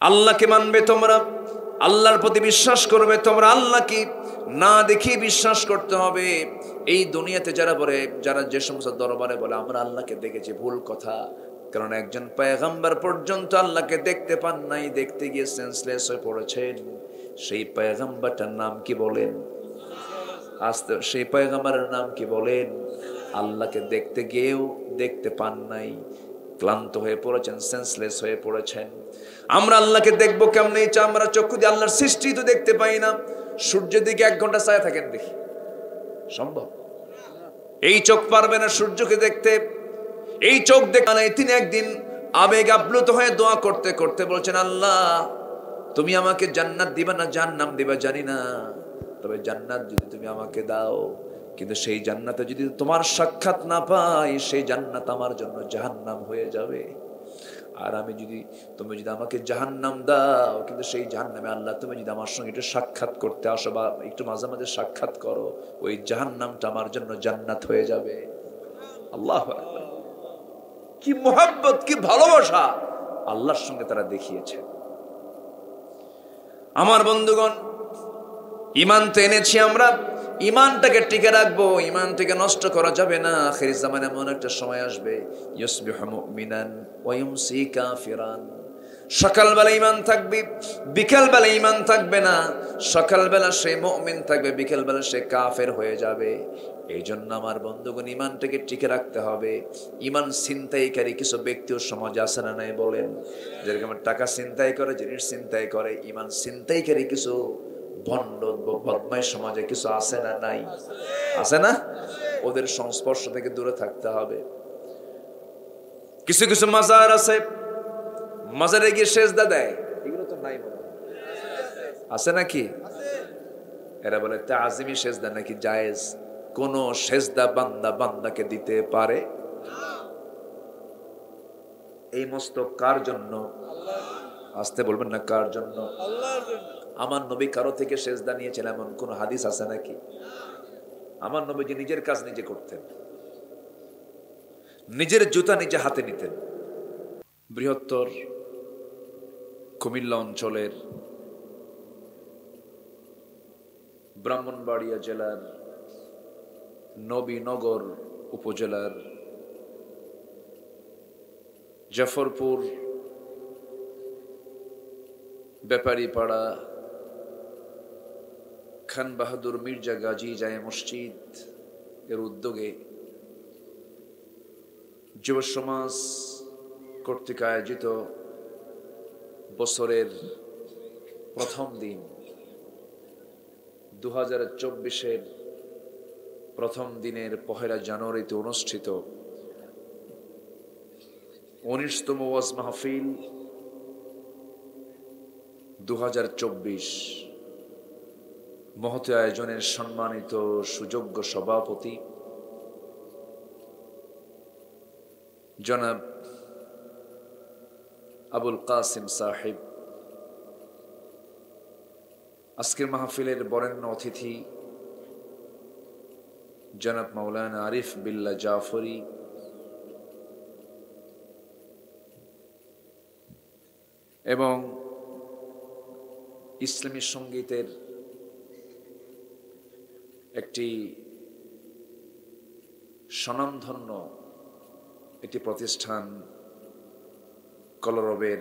আল্লাহকে মানবে তোমরা, আল্লাহর প্রতি বিশ্বাস করবে তোমরা। আল্লাহকে না দেখে বিশ্বাস করতে হবে। এই দুনিয়াতে যারা যে সমস্ত দরবারে বলে আমরা আল্লাহকে দেখেছি, ভুল কথা। কারণ একজন পয়গম্বর পর্যন্ত আল্লাহকে দেখতে পান নাই, দেখতে গিয়ে সেন্সলেস হয়ে পড়েছেন। সেই পয়গম্বরটার নাম কি বলেন? সেই পয়গম্বরের নাম কি বলেন? আল্লাহকে দেখতে গিয়েও দেখতে পান নাই, ক্লান্ত হয়ে পড়েছেন, সেন্সলেস হয়ে পড়েছেন। আমরা আল্লাহকে দেখবো কেমনে? আমরা চক্ষু দিয়ে আল্লাহর সৃষ্টি তো দেখতে পাই না। সূর্যের দিকে 1 ঘন্টা চায় থাকেন, দেখি সম্ভব? এই চোখ পারবে না সূর্যকে দেখতে। এই চোখ দেখা নাই। তিনি একদিন আবেগ আপ্লুত হয়ে দোয়া করতে করতে বলছেন, আল্লাহ তুমি আমাকে জান্নাত দিবা না জাহান্নাম দিবা জানি না, তবে জান্নাত যদি তুমি আমাকে দাও, কিন্তু সেই জান্নাতে যদি তোমার সাক্ষাৎ না পাই, সেই জান্নাত আমার জন্য জাহান্নাম হয়ে যাবে। আর তুমি যদি আমাকে জাহান্নাম দাও, কিন্তু সেই জাহান্নামে আল্লাহ তুমি যদি আমার সঙ্গে একটু সাক্ষাৎ করতে আসো বা একটু মাঝে মাঝে সাক্ষাৎ করো, ওই জাহান্নামটা আমার জন্য জান্নাত হয়ে যাবে। আল্লাহু আকবার! কি মুহাব্বত, কি ভালোবাসা আল্লাহর সঙ্গে তারা দেখিয়েছে। আমার বন্ধুগণ, ঈমান তো এনেছি আমরা, ঈমানটাকে টিকে রাখবো, ঈমানটাকে নষ্ট করা যাবে না। আখির জামানে এমন একটা সময় আসবে, ইউসবিহু মুমিনান ওয়া ইউমসি কাফিরান। সকালবেলা ঈমান থাকবে, বিকেলবেলা ঈমান থাকবে না। সকালবেলা সে মুমিন থাকবে, বিকেলবেলা সে কাফের হয়ে যাবে। এই জন্য আমার বন্ধুগণ, ঈমানটাকে টিকে রাখতে হবে। ঈমান ছিনতাইকারী কিছু ব্যক্তিও সমাজে আছে না নাই বলেন? যেরকম টাকা ছিনতাই করে, জিনিস ছিনতাই করে, ঈমান ছিনতাইকারী কিছু ভণ্ড বদমাইশ সমাজে কিছু আছে না নাই? আছে না? ওদের সংস্পর্শ থেকে দূরে থাকতে হবে। কিছু কিছু মাজার আছে, মাজারে গিয়ে সেজদা দেয়, এগুলো তো নাই মনে হয়, আছে নাকি? এরা বলে তাজিমি সেজদা নাকি জায়েজ। কোন সেজদা বান্দাকে দিতে পারে? এই মস্তক কার জন্য? আসতে বলবেন না, কার জন্য? আমার নবী কারো থেকে সেজদা নিয়েছেন এমন কোন হাদিস আছে নাকি? আমার নবী যে নিজের কাজ নিজে করতেন, নিজের জুতা নিজে হাতে নিতেন। বৃহত্তর কুমিল্লা অঞ্চলের ব্রাহ্মণবাড়িয়া জেলার নবীনগর উপজেলার জাফরপুর ব্যাপারীপাড়া খান বাহাদুর মির্জা গাজী জায়ে মসজিদ এর উদ্যোগে যুব সমাজ কর্তৃক আয়োজিত বছরের প্রথম দিন 2024-এর প্রথম দিনের 1 জানুয়ারিতে অনুষ্ঠিত 19তম ওয়াজ মাহফিল 2024 মহৎ আয়োজনের সম্মানিত সুযোগ্য সভাপতি জনাব আবুল কাসিম সাহেব, আজকের মাহফিলের বরেণ্য অতিথি জনাব মাওলানা আরিফ বিল্লাহ জাফরি, এবং ইসলামী সঙ্গীতের একটি স্বনামধন্য একটি প্রতিষ্ঠান কলরবের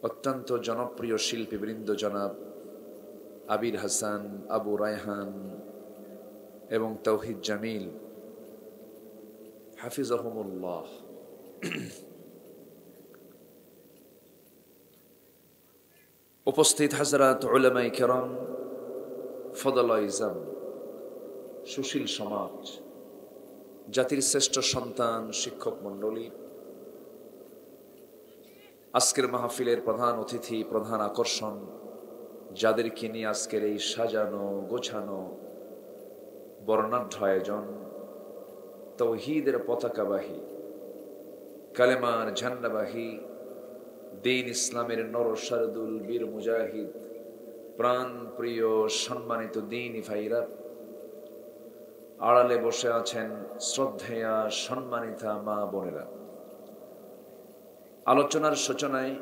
অত্যন্ত জনপ্রিয় শিল্পীবৃন্দ জনাব আবির হাসান, আবু রায়হান এবং তৌহিদ জামিল হাফিজাহুমুল্লাহ, উপস্থিত হাজরাত উলামায়ে কেরাম, ফদলায়ে ইজাম, সুশীল সমাজ, জাতির শ্রেষ্ঠ সন্তান, শিক্ষক মণ্ডলী, আজকের মাহফিলের প্রধান অতিথি, প্রধান আকর্ষণ, যাদেরকে নিয়ে আজকের এই সাজানো গোছানো বর্ণাঢ্য আয়োজন, তৌহিদের পতাকাবাহী, কালেমার ঝান্ডাবাহী, দ্বীন ইসলামের নরসারদুল বীর মুজাহিদ, প্রাণ প্রিয় সম্মানিত দ্বীনি ভাইরা, আড়ালে বসে আছেন শ্রদ্ধেয়া সম্মানিতা মা বোনেরা, আলোচনার সূচনায়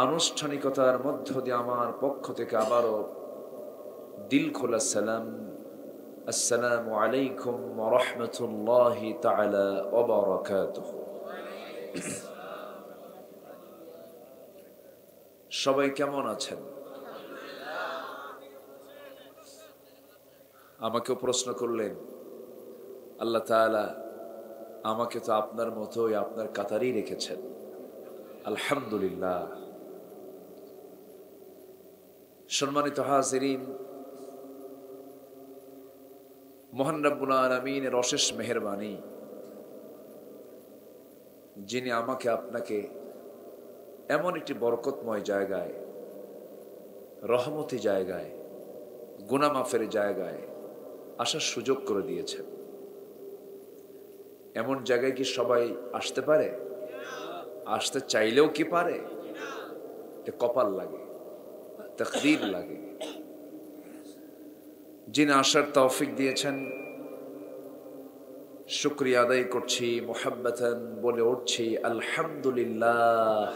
আনুষ্ঠানিকতার মধ্য দিয়ে আমার পক্ষ থেকে আবারও দিল খোলা সালাম, আসসালামু আলাইকুম ওয়া রাহমাতুল্লাহি তাআলা ওয়া বারাকাতুহু। সবাই কেমন আছেন? আমাকেও প্রশ্ন করলেন, আল্লাহ তাআলা আমাকে তো আপনার মতোই আপনার কাতারেই রেখেছেন, আলহামদুলিল্লাহ। সম্মানিত হাজিরিন, মহান রব্বুল আলামিনের অশেষ মেহেরবানি, যিনি আমাকে আপনাকে এমন একটি বরকতময় জায়গায়, রহমতি জায়গায়, গুনাহ মাফের জায়গায় আসার সুযোগ করে দিয়েছেন। এমন জায়গায় কি সবাই আসতে পারে? আসতে চাইলেও কি পারে? এটা কপাল লাগে, তাকদীর লাগে। যিনি আসার তৌফিক দিয়েছেন, শুকরিয়া আদায় করছি, মুহাব্বাতান বলে উঠছি আলহামদুলিল্লাহ।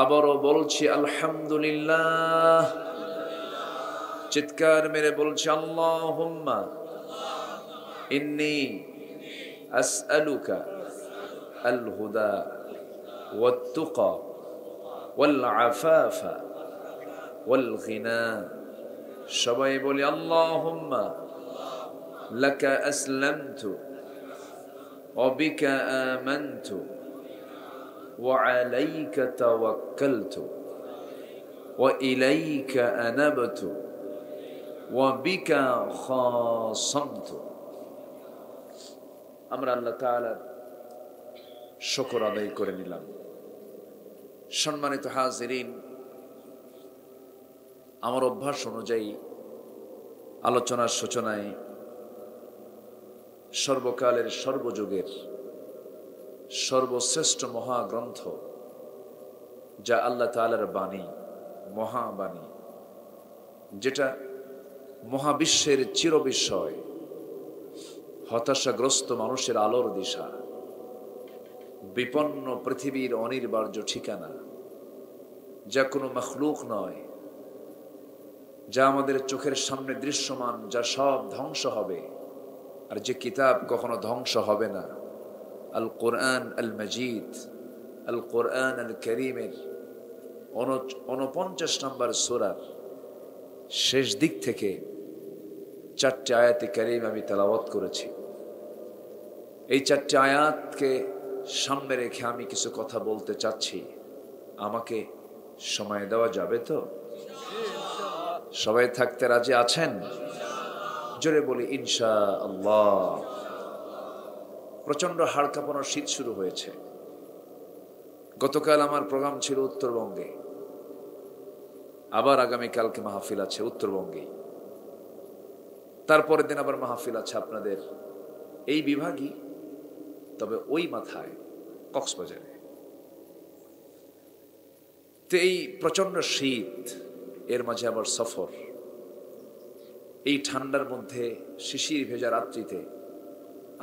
আবারও বলছি আলহামদুলিল্লাহ। চিৎকার মেরে বলছি আল্লাহুম্মা ইন্নী আসআলুকা আল হুদা ওয়াত তুকা ওয়াল আফাফা ওয়াল গিনা। সবাই বলি আল্লাহুম্মা লাকা আসলামতু ওয়া বিকা আমানতু ওয়া আলাইকা তাওয়াক্কালতু ওয়া ইলাইকা আনাবতু ওয়া বিকা খাসামতু। আমরা আল্লাহ তাআলার শুকর আদায় করে নিলাম। সম্মানিত হাজিরিন, আমার অভ্যাস অনুযায়ী আলোচনার সূচনায় সর্বকালের সর্বযুগের সর্বশ্রেষ্ঠ মহাগ্রন্থ, যা আল্লাহ তাআলার বাণী, মহাবাণী, যেটা মহাবিশ্বের চিরবিস্ময়, হতাশাগ্রস্ত মানুষের আলোর দিশা, বিপন্ন পৃথিবীর অনির্বার্য ঠিকানা, যা কোনো মখলুক নয়, যা আমাদের চোখের সামনে দৃশ্যমান, যা সব ধ্বংস হবে, আর যে কিতাব কখনো ধ্বংস হবে না, আল কোরআন আল মজিদ, আল কোরআন আল করিমের 49 নম্বর সূরার শেষ দিক থেকে 4টি আয়াতে কারিম আমি তেলাওয়াত করেছি। এই 4টি আয়াতকে সামনে রেখে আমি কিছু কথা বলতে চাচ্ছি। আমাকে সময় দেওয়া যাবে তো? সবাই থাকতে রাজি আছেন? জোরে বলি ইনশাআল্লাহ। প্রচন্ড হাড় কাঁপানোর শীত শুরু হয়েছে। গতকাল আমার প্রোগ্রাম ছিল উত্তরবঙ্গে, আবার আগামীকালকে মাহফিল আছে উত্তরবঙ্গে, তারপরের দিন আবার মাহফিল আছে আপনাদের এই বিভাগই, তবে ওই মাথায় কক্সবাজারে। তো এই প্রচন্ড শীত, এর মাঝে আবার সফর, এই ঠান্ডার মধ্যে শিশির ভেজা রাত্রিতে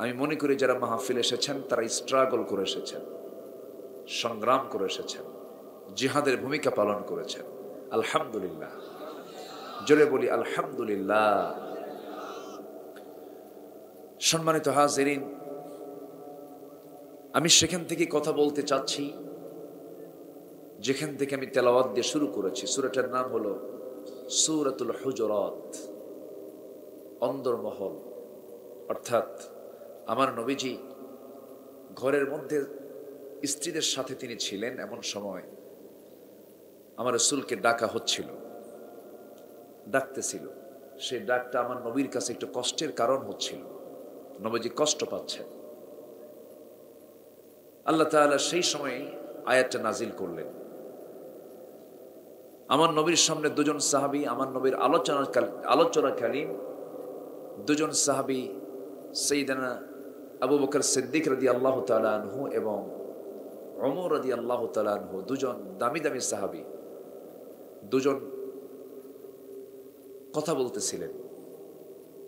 আমি মনে করি যারা মাহফিল এসেছেন তারা স্ট্রাগল করে এসেছেন, সংগ্রাম করে এসেছেন, জিহাদের ভূমিকা পালন করেছেন। আলহামদুলিল্লাহ। জোরে বলি আলহামদুলিল্লাহ। সম্মানিত হাজিরিন, আমি সেখান থেকে কথা বলতে চাচ্ছি যেখান থেকে আমি তেলাওয়াত দিয়ে শুরু করেছি। সূরাটার নাম হলো সূরাতুল হুজুরাত, অন্দরমহল। অর্থাৎ আমার নবীজি ঘরের মধ্যে স্ত্রীদের সাথে তিনি ছিলেন, এমন সময় আমার রাসূলকে ডাকা হচ্ছিল, ডাকতেছিল। সেই ডাকটা আমার নবীর কাছে একটু কষ্টের কারণ হচ্ছিল, নবীজি কষ্ট পাচ্ছেন। আল্লাহ তাআলা সেই সময় আয়াতটা নাজিল করলেন। আমার নবীর সামনে দুজন সাহাবী, আমার নবীর আলোচনাকালীন দুজন সাহাবী, সাইয়েদনা আবু বকর সিদ্দিক রাদিয়াল্লাহু তাআলা আনহু এবং ওমর রাদিয়াল্লাহু তাআলা আনহু, দুজন দামি দামি সাহাবী, দুজন কথা বলতেছিলেন।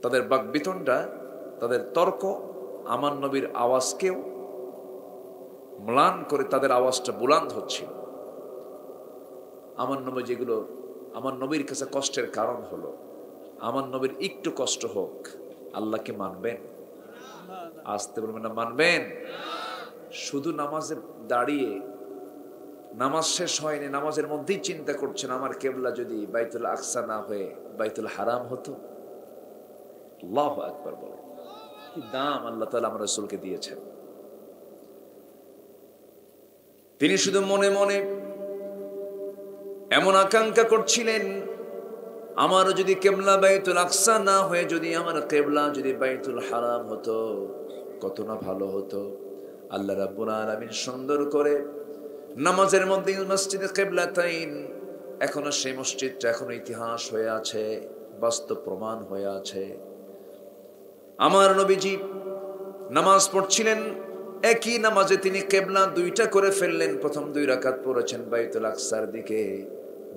তাদের বাকবিতণ্ডা, তাদের তর্ক আমার নবীর আওয়াজকেও ম্লান করে তাদের আওয়াজটা বুলন্দ হচ্ছিল। আমার নবী যেগুলো আমার নবীর কাছে কষ্টের কারণ হলো, আমার নবীর একটু কষ্ট হোক, আল্লাহকে মানবেন? আসতে বলবেন না, মানবেন? শুধু নামাজে দাঁড়িয়ে নামাজ শেষ হয়নি, নামাজের মধ্যেই চিন্তা করছেন আমার কেবলা যদি বাইতুল আকসা না হয়ে বাইতুল হারাম হতো। আল্লাহু আকবার বলে। কি দাম আল্লাহ তাআলা আমার রাসূলকে দিয়েছেন। তিনি শুধু মনে মনে এমন আকাঙ্ক্ষা করছিলেন, আমার যদি কেবলা বাইতুল আকসা না হয়ে যদি আমার কেবলা যদি বাইতুল হারাম হতো, কত না ভালো হতো। আল্লাহ রাব্বুল আলামিন সুন্দর করে নামাজের মধ্যে মসজিদে কিবলাতাইন, এখনো সেই মসজিদটা এখনো ইতিহাস হয়ে আছে, বাস্তব প্রমাণ হয়ে আছে। আমার নবীজি নামাজ পড়ছিলেন, একই নামাজে তিনি কিবলা দুইটা করে ফেললেন। প্রথম 2 রাকাত পড়েছেন বাইতুল আকসার দিকে,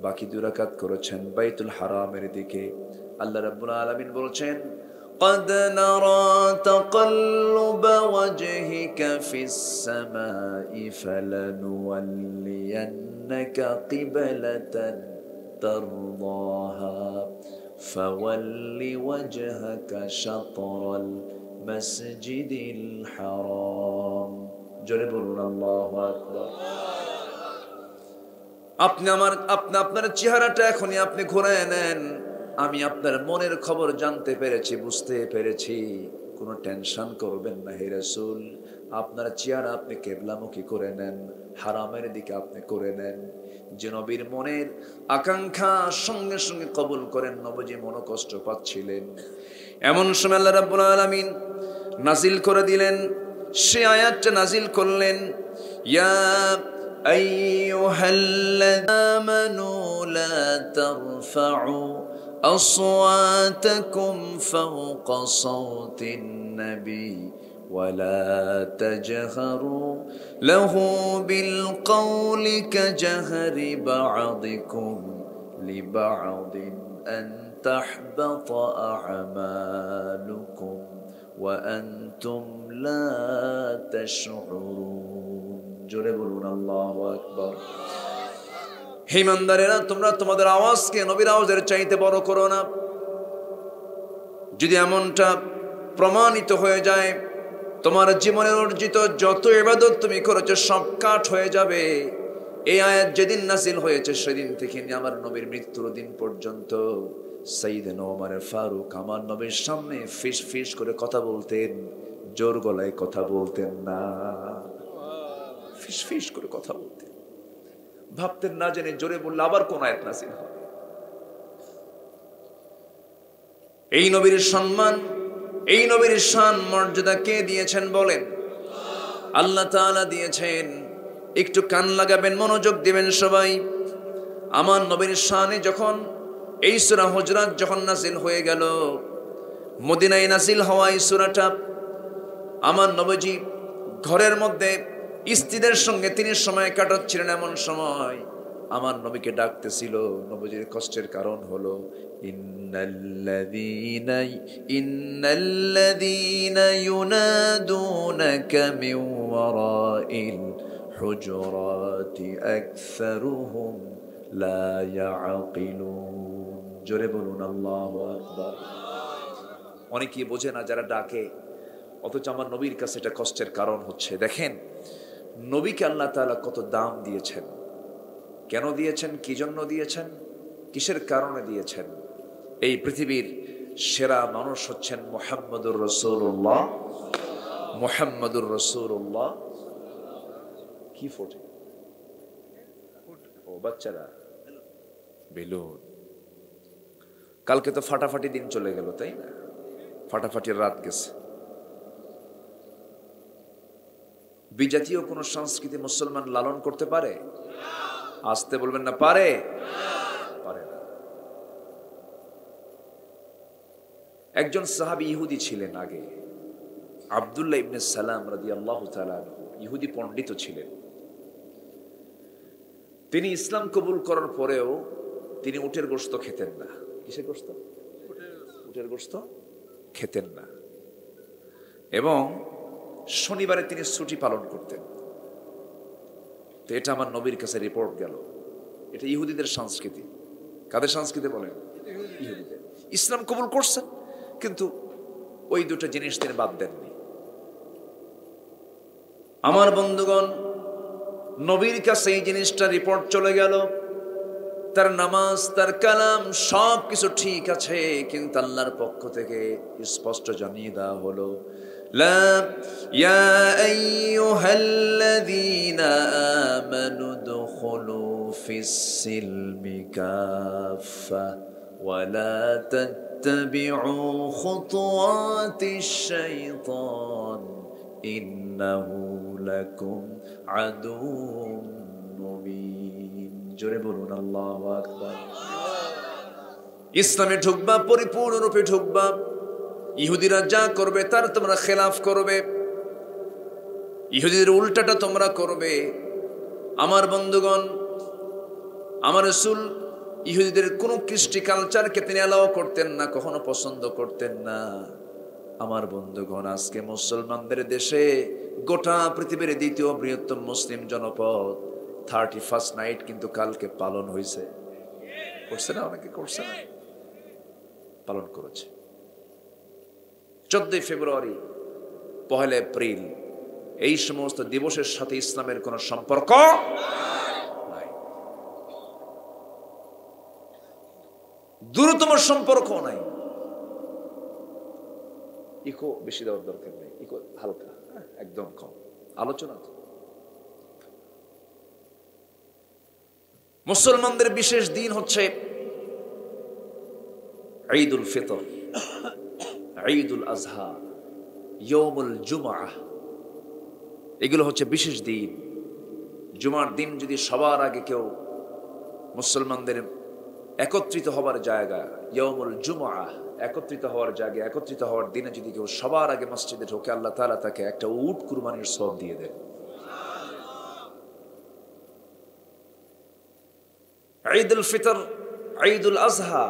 বাকি 2 রাকাত করেছেন বাইতুল হারামের দিকে। আল্লাহ রাব্বুল আলামিন বলছেন, قد نرى تقلب وجهك في السماء فلنولينك قبلة ترضاها فول وجهك شطر المسجد الحرام জোরে বলুন আল্লাহু আকবার। আপনি আপনার চেহারাটা এখনই আপনি ঘুরিয়ে নেন। আমি আপনার মনের খবর জানতে পেরেছি, বুঝতে পেরেছি। কোনো টেনশন করবেন না হে রাসূল। আপনার চেহারা আপনি কিবলামুখী করে নেন, হারামের দিকে আপনি করে নেন। যে নবীর মনের আকাঙ্ক্ষা সঙ্গে সঙ্গে কবুল করেন। নবীজি মনোকষ্ট পাচ্ছিলেন, এমন সময় আল্লাহ রাব্বুল আলামিন নাজিল করে দিলেন, সে আয়াতটা নাজিল করলেন, ইয়া আইয়ুহাল্লাযীনা আমানু লা তারফা'উ أصواتكم فوق صوت النبي ولا تجهروا له بالقول كجهر بعضكم لبعض أن تحبط أعمالكم وأنتم لا تشعرون জোরে বলুন আল্লাহু আকবার। হে ইমানদারেরা, তোমরা তোমাদের আওয়াজকে নবীর আওয়াজের চাইতে বড় করো না। যদি এমনটা প্রমাণিত হয়ে যায়, তোমার জীবনের অর্জিত যত ইবাদত তুমি করেছো সব কাট হয়ে যাবে। এই আয়াত যেদিন নাযিল হয়েছে সেদিন থেকে আমার নবীর মৃত্যুর দিন পর্যন্ত সাইয়েদনা ওমর ফারুক আমার নবীর সামনে ফিস ফিস করে কথা বলতেন, জোর গলায় কথা বলতেন না, ফিস ফিস করে কথা বলতেন। ভাবতেন না জেনে জোরে বললে আবার কোন আয়াত নাযিল হবে। এই নবীর সম্মান, এই নবীর শান মর্যাদা কে দিয়েছেন বলেন? আল্লাহ তাআলা দিয়েছেন। একটু কান লাগাবেন, মনোযোগ দিবেন সবাই। আমার নবীর শানে যখন এই সূরা হুজরাত যখন নাযিল হয়ে গেল, মদিনায় নাযিল হওয়া এই সূরাটা, আমার নবীজি ঘরের মধ্যে স্ত্রীদের সঙ্গে তিনি সময় কাটাচ্ছিলেন। এমন সময় আমার নবীকে ডাকতেছিল। নবীজির কষ্টের কারণ হলো, ইন্নাল্লাযীনা ইউনাদুনাকা মিন ওয়ারাইল হুজুরাতি আকসারুহুম লা ইয়াকিলুন। জোরে বলুন আল্লাহু আকবার। অনেকেই বোঝে না যারা ডাকে, অথচ আমার নবীর কাছে এটা কষ্টের কারণ হচ্ছে। দেখেন নবীকে আল্লাহ তাআলা কত দাম দিয়েছেন, কেন দিয়েছেন, কি জন্য দিয়েছেন, কিসের কারণে দিয়েছেন। এই পৃথিবীর সেরা মানুষ হচ্ছেন মুহাম্মদুর রাসূলুল্লাহ। মুহাম্মদুর রাসূলুল্লাহ। কি ফোটে ও বাচ্চারা বেলুন। কালকে তো ফাটাফাটি দিন চলে গেল, তাই না? ফাটাফাটির রাত গেছে। বিজাতীয় কোন সংস্কৃতি মুসলমান লালন করতে পারে? আসতে বলবেন না, পারে? পারে না। একজন সাহাবী ইহুদি ছিলেন আগে, আব্দুল্লাহ ইবনে সালাম রাদিয়াল্লাহু তাআলা আনহু। ইহুদি পণ্ডিত ছিলেন। তিনি ইসলাম কবুল করার পরেও তিনি উটের গোশত খেতেন না। কিসের গোশত? উটের গোশত খেতেন না। এবং শনিবারে তিনি ছুটি পালন করতেন। তো এটা আমার নবীর কাছে রিপোর্ট গেল। এটা ইহুদিদের সংস্কৃতি। কাদের সংস্কৃতি বলেন? ইহুদিদের। ইসলাম কবুল করছেন, কিন্তু ওই দুটো জিনিস তিনি বাদ দেননি। আমার বন্ধুগণ, নবীর কাছে এই জিনিসটা রিপোর্ট চলে গেল, তার নামাজ, তার কালাম সব কিছু ঠিক আছে, কিন্তু আল্লাহর পক্ষ থেকে স্পষ্ট জানিয়ে দেওয়া হলো, লা ইয়া আইয়ুহাল্লাযীনা আমানু দুখুলু ফিস-সিলমি কাফা ওয়া লা তাত্তাবিউ খুতুওয়াতিশ শাইতান ইন্নাহু লাকুম আদুউম মুবিন। জোরে বলুন আল্লাহু আকবার। ইসলামে ঢুকবা, পরিপূর্ণরূপে ঢুকবা। ইহুদিরা যা করবে তার তোমরা খেলাফ করবে, ইহুদিদের উল্টাটা তোমরা করবে। আমার বন্ধুগণ, আমার রাসূল ইহুদিদের কোনো কৃষ্টি কালচারকে তিনি অ্যালাউ করতেন না, কখনো পছন্দ করতেন না। আমার বন্ধুগণ, আজকে মুসলমানদের দেশে গোটা পৃথিবীর দ্বিতীয় বৃহত্তম মুসলিম জনপদ 31st নাইট কিন্তু কালকে পালন হয়েছে। করছে না? অনেকে করছে না, পালন করেছে। 14 ফেব্রুয়ারি, 1 এপ্রিল, এই সমস্ত দিবসের সাথে ইসলামের কোন সম্পর্ক নাই, দূরতম সম্পর্ক নাই। ইকো বেশি দেওয়ার দরকার নেই, ইকো হালকা, একদম কম আলোচনা। মুসলমানদের বিশেষ দিন হচ্ছে ঈদুল ফিতর, ঈদুল আজহা, ইয়াউমুল জুমআহ। এগুলো হচ্ছে বিশেষ দিন। জুমার দিন যদি সবার আগে কেউ মুসলমানদের একত্রিত হওয়ার জায়গা, ইয়াউমুল জুমআহ, একত্রিত হওয়ার জায়গা, একত্রিত হওয়ার দিনে যদি কেউ সবার আগে মসজিদে ঢোকে, আল্লাহ তাআলা তাকে একটা উট কুরবানির সওয়াব দিয়ে দেন। ঈদুল ফিতর, ঈদুল আজহা,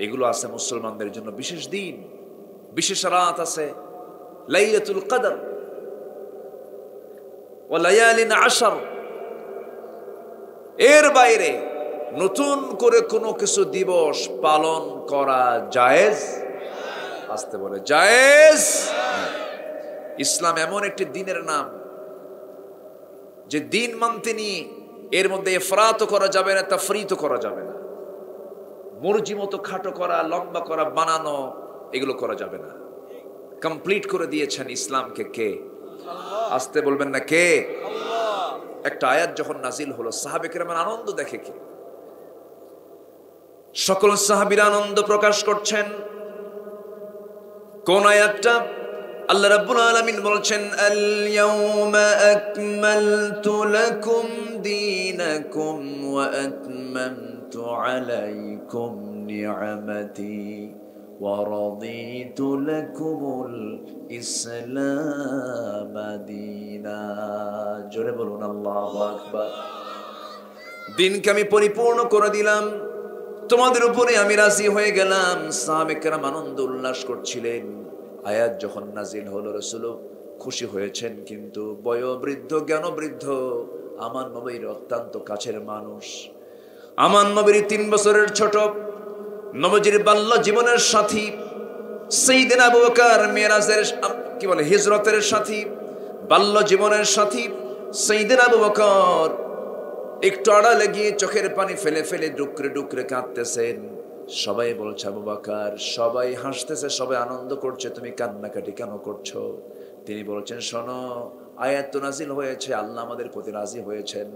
এগুলো আছে মুসলমানদের জন্য বিশেষ দিন, বিশেষ রাত আছে, লাইলাতুল কদর ওয়া লায়ালিন আশর। এর বাইরে নতুন করে কোনো কিছু দিবস পালন করা জায়েজ? আসতে বলে জায়েজ। ইসলাম এমন একটি দিনের নাম যে দিন মানতে নিয়ে এর মধ্যে ইফরাতও করা যাবে না, তাফরিতও করা যাবে না। মর্জি মতো খাটো করা, লম্বা করা, বানানো, এগুলো করা যাবে না। কমপ্লিট করে দিয়েছেন ইসলামকে কে? আসতে বলবেন না কে? একটা আয়াত যখন নাজিল হলো, সাহাবে কেরামের আনন্দ দেখে কে? সকল সাহাবীরা আনন্দ প্রকাশ করছেন। কোন আয়াতটা? আল্লাহ রাব্বুল আলামিন বলছেন, আল ইয়াউমা আকমালতু লাকুম দীনাকুম ওয়া আতমামতু আলাইকুম নি'মাতি ওয়া রাদিতু লাকুমুল ইসলাম দীনা। জোরে বলুন আল্লাহু আকবার। দিনকে আমি পরিপূর্ণ করে দিলাম, তোমাদের উপরে আমি রাজি হয়ে গেলাম। সাহাবে কেরাম আনন্দ উল্লাস করছিলেন। আয়াত যখন নাজিল হলো, রাসূল খুশি হয়েছেন, কিন্তু বয়োবৃদ্ধ, জ্ঞানবৃদ্ধ আমার নবীর অত্যন্ত কাছের মানুষ, আমার নবীর 3 বছরের ছোট, নবীর বাল্য জীবনের সাথী, সাইয়েদনা আবু বকর মিরাজের কি বলে হিজরতের সাথী, বাল্য জীবনের সাথী সাইয়েদনা আবু বকর একটু আড়ালে গিয়ে চোখের পানি ফেলে ফেলে ডুকরে ডুকরে কাঁদতেছেন। সবাই বলছে আবু বকর, সবাই হাসতেছে, সবাই আনন্দ করছে, তুমি কান্নাকাটি কেন করছো? তিনি বলছেন, শোনো, আয়াত তো নাজিল হয়েছে, আল্লাহ আমাদের প্রতি রাজি হয়েছেন,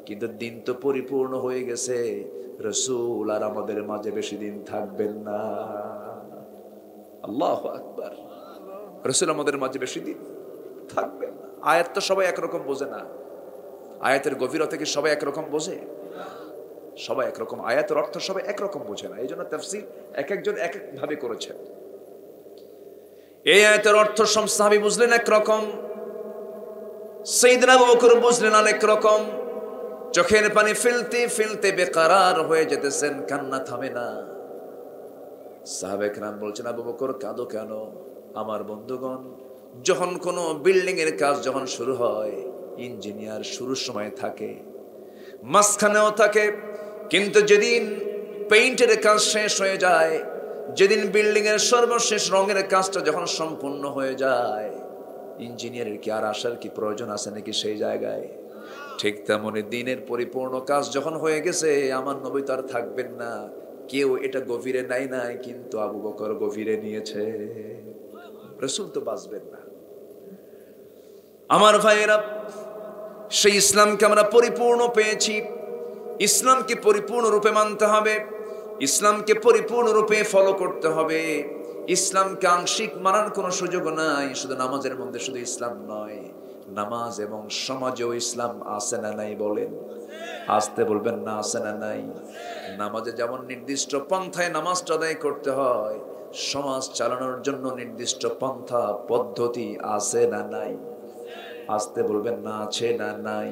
কিন্তু দিন তো পরিপূর্ণ হয়ে গেছে, রাসূল আর আমাদের মাঝে বেশি দিন থাকবেন না। আল্লাহু আকবার। রাসূল আমাদের মাঝে বেশি দিন থাকবেন না। আয়াত তো সবাই একরকম বোঝে না, আয়াতের গভীরতা কি সবাই একরকম বোঝে? সবাই একরকম, আয়াতের অর্থ সবাই একরকম বোঝে না। এই জন্য তাফসীর এক একজন এক এক ভাবে করেছেন। এই আয়াতের অর্থ সব সাহাবী বুঝলেন একরকম, সাইয়েদনা আবু বকর বুঝলেন আরেক রকম। চোখের পানি ফেলতে ফেলতে বেকারার হয়ে যেতেছেন, কান্না থামে না। সাহাবে কেরাম বলছেন, আবু বকর কাঁদো কেন? আমার বন্ধুগণ, যখন কোনো বিল্ডিং এর কাজ যখন শুরু হয়, ইঞ্জিনিয়ার শুরুর সময় থাকে, মাঝখানেও থাকে, কিন্তু যেদিন পেইন্টের কাজ শেষ হয়ে যায়, যেদিন বিল্ডিং এর সর্বশেষ রঙের কাজটা যখন সম্পূর্ণ হয়ে যায়, ইঞ্জিনিয়ারের কি আর আসার কি প্রয়োজন আছে নাকি সেই জায়গায়? ঠিক তেমনি দিনের পরিপূর্ণ কাজ যখন হয়ে গেছে, আমার নবী তো আর থাকবেন না। কেউ এটা গভীরে নাই, কিন্তু আবু বকর গভীরে নিয়েছে। রাসূল তো বাঁচবেন না। আমার ভাইয়েরা, সেই ইসলামকে আমরা পরিপূর্ণ পেয়েছি। ইসলামকে পরিপূর্ণ রূপে মানতে হবে, ইসলামকে পরিপূর্ণ রূপে ফলো করতে হবে। ইসলামকে আংশিক মানার কোনো সুযোগ নাই। শুধু নামাজের মধ্যে শুধু ইসলাম নয়, নামাজ এবং সমাজেও ইসলাম আছে না নাই বলেন? আসতে বলবেন না, আছে না নাই? নামাজে যেমন নির্দিষ্ট পন্থায় নামাজটা আদায় করতে হয়, সমাজ চালানোর জন্য নির্দিষ্ট পন্থা পদ্ধতি আছে না নাই? আসতে বলবেন না, আছে না নাই?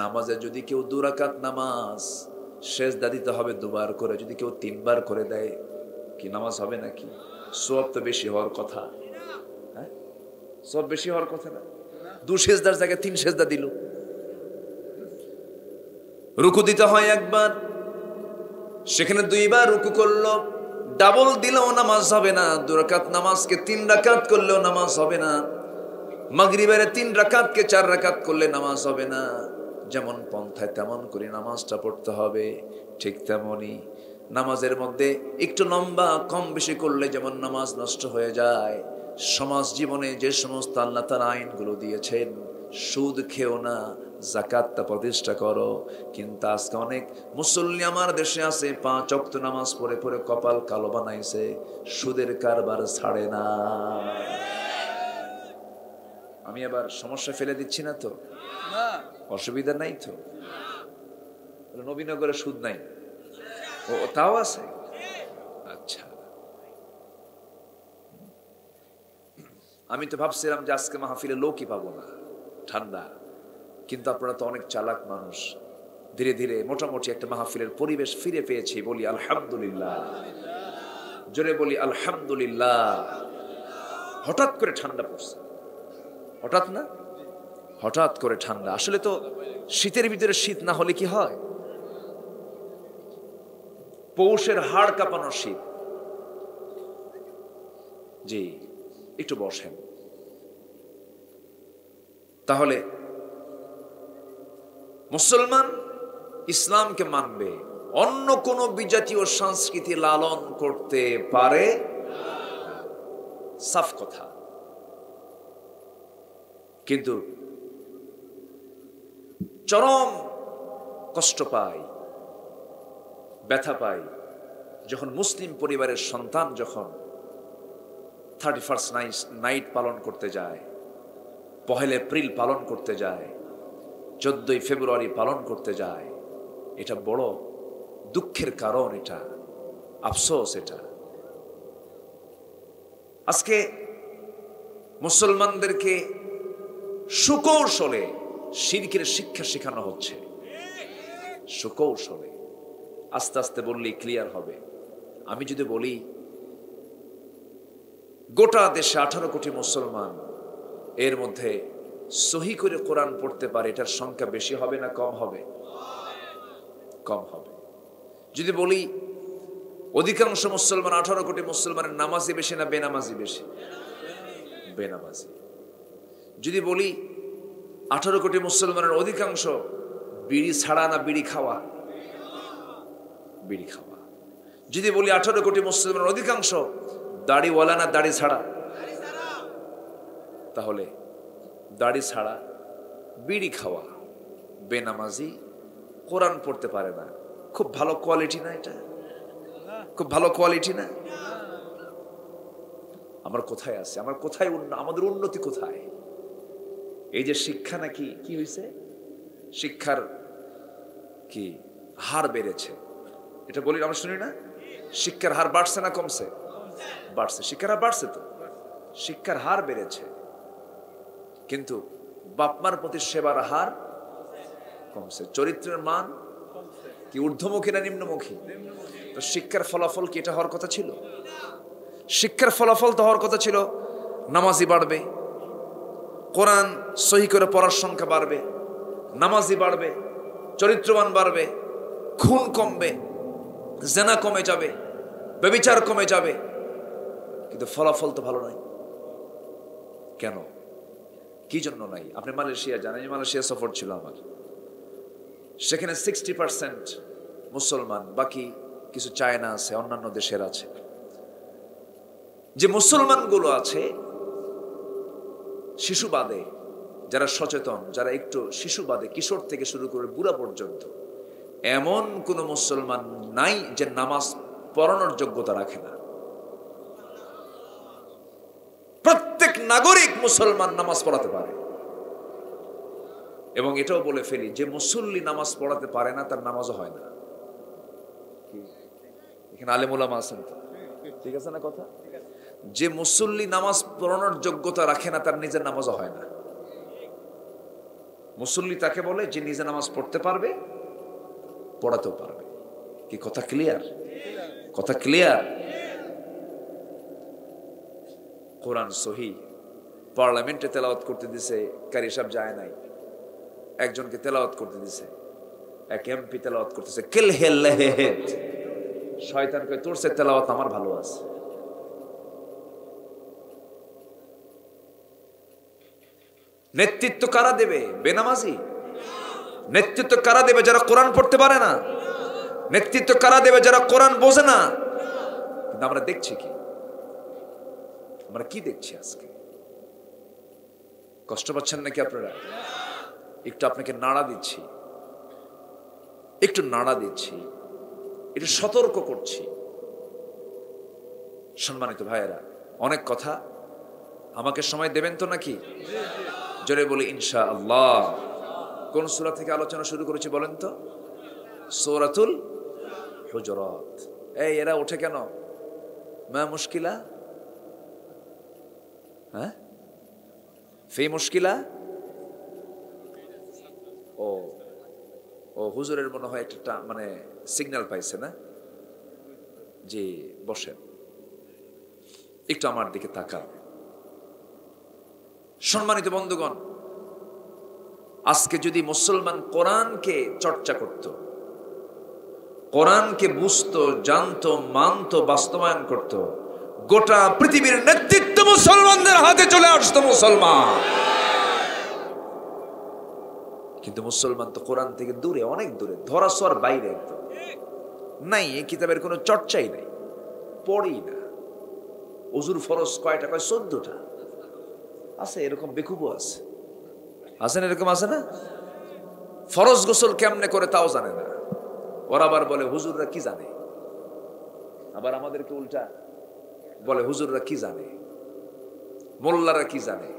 নামাজে যদি কেউ 2 রাকাত নামাজ সেজদা দিতে হবে 2 বার করে, যদি কেউ 3 বার করে দেয়, কি নামাজ হবে নাকি? সওয়াব তো বেশি হওয়ার কথা। হ্যাঁ, সওয়াব বেশি হওয়ার কথা না? 2 সেজদার জায়গায় 3 সেজদা দিল। রুকু দিতে হয় 1 বার, সেখানে 2 বার রুকু করলো, ডাবল দিলেও নামাজ হবে না। 2 রাকাত নামাজকে 3 রাকাত করলেও নামাজ হবে না। মাগরিবের 3 রাকাতকে 4 রাকাত করলে নামাজ হবে না। যেমন পন্থায় তেমন করে নামাজটা পড়তে হবে। ঠিক তেমনি নামাজের মধ্যে একটু লম্বা কম বেশি করলে যেমন নামাজ নষ্ট হয়ে যায়, সমাজ জীবনে যে সমস্ত আল্লাহ তাআলা আইনগুলো দিয়েছেন, সুদ খেও না, যাকাতটা প্রতিষ্ঠা করো, কিন্তু আজকে অনেক মুসল্লি আমার দেশে আছে, 5 ওয়াক্ত নামাজ পড়ে পড়ে কপাল কালো বানাইছে, সুদের কারবার ছাড়ে না। আমি আবার সমস্যা ফেলে দিচ্ছি না তো? অসুবিধা নাই তো? নবীনগরে সুদ নাই? ও তাও আছে? আচ্ছা, আমি তো ভাবছিলাম যে আজকে মাহফিলে লোকই পাবো না, ঠান্ডা। কিন্তু আপনারা তো অনেক চালাক মানুষ, ধীরে ধীরে মোটামুটি একটা মাহফিলের পরিবেশ ফিরে পেয়েছি। বলি আলহামদুলিল্লাহ, জোরে বলি আলহামদুলিল্লাহ। হঠাৎ করে ঠান্ডা পড়ছে, হঠাৎ না, হঠাৎ করে ঠান্ডা। আসলে তো শীতের ভিতরে শীত না হলে কি হয়? পৌষের হাড় কাঁপানো শীত। জি, একটু বসেন। তাহলে মুসলমান ইসলামকে মানবে, অন্য কোন বিজাতীয় সংস্কৃতি লালন করতে পারে? সাফ কথা। কিন্তু চরম কষ্ট পাই, ব্যথা পাই যখন মুসলিম পরিবারের সন্তান যখন 31st নাইট পালন করতে যায়, 1 এপ্রিল পালন করতে যায়, 14ই ফেব্রুয়ারি পালন করতে যায়। এটা বড় দুঃখের কারণ, এটা আফসোস। এটা আজকে মুসলমানদেরকে সুকৌশলে শিরকের শিক্ষা শেখানো হচ্ছে, সুকৌশলে। আস্তে আস্তে বললেই ক্লিয়ার হবে। আমি যদি বলি গোটা দেশে 18 কোটি মুসলমান, এর মধ্যে সহি করে কোরআন পড়তে পারে, এটার সংখ্যা বেশি হবে না কম হবে? কম হবে। যদি বলি অধিকাংশ মুসলমান, 18 কোটি মুসলমানের নামাজি বেশি না বেনামাজি বেশি? বেনামাজি। যদি বলি 18 কোটি মুসলমানের অধিকাংশ বিড়ি ছাড়া না বিড়ি খাওয়া? বিড়ি খাওয়া। যদি বলি 18 কোটি মুসলমানের অধিকাংশ দাড়িওয়ালা না দাড়ি ছাড়া? তাহলে দাড়ি ছাড়া, বিড়ি খাওয়া, বেনামাজি, কোরআন পড়তে পারে না। খুব ভালো কোয়ালিটি না এটা? খুব ভালো কোয়ালিটি না? আমরা কোথায় আছি? আমার কোথায় আমাদের উন্নতি কোথায়? এই যে শিক্ষা নাকি কি হয়েছে, শিক্ষার কি হার বেড়েছে, এটা বলি আমরা শুনি না? শিক্ষার হার বাড়ছে না কমছে? বাড়ছে। শিক্ষার হার বাড়ছে তো, শিক্ষার হার বেড়েছে, কিন্তু বাপমার প্রতি সেবার হার কমছে। চরিত্রের মান কি ঊর্ধ্বমুখী না নিম্নমুখী? তো শিক্ষার ফলাফল কি এটা হওয়ার কথা ছিল? শিক্ষার ফলাফল তো হওয়ার কথা ছিল নামাজি বাড়বে, কোরআন সহি করে পড়ার সংখ্যা বাড়বে, নামাজি বাড়বে, চরিত্রবান বাড়বে, খুন কমবে, জেনা কমে যাবে, ব্যভিচার কমে যাবে, কিন্তু ফলাফল তো ভালো নাই। কেন, কি জন্য নাই? আপনি মালয়েশিয়া জানেন, মালয়েশিয়া সফর ছিল আমার, সেখানে 60% মুসলমান, বাকি কিছু চায়না আছে, অন্যান্য দেশের আছে। যে মুসলমানগুলো আছে শিশুবাদে, যারা সচেতন, যারা একটু শিশুবাদে, কিশোর থেকে শুরু করে বুড়া পর্যন্ত, এমন কোন মুসলমান নাই যে নামাজ পড়ানোর যোগ্যতা রাখে না। প্রত্যেক নাগরিক মুসলমান নামাজ পড়াতে পারে। এবং এটাও বলে ফেলি, যে মুসল্লি নামাজ পড়াতে পারে না তার নামাজও হয় না। এখানে আলেম ওলামা আছেন তো, ঠিক আছে না কথা? যে মুসল্লি নামাজ পড়ানোর যোগ্যতা রাখে না তার নিজের নামাজও হয় না। মুসল্লি তাকে বলে যে নিজে নামাজ পড়তে পারবে, পড়াতেও পারবে। কি কথা ক্লিয়ার? কথা ক্লিয়ার? কোরআন সহি পার্লামেন্টে তেলাওয়াত করতে দিছে, কারি সাহেব যায় নাই, একজনকে তেলাওয়াত করতে দিছে, এক এমপি তেলাওয়াত করতেছে, কিল হেল্লাহেদ, শয়তান কয় তোর সে তেলাওয়াত আমার ভালো আছে। নেতৃত্ব কারা দেবে? বেনামাজি। নেতৃত্ব কারা দেবে? যারা কোরআন পড়তে পারে না। নেতৃত্ব কারা দেবে? যারা কোরআন বোঝে না। কিন্তু আমরা দেখছি কি? আমরা কি দেখছি আজকে? কষ্ট পাচ্ছেন নাকি আপনারা? একটু আপনাকে নাড়া দিচ্ছি, একটু নাড়া দিচ্ছি, একটু সতর্ক করছি। সম্মানিত ভাইয়েরা, অনেক কথা, আমাকে সময় দেবেন তো নাকি? জোরে বলি ইনশাআল্লাহ। কোন সূরা থেকে আলোচনা শুরু করেছি বলেন তো? সূরাতুল হুজুরাত। এই এরা ওঠে কেন? মা মুশকিলা, হ্যাঁ, ফি মুশকিলা। ও ও হুজুরের মনে হয় একটা মানে সিগন্যাল পাইছে না? জি বসেন, একটু আমার দিকে তাকান। সম্মানিত বন্ধুগণ, আজকে যদি মুসলমান কোরআনকে চর্চা করত, কোরআনকে বুঝতো, জানতো, মানতো, বাস্তবায়ন করত, গোটা পৃথিবীর নেতৃত্ব মুসলমানদের হাতে চলে আসতো। মুসলমান কিন্তু মুসলমান তো কোরআন থেকে দূরে, অনেক দূরে, ধরাছোঁয়ার বাইরে একদম নাই। এই কিতাবের কোনো চর্চাই নাই, পড়েই না। ওযুর ফরজ কয়টা? কয় 14টা আছে। এরকম বেকুবও আছে, আছেন এরকম, আছে না? ফরজ গোসল কেমনে করে তাও জানে না। ওরা আবার বলে হুজুররা কি জানে, আবার আমাদেরকে উল্টা বলে হুজুররা কি জানে, মোল্লারা কি জানে।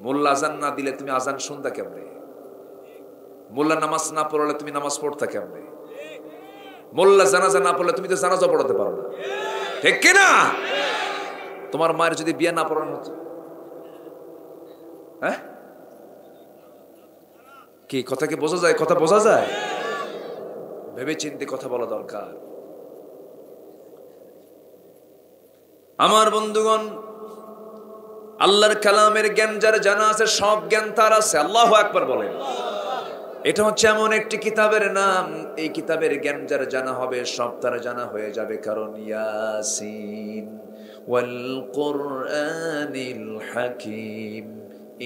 মোল্লা আজান না দিলে তুমি আজান শুনতা কেমনে? মোল্লা নামাজ না পড়লে তুমি নামাজ পড়তা কেমনে? মোল্লা জানাজা না পড়লে তুমি তো জানাজা পড়াতে পারো না, ঠিক কিনা? তোমার মায়ের যদি বিয়ে না পড়ানো হতো, হ্যাঁ, কি কথা কি বোঝা যায়? কথা বোঝা যায়? ভেবে চিন্তে কথা বলা দরকার। আমার বন্ধুগণ, আল্লাহর কালামের জ্ঞান যার জানা আছে, সব জ্ঞান তার আছে। আল্লাহু আকবার বলেন। এটা হচ্ছে এমন একটি কিতাবের নাম, এই কিতাবের জ্ঞান যার জানা হবে, সব তার জানা হয়ে যাবে। কারণ ইয়াসিন ওয়াল কুরআনিল হাকিম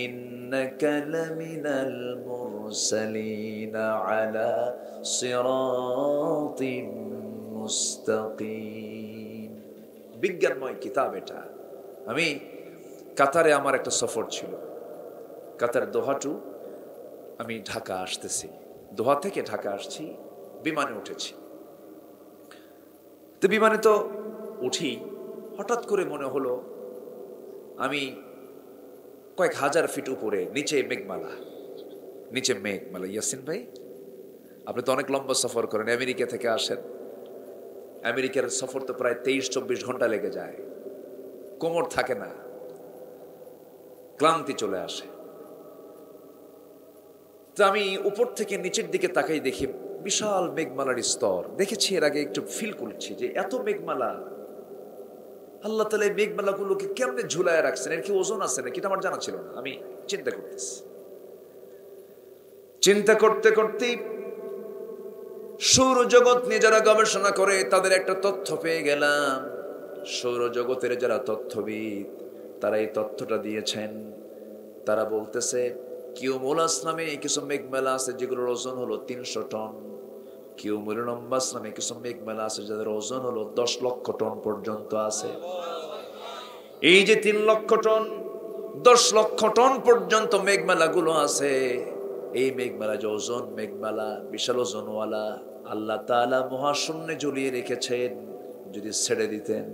ইন্নাকা লামিনাল মুরসালিন আলা সিরাতিম মুস্তাকিম। বিজ্ঞানময় কিতাব এটা। আমি কাতারে আমার একটা সফর ছিল, কাতার দোহা টু আমি ঢাকা আসতেছি, দোহা থেকে ঢাকা আসছি, বিমানে উঠেছি। তো বিমানে তো উঠি, হঠাৎ করে মনে হলো আমি কয়েক হাজার ফিট উপরে, নিচে মেঘমালা, নিচে মেঘমালা। ইয়াসিন ভাই, আপনি তো অনেক লম্বা সফর করেন, আমেরিকা থেকে আসেন। আমেরিকার সফর তো প্রায় 23-24 ঘন্টা লেগে যায়, কোমর থাকে না, ক্লান্তি চলে আসে। তো আমি উপর থেকে নিচের দিকে তাকাই, দেখি বিশাল মেঘমালার স্তর। দেখেছি এর আগে, একটু ফিল করছি যে এত মেঘমালা আল্লাহ তাআলা এই মেঘমালাগুলোকে কেমনে ঝুলায় রাখছেন, এর কি ওজন আছে নাকি, এটা আমার জানা ছিল না। আমি চিন্তা করতেছি, চিন্তা করতে করতেই সৌরজগৎ নিয়ে যারা গবেষণা করে তাদের একটা তথ্য পেয়ে গেলাম। সৌরজগতের যারা তথ্যবিদ তারা এই তথ্যটা দিয়েছেন। তারা বলতেছে কিউমুলাস নামে কিছু মেঘমেলা আছে যেগুলোর ওজন হলো 300 টন। কিউমুলুনাম্বাস নামে কিছু মেঘমেলা আছে যাদের ওজন হলো 10 লক্ষ টন পর্যন্ত আছে। এই যে 3 লক্ষ টন 10 লক্ষ টন পর্যন্ত মেঘমেলাগুলো আছে, এই মেঘমেলা যে ওজন মেঘমেলা বিশাল ওজনওয়ালা, আল্লাহ তাআলা মহাশূন্যে ঝুলিয়ে রেখেছেন। যদি ছেড়ে দিতেন,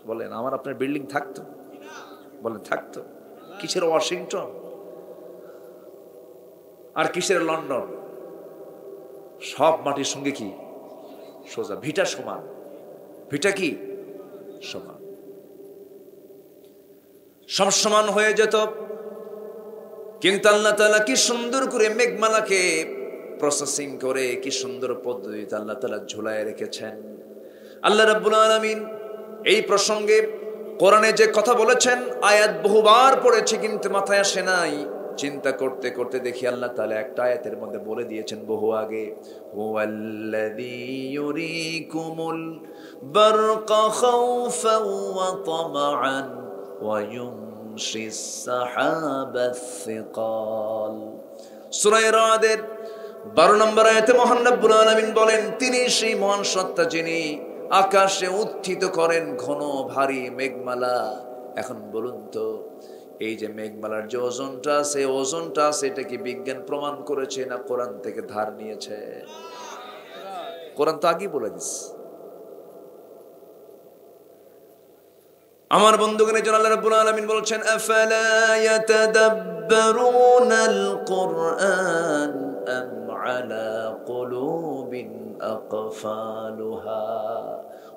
বলেন আমার আপনার বিল্ডিং থাকতো? বলেন থাকতো? কিসের ওয়াশিংটন আর কিসের লন্ডন, সব মাটির সঙ্গে কি সোজা, ভিটা সমান, ভিটা কি সমান, সব সমান হয়ে যেত। কিন্তু আল্লাহ তাআলা কি সুন্দর করে মেঘমালাকে প্রসেসিং করে, কি সুন্দর পদ্ধতিতে আল্লাহ তাআলা ঝুলায় রেখেছেন। আল্লাহ রাব্বুল আলামিন এই প্রসঙ্গে কোরআনে যে কথা বলেছেন, আয়াত বহুবার পড়েছি কিন্তু মাথায় আসে নাই। চিন্তা করতে করতে দেখি আল্লাহ তাআলা একটা আয়াতের মধ্যে বলে দিয়েছেন বহু আগে, হুয়াল্লাযী ইউরিকুমুল বারকা খাউফান ওয়া তামাআন ওয়া ইউনশিস সাহাবাস সিকাল। সূরা রাদের 12 নম্বর আয়াতে মহান রব্বুল আলামিন বলেন, তিনি সেই মহান সত্তা যিনি আকাশে উত্থিত করেন ঘন ভারী মেঘমালা। এখন বলুন তো, এই যে মেঘমালার যে ওজনটা আছে এটা কি বিজ্ঞান প্রমাণ করেছে না কোরআন থেকে ধার নিয়েছে? কোরআন তো আগেই বলে দিচ্ছে। আমার বন্ধুগণের জন্য আল্লাহ রাব্বুল আলামিন বলছেন, আফালা ইয়াতাদাব্বারুনাল কুরআন আম আলা কুলুবিন আকফালুহা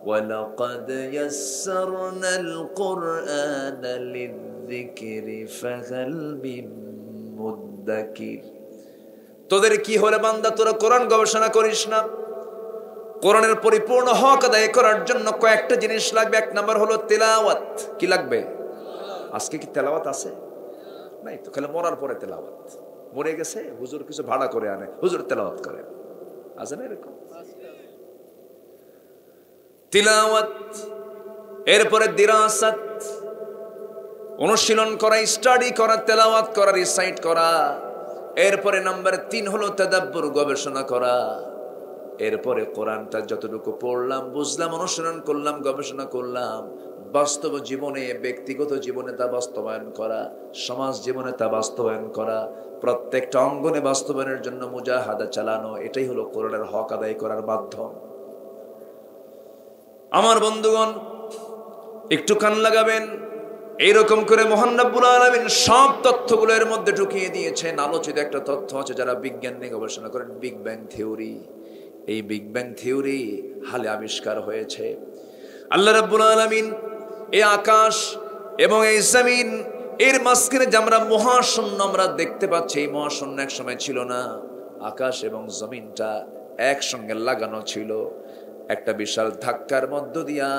ওয়ালাকাদ ইয়াসসারনাল কুরআনা লিযিকরি ফাহাল মিন মুদ্দাকির। তোদের কি হলো বান্দা, তোরা কোরআন গবেষণা করিস না? কোরআনের পরিপূর্ণ হক আদায় করার জন্য কয়েকটা জিনিস লাগবে। এক নাম্বার হলো তেলাওয়াত। কি লাগবে? আজকে কি তেলাওয়াত আছে? নাই তো, খালি মরার পরে তেলাওয়াত। মরে গেছে হুজুর কিছু ভাড়া করে আনে, হুজুর তেলাওয়াত করে, আছে না এরকম? তিলাওয়াত, এরপরে দিরাসাত, অনুশীলন করা, স্টাডি করা, তেলাওয়াত করা, রিসাইট করা। এরপরে নাম্বার 3 হলো তাদাব্বুর, গবেষণা করা। এরপরে কোরআনটা যতটুকু পড়লাম, বুঝলাম, অনুসরণ করলাম, গবেষণা করলাম, বাস্তব জীবনে, ব্যক্তিগত জীবনে তা বাস্তবায়ন করা, সমাজ জীবনে তা বাস্তবায়ন করা, প্রত্যেকটা অঙ্গনে বাস্তবায়নের জন্য মুজাহাদা চালানো। এটাই হলো কোরআনের হক আদায় করার মাধ্যম। আমার বন্ধুগণ একটু কান লাগাবেন। এইরকম করে মহান রব্বুল আলামিন সব তথ্যগুলো এর মধ্যে ঢুকিয়ে দিয়েছেন। আলোচিত একটা তথ্য আছে, যারা বিজ্ঞান নিয়ে গবেষণা করেন, বিগ ব্যাং থিওরি। এই বিগ ব্যাং থিওরি হালে আবিষ্কার হয়েছে। আল্লাহ রাব্বুল আলামিন এই আকাশ এবং এই জমিন, এর মাঝখানে যে আমরা মহাশূন্য আমরা দেখতে পাচ্ছি, এই মহাশূন্য এক সময় ছিল না। আকাশ এবং জমিনটা একসঙ্গে লাগানো ছিল। একটা বিশাল ধাক্কার মধ্য দিয়া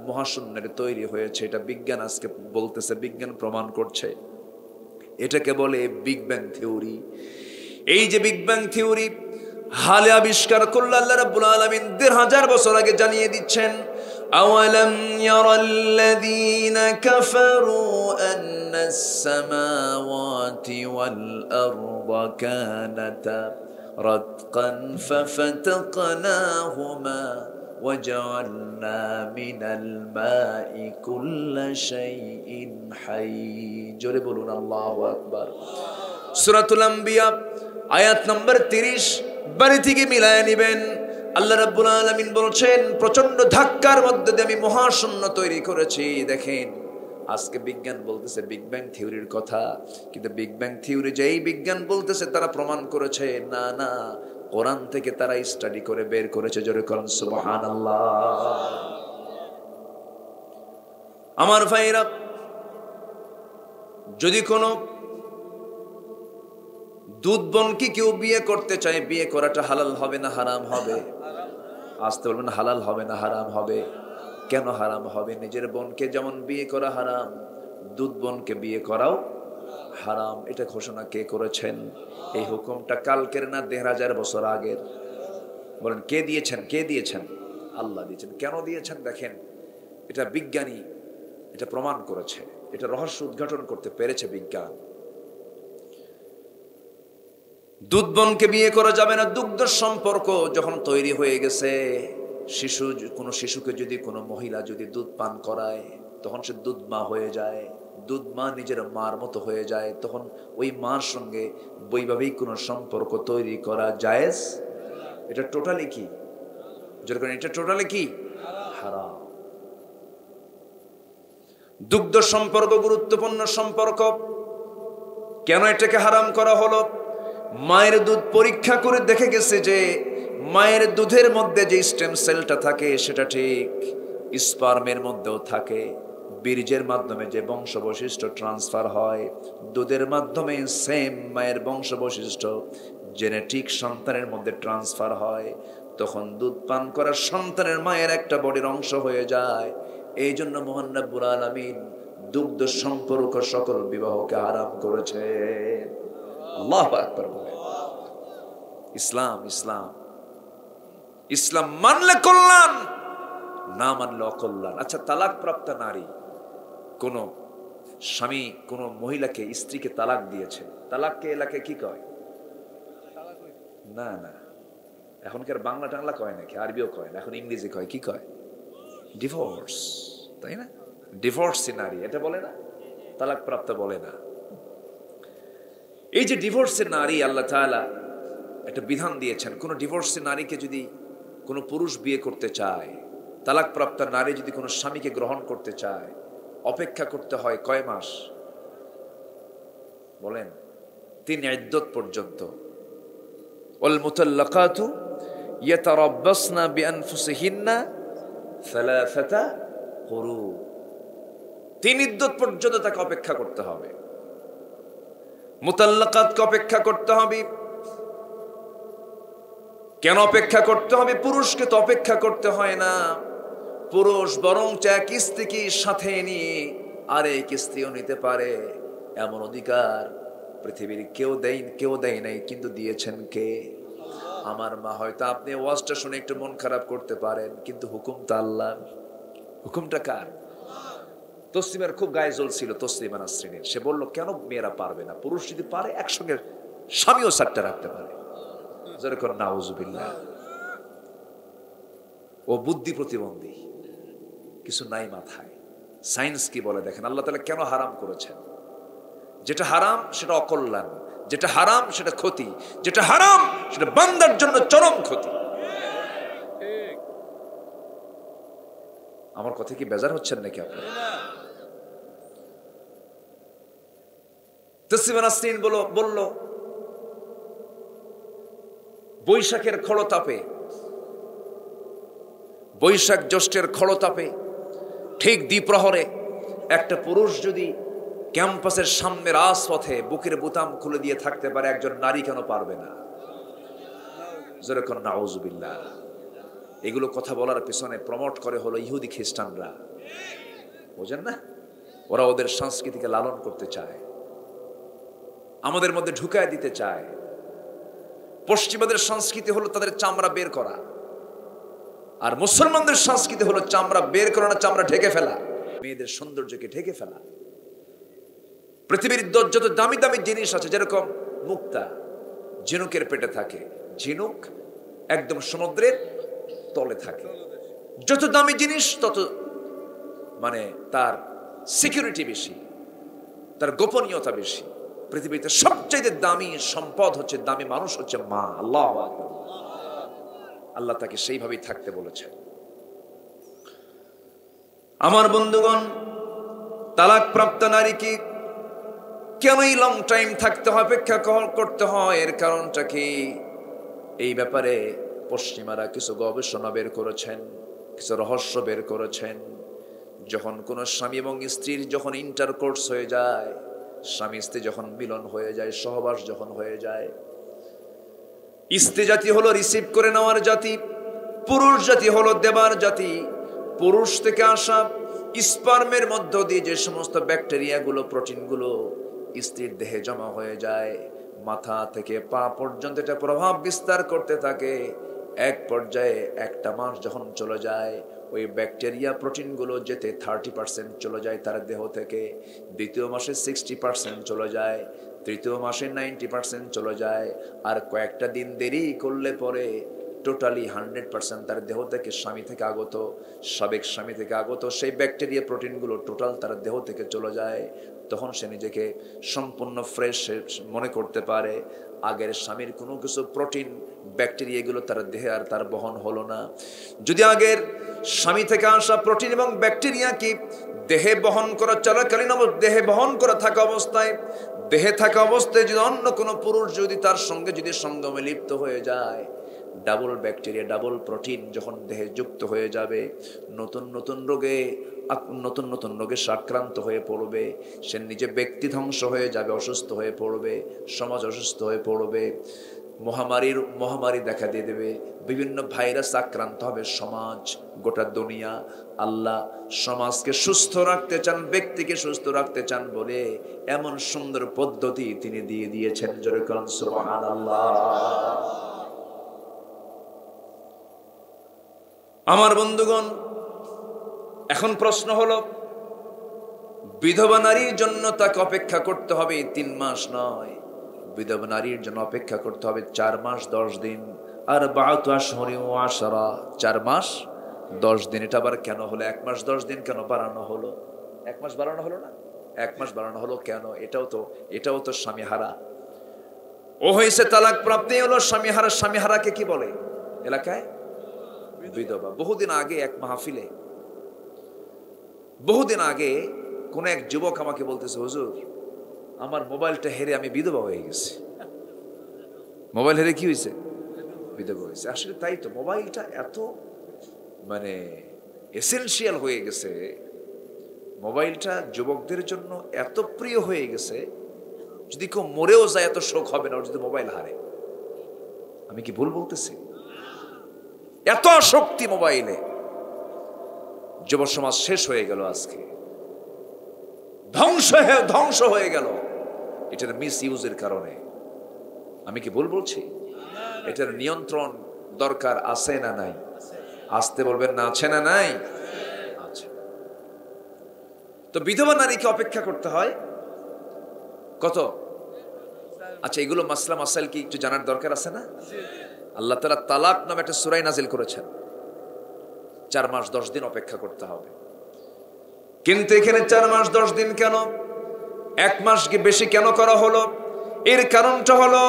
মহাশূন্যের তৈরি হয়েছে। এটা বিজ্ঞান আজকে বলতেছে, বিজ্ঞান প্রমাণ করছে। এটাকে বলে বিগ ব্যাং থিওরি। এই যে বিগ ব্যাং থিওরি হালে আবিষ্কার করল আল্লাহ রাব্বুল আলামিন ১৫০০ বছর আগে জানিয়ে দিচ্ছেন, আওয়ালাম ইয়ারাল্লাযীনা কাফারু আন্নাস সামাওয়াতি ওয়াল আরদা কানাতা রাতকান ফাফাতাকনাহুমা ওয়াজআলনা মিনাল মাই কুল্লা শাইইন হায়্য। জোরে বলুন আল্লাহু আকবার। সূরাতুল আম্বিয়া আয়াত নম্বর ৩০ বাড়ি থেকে মিলায় নেবেন। আল্লাহ রাব্বুল আলামিন বলছেন, প্রচন্ড ধাক্কার মধ্যে দিয়ে আমি মহাশূন্য তৈরি করেছি। দেখেন আজকে বিজ্ঞান বলতেছে বিগ ব্যাং থিওরির কথা, কিন্তু বিগ ব্যাং থিওরি যেই বিজ্ঞান বলতেছে তারা প্রমাণ করেছে না, না, কোরআন থেকে তারা স্টাডি করে বের করেছে। জোরে বলুন সুবহানাল্লাহ। আমার ভাইরা, যদি কোনো দুধ বোনকে কেউ বিয়ে করতে চায়, বিয়ে করাটা হালাল হবে না হারাম হবে? আসতে বলবেন, হালাল হবে না হারাম হবে? কেন হারাম হবে? নিজের বোনকে যেমন বিয়ে করা হারাম, দুধ বোনকে বিয়ে করাও হারাম। এটা ঘোষণা কে করেছেন? এই হুকুমটা কালকের না ১৫০০ বছর আগের? বলেন কে দিয়েছেন? কে দিয়েছেন? আল্লাহ দিয়েছেন। কেন দিয়েছেন? দেখেন, এটা বিজ্ঞানী এটা প্রমাণ করেছে, এটা রহস্য উদ্ঘাটন করতে পেরেছে বিজ্ঞান। দুধ বোনকে বিয়ে করা যাবে না। দুগ্ধ সম্পর্ক যখন তৈরি হয়ে গেছে, কোনো শিশুকে যদি কোনো মহিলা যদি দুধ পান করায়, তখন সে দুধ মা হয়ে যায়। দুধ মা নিজের মার মতো হয়ে যায়, তখন ওই মার সঙ্গে বৈবাহিক কোনো সম্পর্ক তৈরি করা জায়েজ? এটা টোটালি কি? যেরকম এটা টোটালি কি হারাম। দুগ্ধ সম্পর্ক গুরুত্বপূর্ণ সম্পর্ক। কেন এটাকে হারাম করা হলো? মায়ের দুধ পরীক্ষা করে দেখে গেছে যে মায়ের দুধের মধ্যে যে স্টেম সেলটা থাকে সেটা ঠিক স্পার্মের মধ্যেও থাকে। বীর্যের মাধ্যমে যে বংশ বৈশিষ্ট্য ট্রান্সফার হয়, দুধের মাধ্যমে সেম মায়ের বংশ বৈশিষ্ট্য জেনেটিক সন্তানের মধ্যে ট্রান্সফার হয়। তখন দুধ পান করা সন্তানের মায়ের একটা বডির অংশ হয়ে যায়। এই জন্য মহান রব্বুল আলামিন দুগ্ধ সম্পর্ক সকল বিবাহকে হারাম করেছে। আল্লাহু আকবার। ইসলাম ইসলাম ইসলাম মানলে কল্যাণ, না মানলে অকল্যাণ। আচ্ছা, তালাক প্রাপ্ত নারী, কোন স্বামী কোন মহিলাকে স্ত্রীকে তালাক দিয়েছে, তালাককে এলাকায় কি কয়? না না, এখনকার বাংলা টাংলা কয় নাকি, আরবিও কয় না, এখন ইংরেজি কয়। কি কয়? ডিভোর্স, তাই না? ডিভোর্সি নারী এটা বলে না, তালাক প্রাপ্ত বলে না। এই যে ডিভোর্সের নারী, আল্লাহ তাআলা একটা বিধান দিয়েছেন। কোন ডিভোর্সি নারীকে যদি কোনো পুরুষ বিয়ে করতে চায়, তালাক প্রাপ্ত নারী যদি কোনো স্বামীকে গ্রহণ করতে চায়, অপেক্ষা করতে হয় কয় মাস? বলেন। 3 ইদ্দত পর্যন্ত। ওয়াল মুতাল্লাকাতু ইয়াতারাব্বাসনা বিআনফুসিহিন্না সালাসাতা কুরু। 3 ইদ্দত পর্যন্ত তাকে অপেক্ষা করতে হবে। মুতাল্লাকাতকে অপেক্ষা করতে হবে। কেন অপেক্ষা করতে হবে? পুরুষকে তো অপেক্ষা করতে হয় না। পুরুষ বরং এক স্ত্রীকে সাথে নিয়ে আরেক স্ত্রীও নিতে পারে, এমন অধিকার পৃথিবীর কেউ দেয় নাই। কিন্তু দিয়েছেন কে? আমার মা। হয়তো আপনি ওয়াজটা শুনে একটু মন খারাপ করতে পারেন, কিন্তু হুকুমটা আল্লাহর। হুকুমটা কার? তসলিমার খুব গায়ে জ্বলছিল, তসলিমা নাসরিনের। সে বলল, কেন মেয়েরা পারবে না? পুরুষ যদি পারে একসঙ্গে স্বামীও 7টা রাখতে পারে। যেরকম নাউজুবিল্লাহ। ও বুদ্ধি প্রতিবন্ধী, কিছু নাই মাথায়। সায়েন্স কি বলে দেখেন। আল্লাহ তাআলা কেন হারাম করেছেন? যেটা হারাম সেটা অকল্যাণ, যেটা হারাম সেটা ক্ষতি, যেটা হারাম সেটা বান্দার জন্য চরম ক্ষতি। আমার কথা কি বেজার হচ্ছেন নাকি আপনারা? তসলিমা নাসরিন বলল, বৈশাখের খড়তাপে, বৈশাখ জ্যৈষ্ঠের খড়তাপে ঠিক দ্বিপ্রহরে একটা পুরুষ যদি ক্যাম্পাসের সামনে রাজপথে বুকের বোতাম খুলে দিয়ে থাকতে পারে, একজন নারী কেন পারবে না? যেরকম নাউজুবিল্লাহ। এগুলো কথা বলার পেছনে প্রমোট করে হলো ইহুদি খ্রিস্টানরা, বোঝেন না? ওরা ওদের সংস্কৃতিকে লালন করতে চায়, আমাদের মধ্যে ঢুকায় দিতে চায়। পশ্চিমাদের সংস্কৃতি হলো তাদের চামড়া বের করা, আর মুসলমানদের সংস্কৃতি হলো চামড়া বের করা না, চামড়া ঢেকে ফেলা, মেয়েদের সৌন্দর্যকে ঢেকে ফেলা। পৃথিবীর যত দামি দামি জিনিস আছে, যেরকম মুক্তা ঝিনুকের পেটে থাকে, ঝিনুক একদম সমুদ্রের তলে থাকে। যত দামি জিনিস তত মানে তার সিকিউরিটি বেশি, তার গোপনীয়তা বেশি। পৃথিবীতে সবচেয়ে দামি সম্পদ হচ্ছে, দামি মানুষ হচ্ছে মা। আল্লাহু আকবার। আল্লাহ তাকে সেইভাবেই থাকতে বলেছেন। আমার বন্ধুগণ, তালাক প্রাপ্ত নারীকে কেনই লং টাইম থাকতে হয়, অপেক্ষা করতে হয়? এর কারণটা কি? এই ব্যাপারে পশ্চিমারা কিছু গবেষণা বের করেছেন, কিছু রহস্য বের করেছেন। যখন কোনো স্বামী এবং স্ত্রীর যখন ইন্টারকোর্স হয়ে যায়, স্বামী স্ত্রী যখন মিলন হয়ে যায়, সহবাস যখন হয়ে যায়, স্ত্রী জাতি হলো রিসিভ করে নেওয়ার জাতি, পুরুষ জাতি হলো দেবার জাতি। পুরুষ থেকে আসা স্পার্মের মধ্য দিয়ে যে সমস্ত ব্যাকটেরিয়াগুলো, প্রোটিনগুলো স্ত্রীর দেহে জমা হয়ে যায়, মাথা থেকে পা পর্যন্ত এটা প্রভাব বিস্তার করতে থাকে। এক পর্যায়ে একটা মাস যখন চলে যায়, ওই ব্যাকটেরিয়া প্রোটিনগুলো যেতে 30% চলে যায় তার দেহ থেকে, দ্বিতীয় মাসে 60% চলে যায়, তৃতীয় মাসে 90% চলে যায়, আর কয়েকটা দিন দেরি করলে পরে টোটালি 100% তার দেহ থেকে, স্বামী থেকে আগত, সাবেক স্বামী থেকে আগত সেই ব্যাকটেরিয়া প্রোটিনগুলো টোটাল তার দেহ থেকে চলে যায়। তখন সে নিজেকে সম্পূর্ণ ফ্রেশ মনে করতে পারে। আগের স্বামীর কোনো কিছু প্রোটিন ব্যাকটেরিয়া এগুলো তার দেহে আর তার বহন হলো না। যদি আগের স্বামী থেকে আসা প্রোটিন এবং ব্যাকটেরিয়া কি দেহে বহন করা চলাকালীন দেহে বহন করা থাকা অবস্থায়, দেহে থাকা অবস্থায় যদি অন্য কোনো পুরুষ যদি তার সঙ্গে যদি সঙ্গমে লিপ্ত হয়ে যায়, ডাবল ব্যাকটেরিয়া ডাবল প্রোটিন যখন দেহে যুক্ত হয়ে যাবে, নতুন নতুন রোগে সে আক্রান্ত হয়ে পড়বে। সে নিজে ব্যক্তি ধ্বংস হয়ে যাবে, অসুস্থ হয়ে পড়বে, সমাজ অসুস্থ হয়ে পড়বে, মহামারী দেখা দিয়ে দেবে, বিভিন্ন ভাইরাস আক্রান্ত হবে সমাজ, গোটা দুনিয়া। আল্লাহ সমাজকে সুস্থ রাখতে চান, ব্যক্তিকে সুস্থ রাখতে চান বলে এমন সুন্দর পদ্ধতি তিনি দিয়ে দিয়েছেন। জোরে বলুন সুবহানাল্লাহ। আমার বন্ধুগণ, এখন প্রশ্ন হলো, বিধবা নারীর জন্য তাকে অপেক্ষা করতে হবে 3 মাস নয়, বিধবা নারীর জন্য অপেক্ষা করতে হবে 4 মাস 10 দিন। আর 12 আশহুরিন ওয়া আশরা, 4 মাস 10 দিন। এটা আবার কেন হলো 1 মাস 10 দিন কেন বাড়ানো হলো? 1 মাস বাড়ানো হলো না? 1 মাস বাড়ানো হলো কেন? এটাও তো স্বামী হারা। ও হয়েছে তালাক প্রাপ্তি, হলো স্বামী হারা। স্বামী হারাকে কি বলে এলাকায়? বিধবা। বহুদিন আগে এক মাহফিলে, বহুদিন আগে কোন এক যুবক আমাকে বলতেছে, হুজুর আমার মোবাইলটা হেরে আমি বিধবা হয়ে গেছি। মোবাইল হেরে কি হয়েছে? বিধবা হয়েছে। আসলে তাই তো, মোবাইলটা এত মানে এসেনশিয়াল হয়ে গেছে, মোবাইলটা যুবকদের জন্য এত প্রিয় হয়ে গেছে, যদি কেউ মরেও যায় এত শোক হবে না ওর যদি মোবাইল হারে। আমি কি ভুল বলতেছি? এত আসক্তি মোবাইলে, যুব সমাজ শেষ হয়ে গেল, আজকে ধ্বংস হয়ে গেল এটার মিস ইউজের কারণে। আমি কি ভুল বলছি? এটার নিয়ন্ত্রণ দরকার আছে না নাই? আসতে বলবেন না, আছে না নাই? আছে। তো বিধবা নারীকে অপেক্ষা করতে হয় কত? আচ্ছা, এগুলো মাসলা মাসাইল কি একটু জানার দরকার আছে না? আল্লাহ তাআলা তালাক নামে একটা সূরা নাজিল করেছেন। 4 মাস 10 দিন অপেক্ষা করতে হবে। কিন্তু এখানে 4 মাস 10 দিন কেন, 1 মাস কি বেশি কেন করা হলো? এর কারণটা হলো,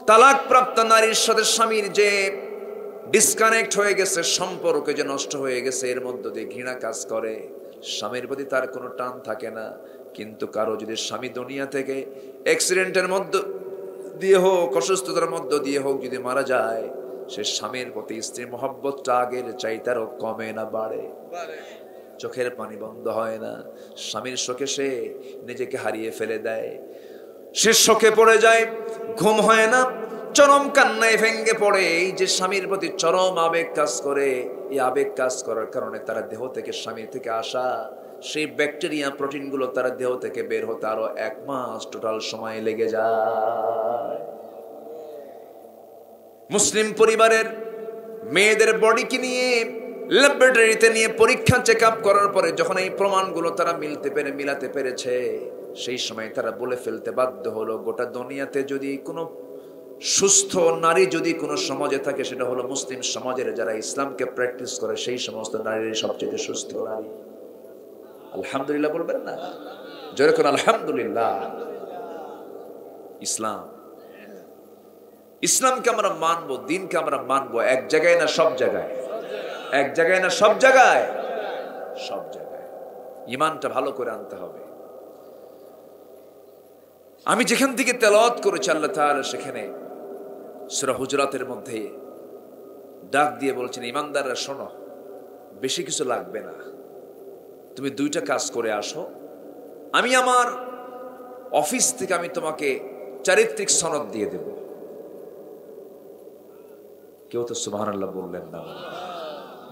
তালাক প্রাপ্ত নারীর সাথে স্বামীর যে ডিসকানেক্ট হয়ে গেছে, সম্পর্ক যে নষ্ট হয়ে গেছে, এর মধ্য দিয়ে ঘৃণা কাজ করে, স্বামীর প্রতি তার কোনো টান থাকে না। কিন্তু কারো যদি স্বামী দুনিয়া থেকে অ্যাক্সিডেন্টের মধ্য দিয়ে হোক, অসুস্থতার মধ্য দিয়ে হোক যদি মারা যায়, সে স্বামীর প্রতি স্ত্রীর মহব্বতটা আগের চাইতে আরো কমে না বাড়ে? চোখের পানি বন্ধ হয় না। স্বামীর শোকে সে নিজেকে হারিয়ে ফেলে দেয়, সে শোকে পড়ে যায়, ঘুম হয় না, চরম কান্নায় ভেঙ্গে পড়ে। এই যে স্বামীর প্রতি চরম আবেগ কাজ করে, এই আবেগ কাজ করার কারণে তারা দেহ থেকে, স্বামী থেকে আসা সেই ব্যাকটেরিয়া প্রোটিনগুলো তার দেহ থেকে বের হতে আরো 1 মাস টোটাল সময় লেগে যায়। মুসলিম পরিবারের মেয়েদের বডিকে নিয়ে ল্যাবরেটরিতে নিয়ে পরীক্ষা চেক আপ করার পরে যখন এই প্রমাণগুলো তারা মিলাতে পেরেছে, সেই সময় তারা বলে ফেলতে বাধ্য হলো, গোটা দুনিয়াতে যদি কোনো সুস্থ নারী যদি কোনো সমাজে থাকে, সেটা হলো মুসলিম সমাজের যারা ইসলামকে প্র্যাকটিস করে, সেই সমস্ত নারীর সবচেয়ে সুস্থ নারী। আলহামদুলিল্লাহ বলবেন না? জোরে করে আলহামদুলিল্লাহ। ইসলামকে আমরা মানবো, দিনকে আমরা মানবো, এক জায়গায় না সব জায়গায়? এক জায়গায় না সব জায়গায়? সব জায়গায়। ঈমানটা ভালো করে আনতে হবে। আমি যেখান থেকে তেলাওয়াত করেছি আল্লাহ তাআলা সেখানে সূরা হুজুরাতের মধ্যে ডাক দিয়ে বলছেন, ঈমানদাররা শোনো, বেশি কিছু লাগবে না, তুমি 2টা কাজ করে আসো, আমি আমার অফিস থেকে আমি তোমাকে চারিত্রিক সনদ দিয়ে দেব। কেউ তো সুবহানাল্লাহ বললেন না?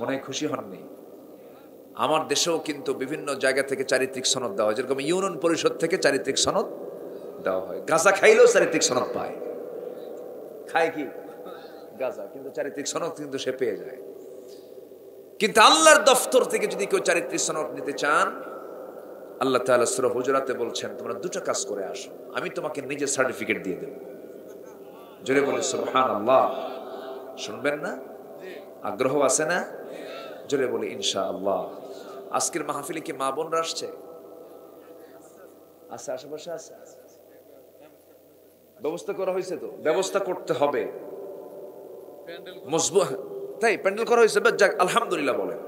মনে হয় খুশি হননি? আমার দেশেও কিন্তু বিভিন্ন জায়গা থেকে চারিত্রিক সনদ দেওয়া হয়, যেরকম ইউনিয়ন পরিষদ থেকে চারিত্রিক সনদ দেওয়া হয়। গাঁজা খাইলেও চারিত্রিক সনদ পায়। খায় কি গাঁজা, কিন্তু চারিত্রিক সনদ কিন্তু সে পেয়ে যায়। কিন্তু আল্লাহর দফতর থেকে যদি কেউ চারিত্রিক সনদ নিতে চান, আল্লাহ তাআলা সূরা হুজুরাতে বলছেন, তোমরা দুটো কাজ করে আসো, আমি তোমাকে নিজে সার্টিফিকেট দিয়ে দেব। জোরে বলে সুবহানাল্লাহ। শুনবেন না? আগ্রহ আছে না? জোরে বলে ইনশাআল্লাহ। আজকের মাহফিলে কি মা বোনরা আসছে? আছে, আশেপাশে আছে? ব্যবস্থা করা হয়েছে? তো ব্যবস্থা করতে হবে মজবুত। তাই প্যান্ডেল করা হয়েছে, যাক আলহামদুলিল্লাহ বলেন।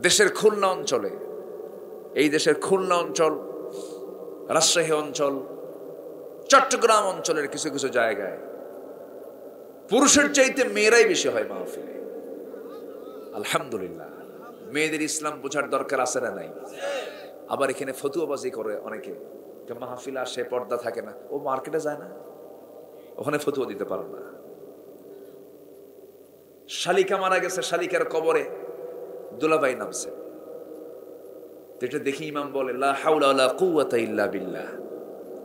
দেশের খুলনা অঞ্চলে, এই দেশের খুলনা অঞ্চল, রাজশাহী অঞ্চল, চট্টগ্রাম অঞ্চলের কিছু কিছু জায়গায় পুরুষের চাইতে মেয়েরাই বেশি হয় মাহফিলে। আলহামদুলিল্লাহ। মেয়েদের ইসলাম বোঝার দরকার আছে না নাই? আবার এখানে ফতুয়াবাজি করে অনেকে, মাহফিলে আসে পর্দা থাকে না, ও মার্কেটে যায় না, ওখানে ফতুয়া দিতে পারো না। শালিকা মারা গেছে, শালিকার কবরে দুলাভাই নামছে, এটা দেখি ইমাম বলে লা হাওলা ওয়ালা কুওয়াতা ইল্লা বিল্লাহ।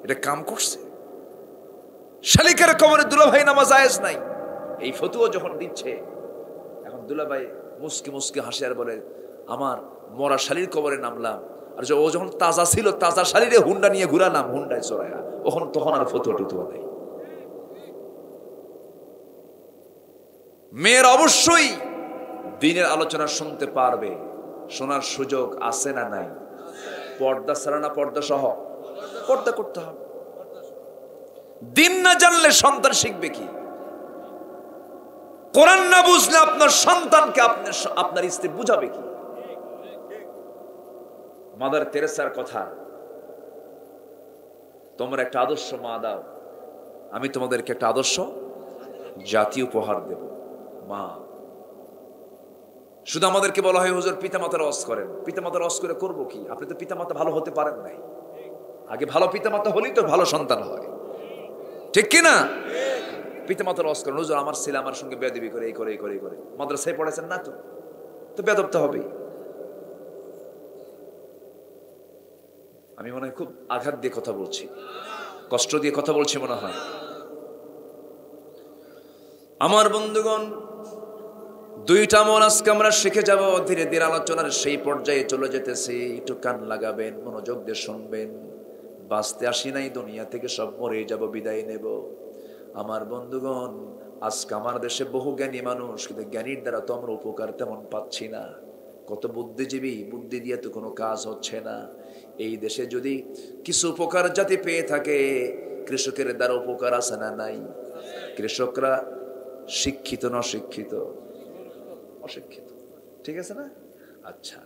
এটা কাম করছে। শালিকার কবরে দুলাভাই নামা জায়েজ নাই, এই ফতুয়া যখন দিচ্ছে, এখন দুলাভাই মুস্কি মুস্কি হাসি আর বলে, আমার মরা শালির কবরে নামলাম, আর ও যখন তাজা ছিল, তাজা শালিরে হুন্ডা নিয়ে ঘুরালাম, হুন্ডায় চড়ায়া, তখন আর ফতুয়া টুতুয়া নাই। মেয়ের অবশ্যই দিনের আলোচনা শুনতে পারবে, শোনার সুযোগ আছে না নাই? পর্দা ছাড়া না পর্দা সহ? পর্দা করতে হবে। দিন না জানলে সন্তান শিখবে কি? কোরআন না বুঝলে আপনার সন্তানকে আপনার স্ত্রী বুঝাবে কি? মাদার তেরেসার কথা, তোমরা একটা আদর্শ মা দাও, আমি তোমাদেরকে একটা আদর্শ জাতি উপহার দেব। মা, শুধু আমাদেরকে বলা হয় হুজুর পিতামাতার ওয়াজ করেন। পিতামাতার ওয়াজ করে করবো কি? আপনি তো পিতামাতা ভালো হতে পারেন নাই। আগে ভালো পিতামাতা হলেই তো ভালো সন্তান হয়, ঠিক কিনা? পিতামাতার ওয়াজ করেন, হুজুর আমার ছেলে আমার সঙ্গে বেয়াদবি করে, এই করে এই করে এই করে। মাদ্রাসায় পড়েছেন না তো বেয়াদব তো হবেই। আমি মনে হয় খুব আঘাত দিয়ে কথা বলছি, কষ্ট দিয়ে কথা বলছি মনে হয়। আমার বন্ধুগণ, দুইটা আমল আজকে আমরা শিখে যাব, ধীরে ধীরে আলোচনার সেই পর্যায়ে চলে যেতেছি। একটু কান লাগাবেন, মনোযোগ দিয়ে শুনবেন। বাঁচতে আসি নাই দুনিয়া থেকে, সব মরে যাব, বিদায় নেব। আমার বন্ধুগণ, আজকে আমার দেশে বহু জ্ঞানী মানুষ, কিন্তু জ্ঞানীর দ্বারা তো আমরা উপকার তেমন পাচ্ছি না। কত বুদ্ধিজীবী, বুদ্ধি দিয়ে তো কোনো কাজ হচ্ছে না। এই দেশে যদি কিছু উপকার জাতি পেয়ে থাকে, কৃষকের দ্বারা উপকার আছে না নাই? কৃষকরা শিক্ষিত না অশিক্ষিত? অশিক্ষিত, ঠিক আছে না? আচ্ছা,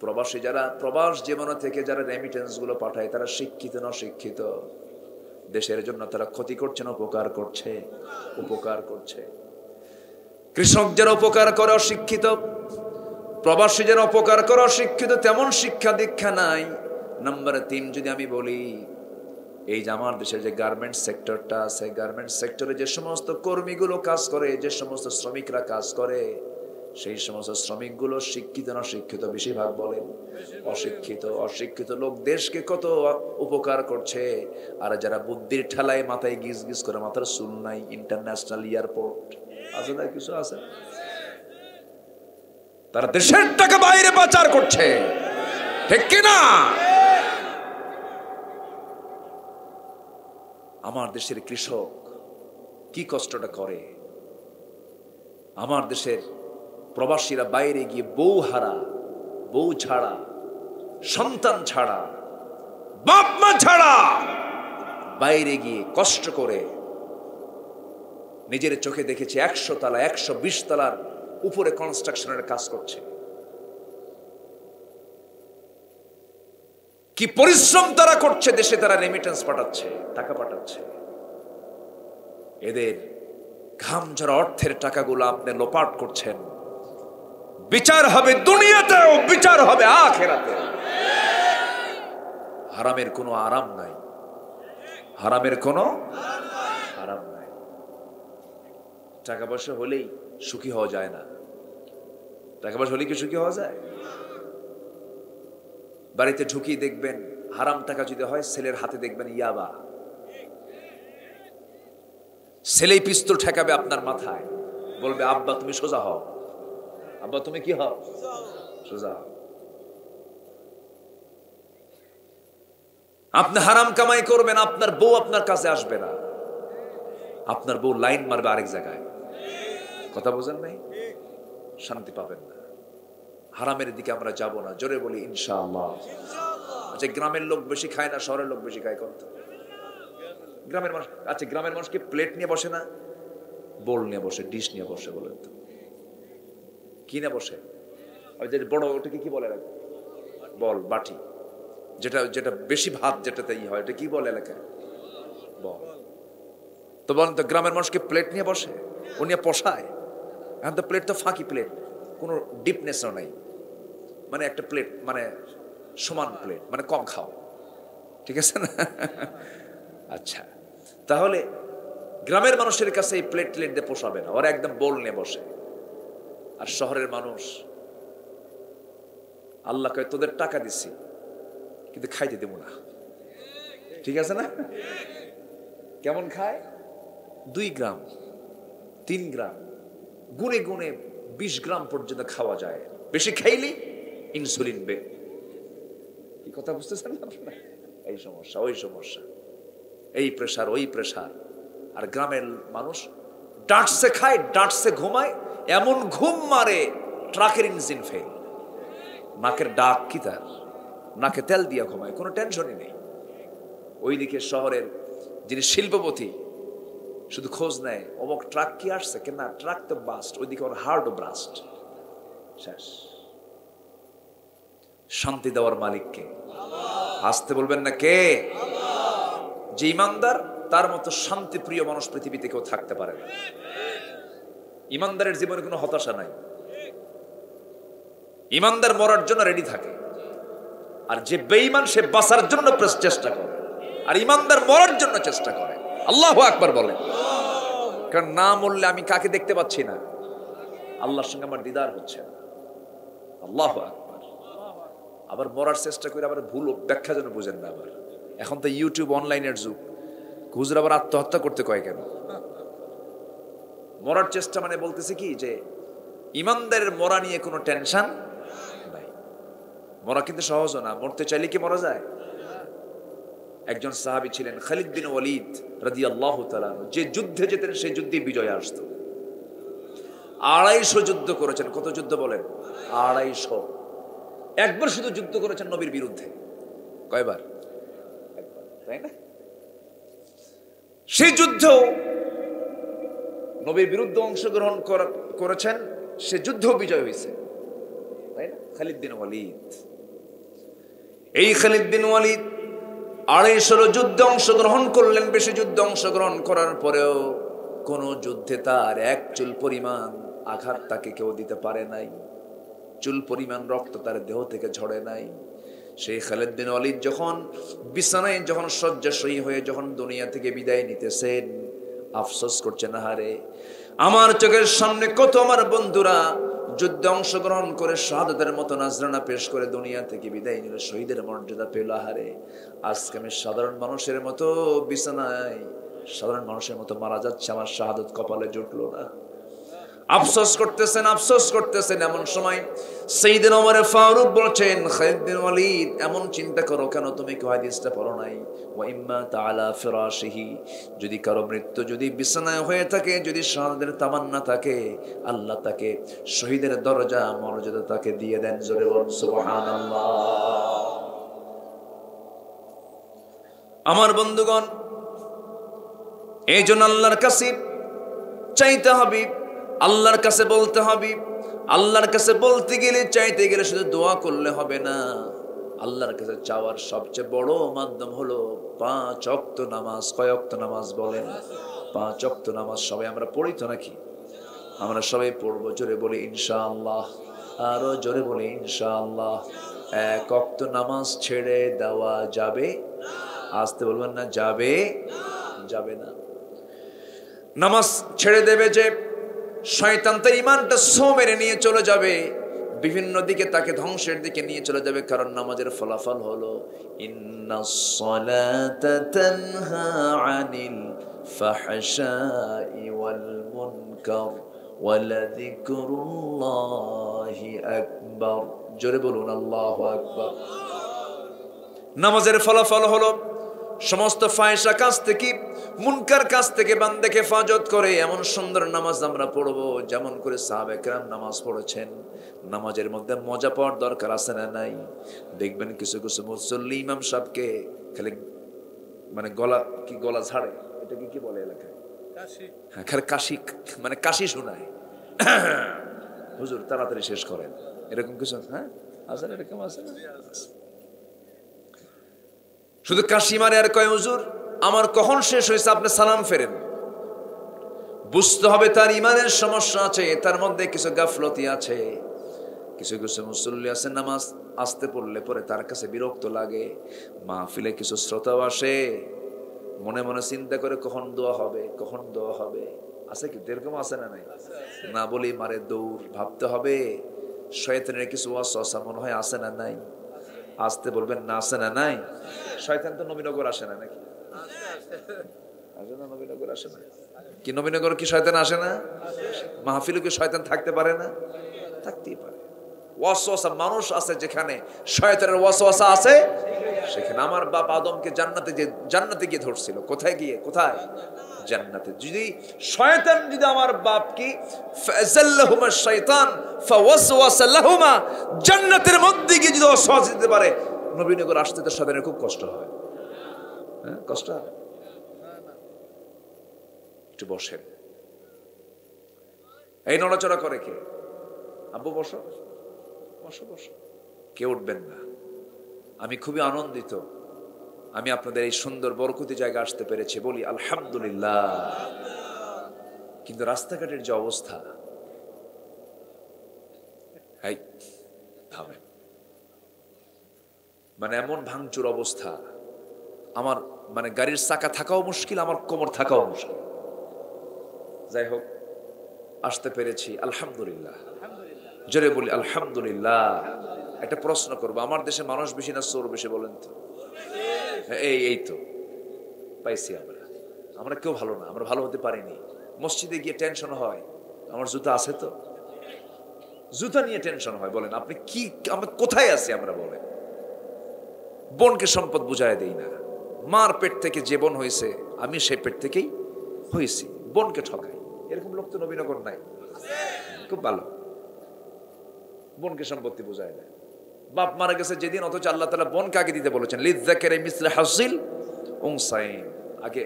প্রবাসী যারা প্রবাস জীবন থেকে যারা রেমিটেন্স গুলো পাঠায়, তারা শিক্ষিত না অশিক্ষিত? দেশের জন্য তারা ক্ষতি করছে না উপকার করছে? উপকার করছে। কৃষক যারা উপকার করে অশিক্ষিত, প্রবাসী যারা উপকার করে অশিক্ষিত, তেমন শিক্ষা দীক্ষা নাই। নাম্বার 3 যদি আমি বলি, এই যে আমার দেশের যে গার্মেন্টস সেক্টরটা আছে, গার্মেন্টস সেক্টরে যে সমস্ত কর্মীগুলো কাজ করে, যে সমস্ত শ্রমিকরা কাজ করে, সেই সমস্ত শ্রমিকগুলো শিক্ষিত না শিক্ষিত? বেশিরভাগ বলেন অশিক্ষিত। অশিক্ষিত লোক দেশকে কত উপকার করছে, আর যারা বুদ্ধির ঠেলায় মাথায় গিজ গিজ করে, মাথার চুল নাই, ইন্টারন্যাশনাল এয়ারপোর্ট আছে না, কিছু আছে, তারা দেশের টাকা বাইরে পাচার করছে, ঠিক কিনা? আমার দেশের কৃষক কি কষ্টটা করে, আমার দেশের প্রবাসীরা বাইরে গিয়ে বউ হারা, বউ ছাড়া, সন্তান ছাড়া, বাপ মা ছাড়া বাইরে গিয়ে কষ্ট করে, নিজের চোখে দেখেছি 100 তলা 120 তলার উপরে কনস্ট্রাকশনের কাজ করছে। কি পরিশ্রম তারা করছে, দেশে তারা রেমিটেন্স পাঠাচ্ছে, টাকা পাঠাচ্ছে। এদের ঘাম ঝরা অর্থের টাকাগুলো আপনি লোপাট করছেন। বিচার হবে দুনিয়াতেও, বিচার হবে আখিরাতেও। হারামের কোনো আরাম নাই, হারামের কোনো আরাম নাই। টাকা পয়সা হলেই সুখী হওয়া যায় না, টাকা পয়সা হলে কি সুখী হওয়া যায়? বাড়িতে ঢুকি দেখবেন হারাম টাকা যদি হয়, ছেলের হাতে দেখবেন ইয়াবা, ছেলেই পিস্তল ঠেকাবে আপনার মাথায়, বলবে আব্বা তুমি সোজা হও, আব্বা তুমি কি হও, সোজা হও। আপনি হারাম কামাই করবেন, আপনার বউ আপনার কাছে আসবে না, আপনার বউ লাইন মারবে আরেক জায়গায়। কথা বোঝেন নাই? শান্তি পাবেন না। হারামের দিকে আমরা যাব না, জোরে বলি ইনশাআল্লাহ। আচ্ছা, গ্রামের লোক বেশি খায় না শহরের লোক বেশি খায়? কত গ্রামের মানুষ, আচ্ছা গ্রামের মানুষ কি প্লেট নিয়ে বসে না, বোল নিয়ে বসে, ডিশ নিয়ে বসে? বলেন তো কি নিয়ে বসে? ওই যে বড় ওটাকে কি বলে, বল, বাটি, যেটা যেটা বেশি ভাত যেটাতে ই হয়, এটা কি বলে এলাকায়? বল। তো বলেন তো গ্রামের মানুষ কি প্লেট নিয়ে বসে? ও নিয়ে পোষায়? এখন তো প্লেট তো ফাঁকি প্লেট, কোনো ডিপনেসও নাই, মানে একটা প্লেট মানে সমান প্লেট, মানে কম খাও, ঠিক আছে না? আচ্ছা, তাহলে গ্রামের মানুষের কাছে এই প্লেট প্লেট দিয়ে পোষাবে না, ওরা একদম বোল নিয়ে বসে। আর শহরের মানুষ, আল্লাহ কয় তোদের টাকা দিছি কিন্তু খাইতে দেব না, ঠিক আছে না? কেমন খায়? 2 গ্রাম 3 গ্রাম, গুনে গুনে 20 গ্রাম পর্যন্ত খাওয়া যায়, বেশি খাইলেই ইনসুলিন বে। কি কথা বুঝতেছেন আপনারা? এই সমস্যা, ওই সমস্যা, এই প্রেসার, ওই প্রেসার। আর গ্রামের মানুষ ডাঁটসে খায়, ডাঁটসে ঘুমায়, এমন ঘুম মারে ট্রাকের ইঞ্জিন ফেল, নাকের ডাক কি তার, নাকে তেল দিয়া ঘুমায়, কোনো টেনশনই নেই। ওইদিকে শহরের যিনি শিল্পপতি শুধু খোঁজ নেয় অমুক ট্রাক কি আসছে কেনা, ট্রাক তো বাস্ট, ওইদিকে ওর হার্টও ব্রাস্ট, শেষ। শান্তি দেওয়ার মালিককে আসতে বলবেন না কে? যে ইমানদার, তার মতো শান্তিপ্রিয় মানুষ পৃথিবীতে কেউ থাকতে পারে না। ইমানদারের জীবনে কোনো হতাশা নাই, ইমানদার মরার জন্য রেডি থাকে। আর যে বেঈমান সে বাঁচার জন্য চেষ্টা করে, আর ইমানদার মরার জন্য চেষ্টা করে। আল্লাহু আকবার বলে, কারণ না মরলে আমি কাকে দেখতে পাচ্ছি না, আল্লাহর সঙ্গে আমার দিদার হচ্ছে না। আল্লাহু আকবার। আবার মরার চেষ্টা করে আবার ভুল ব্যাখ্যা যেন বুঝেন না। আবার এখন তো ইউটিউব অনলাইনের যুগ, হুজুর আবার আত্মহত্যা করতে কয় কেন? মরার চেষ্টা মানে বলতেছে কি যে ইমানদারের মরা নিয়ে কোনো টেনশন নাই। মরা কিন্তু সহজ না, মরতে চাইলে কি মরা যায়? একজন সাহাবী ছিলেন খালিদ বিন ওয়ালিদ রাদিয়াল্লাহু তাআলা, যে যুদ্ধে যেতেন সেই যুদ্ধে বিজয় আসতো। 250 যুদ্ধ করেছেন। কত যুদ্ধ বলেন? 250। একবার শুধু যুদ্ধ করেছেন নবীর বিরুদ্ধে। কয়বার? একবার, তাই না? সেই যুদ্ধ নবীর বিরুদ্ধে অংশগ্রহণ করেছেন, সে যুদ্ধ বিজয় হয়েছে, তাই না? খালিদ বিন ওয়ালিদ, এই খালিদ বিন ওয়ালিদ 250 যুদ্ধে অংশগ্রহণ করলেন। বেশি যুদ্ধে অংশগ্রহণ করার পরেও কোন যুদ্ধে তার এক চুল পরিমাণ আঘাত তাকে কেউ দিতে পারে নাই, চুল পরিমাণ রক্ত তার দেহ থেকে ঝরে নাই। সেই খালিদ বিন ওয়ালিদ যখন বিছানায়, যখন শয্যাশয়ী হয়ে যখন দুনিয়া থেকে বিদায় নিতেছেন, আফসোস করছেন, আহারে আমার চোখের সামনে কত আমার বন্ধুরা যুদ্ধে অংশগ্রহণ করে শাহাদাতের মতো নাজরানা পেশ করে দুনিয়া থেকে বিদায় নিল, শহীদের মর্যাদা পেল। আহারে আজকে আমি সাধারণ মানুষের মতো বিছানায় সাধারণ মানুষের মতো মারা যাচ্ছে, আমার শাহাদাত কপালে জুটলো না। আফসোস করতেছেন, আফসোস করতেছেন। এমন সময় সাইয়েদনা ওমর ফারুক বলছেন, খালিদ বিন ওয়ালিদ এমন চিন্তা করো কেন, তুমি কি হাদিসটা পড়ো নাই? ওয়া ইম্মা তাআলা ফিরাশিহি, যদি কারো মৃত্যু যদি বিছানায় হয়ে থাকে, যদি শাহাদাতের তামান্না থাকে, আল্লাহ তাকে শহীদের দরজা মর্যাদা তাকে দিয়ে দেন। জোরে বলুন সুবহানাল্লাহ। আমার বন্ধুগণ, এই জন্য আল্লাহর কাছে চাইতে হবে, আল্লাহর কাছে বলতে হবে। আল্লাহর কাছে বলতে গেলে, চাইতে গেলে শুধু দোয়া করলে হবে না। আল্লাহর কাছে চাওয়ার সবচেয়ে বড় মাধ্যম হলো 5 ওয়াক্ত নামাজ। কয় ওয়াক্ত নামাজ বলেন? 5 ওয়াক্ত নামাজ। সবাই আমরা পড়ি তো নাকি? আমরা সবাই পড়বো। জোরে বলি ইনশাআল্লাহ, আরো জোরে বলি ইনশাআল্লাহ। 1 ওয়াক্ত নামাজ ছেড়ে দেওয়া যাবে? আসতে বলবেন না, যাবে? যাবে না। নামাজ ছেড়ে দেবে যে শয়তান তার ইমানটা সো মেরে নিয়ে চলে যাবে। বিভিন্ন দিকে তাকে ধ্বংসের দিকে নিয়ে চলে যাবে। কারণ নামাজের ফলাফল হলো ইন্নাস সালাতা তানহা আনিল ফাহশাই ওয়াল মুনকার ওয়ালাযিকরুল্লাহি আকবার। জোরে বলুন আল্লাহু আকবার। নামাজের ফলাফল হলো সমস্ত ফাহিশা কাজ থেকে, মুনকার কাজ থেকে বান্দাকে হেফাজত করে। এমন সুন্দর নামাজ আমরা পড়বো যেমন করে সাহাবা কেরাম নামাজ পড়েছেন। নামাজের মধ্যে মজা পাওয়ার দরকার আছে না নাই? দেখবেন কিছু কিছু মুসল্লি ইমাম সাহেবকে খালি মানে গলা ঝাড়ে, এটাকে কি বলে এলাকায়? হ্যাঁ, খালি কাশি, মানে কাশি শোনায়, হুজুর তাড়াতাড়ি শেষ করেন, এরকম কিছু। হ্যাঁ আছে, এরকম আছে না? শুধু কাশি মারে আর কয় হুজুর আমার কখন শেষ হয়েছে, আপনি সালাম ফেরেন। বুঝতে হবে তার ইমানের সমস্যা আছে, তার মধ্যে কিছু গাফলতি আছে। কিছু কিছু মুসল্লি আছে নামাজ আসতে পড়লে পরে তার কাছে বিরক্ত লাগে। মাহফিলে কিছু শ্রোতাও আসে, মনে মনে চিন্তা করে কখন দোয়া হবে, কখন দোয়া হবে। আছে কি এরকম? আছে না নাই? না বলি মারে দৌড়, ভাবতে হবে শয়তানের কিছু ওয়াসওয়াসা মনে হয় আছে না নাই? আসতে বলবেন না, আছে না নাই? শয়তান তো নবীনগর আসে না নাকি? আসে না নবীনগর? আসে না কি? নবীনগর কি শয়তান আসে না? মাহফিলে কি শয়তান থাকতে পারে না? থাকতেই পারে। ওয়াসওয়াসা মানুষ আছে যেখানে শয়তানের ওয়াসওয়াসা আছে সেখানে। আমার বাপ আদমকে জান্নাতে গিয়ে ধরছিল। কোথায় গিয়ে? কোথায়? জান্নাতে। যদি শয়তান যদি আমার বাপ কি ফাযাল্লাহুমা শাইতান ফাওয়াসওয়াসা লাহুমা, জান্নাতের মধ্যে গিয়ে যদি ওয়াসওয়াসা দিতে পারে, নবীনগর আসতে তো শয়তানের খুব কষ্ট হয়। হ্যাঁ, কষ্ট হয়। একটু বসেন। এই নড়াচড়া করে কে? আব্বু বসো, বসো বসো, কেউ উঠবেন না। আমি খুবই আনন্দিত আমি আপনাদের এই সুন্দর বরকতি জায়গা আসতে পেরেছি, বলি আলহামদুলিল্লাহ। কিন্তু রাস্তাঘাটের যে অবস্থা, মানে এমন ভাঙচুর অবস্থা, আমার মানে গাড়ির চাকা থাকাও মুশকিল, আমার কোমর থাকাও মুশকিল। যাই হোক, আসতে পেরেছি আলহামদুলিল্লাহ। জোরে বলি আলহামদুলিল্লাহ। একটা প্রশ্ন করবো, আমার দেশে মানুষ বেশি না চোর বেশি বলেন তো? এই তো পাইছি আমরা কেউ ভালো না, আমরা ভালো হতে পারিনি। মসজিদে গিয়ে টেনশন হয়, আমার জুতা আছে তো? জুতা নিয়ে টেনশন হয়। বলেন আপনি কি, আমরা কোথায় আছি আমরা? বলেন, বোনকে সম্পদ বুঝায় দেই না। মার পেট থেকে যে বোন হয়েছে, আমি সেই পেট থেকেই হয়েছি, বোনকে ঠকাই। এরকম লোক তো নবীনগর নাই। খুব ভালো, বোনকে সম্পত্তি বুঝায় দেয়। বাপ মারা গেছে যেদিন, অথচ আল্লাহ তাআলা বোনকে আগে দিতে বলেছেন, লিযযাকারি মিসলু হাযিল উনসাইন। আগে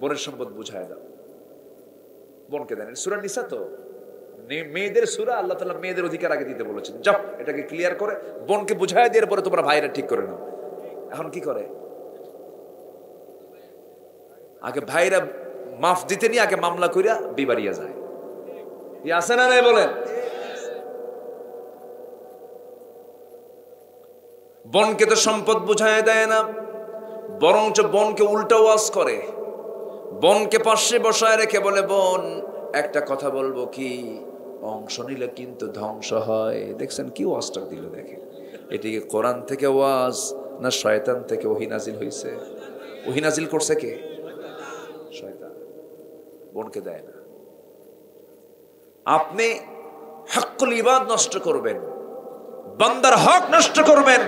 বোনের সম্পদ বুঝায় দাও, বোনকে দেন। সূরা নিসা তো মেয়েদের সূরা, আল্লাহ তাআলা মেয়েদের অধিকার আগে দিতে বলেছেন। যাও এটাকে ক্লিয়ার করে বোনকে বুঝায় দেওয়ার পরে তোমরা ভাইরা ঠিক করে নাও। এখন কি করে? আগে ভাইরা মাফ দিতে নিয়ে আগে মামলা কইরা বিবাড়িয়া যায়। আছে না নাই বলেন? বোনকে তো সম্পদ বুঝায় দেয় না, বরঞ্চ বোনকে উল্টা ওয়াজ করে। বোনকে পাশে বসায় রেখে বলে, বোন একটা কথা বলবো কি, অংশ নিলে কিন্তু ধ্বংস হয়। দেখছেন কি ওয়াজটা দিল? দেখেন, এটি কি কোরআন থেকে ওয়াজ না শয়তান থেকে ওহী নাজিল হয়েছে? ওহী নাজিল করছে কে? শয়তান। বোনকে দেয় না। আপনি হকুল ইবাদ নষ্ট করবেন, বান্দার হক নষ্ট করবেন,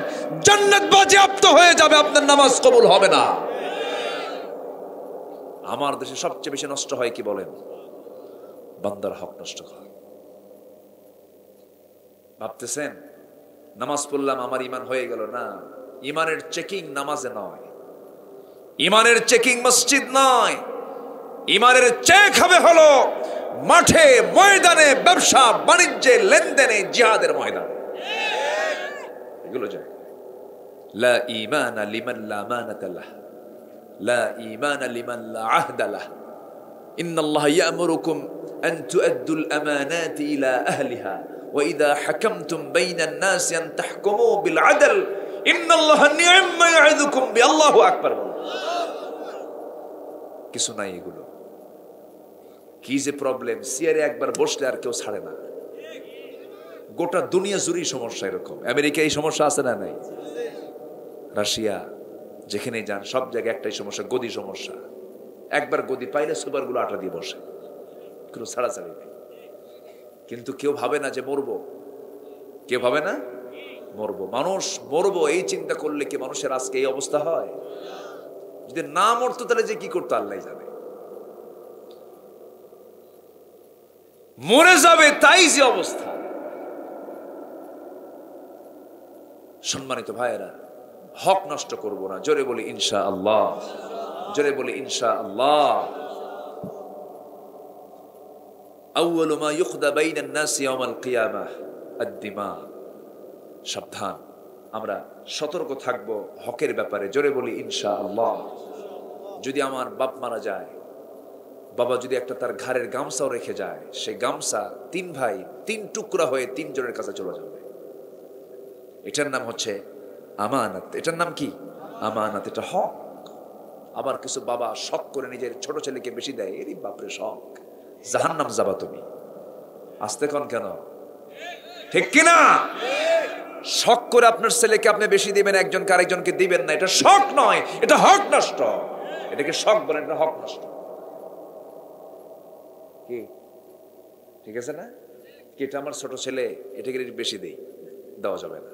জান্নাত বাজেয়াপ্ত হয়ে যাবে, আপনার নামাজ কবুল হবে না। আমার দেশে সবচেয়ে বেশি নষ্ট হয় কি বলেন? বান্দার হক নষ্ট হয়। ভাবতেছেন নামাজ পড়লাম আমার ইমান হয়ে গেল? না, ইমানের চেকিং নামাজে নয়, ইমানের চেকিং মসজিদ নয়। ইমানের চেক হবে হলো মাঠে, ময়দানে, ব্যবসা বাণিজ্যে, লেনদেনে, জিহাদের ময়দানে। এগুলো যায়। লা ঈমানা লিমান লা আমানাতা লাহ, লা ঈমানা লিমান লা আহদা লাহ। ইন্নাল্লাহা ইয়া'মুরুকুম আন তু'আদ্দুল আমানাতি ইলা আহলিহা ওয়া ইযা হাকামতুম বাইনান নাসি আন তাহকুমু বিল আদল ইন্নাল্লাহা নি'ম্মা ইয়া'ইযুকুম বি। আল্লাহু আকবার। কিছু নাই এগুলো। কি যে প্রবলেম, চেয়ারে একবার বসলে আর কেউ ছাড়ে না। গোটা দুনিয়া জুড়েই সমস্যা এরকম। আমেরিকা এই সমস্যা আছে না নাই? রাশিয়া, যেখানে যান সব জায়গায় একটাই সমস্যা, গদি সমস্যা। একবার গদি পাইলে সুপারগুলো আটা দিয়ে বসে, কোনো ছাড়াছাড়ি নেই। কিন্তু কেউ ভাবে না যে মরবো, কেউ ভাবে না মরবো। মানুষ মরবো এই চিন্তা করলে কি মানুষের আজকে এই অবস্থা হয়? যদি না মরতো তাহলে যে কি করতো আল্লাহ জানে। মরে যাবে তাই যে অবস্থা। সম্মানিত ভাইয়েরা, হক নষ্ট করব না। জোরে বলি ইনশাআল্লাহ, জোরে বলি ইনশাআল্লাহ। আউয়ালু মা ইউকদা বাইনান নাস ইয়াউমাল কিয়ামাহ আদ-দিমা। সাবধান, আমরা সতর্ক থাকব হকের ব্যাপারে। জোরে বলি ইনশাআল্লাহ। যদি আমার বাপ মারা যায়, বাবা যদি একটা তার ঘাড়ের গামছাও রেখে যায়, সেই গামছা 3 ভাই 3 টুকরা হয়ে 3 জনের কাছে চলে যাবে। এটার নাম হচ্ছে আমানত। এটার নাম কি? আমানত। এটা হক। আবার কিছু বাবা শখ করে নিজের ছোট ছেলেকে বেশি দেয়, এরই বাপরে শখ, জাহান্নাম যাবা তুমি। আসতে কোন কেন? ঠিক কিনা? শখ করে আপনার ছেলেকে আপনি বেশি দিবেন, একজনকে আরেকজনকে দিবেন না। এটা শখ নয়, এটা হক নষ্ট। এটাকে শখ বলেন, এটা হক নষ্ট। কি ঠিক আছে না? কি এটা আমার ছোট ছেলে, এটাকে বেশি দেই, দেওয়া যাবে না।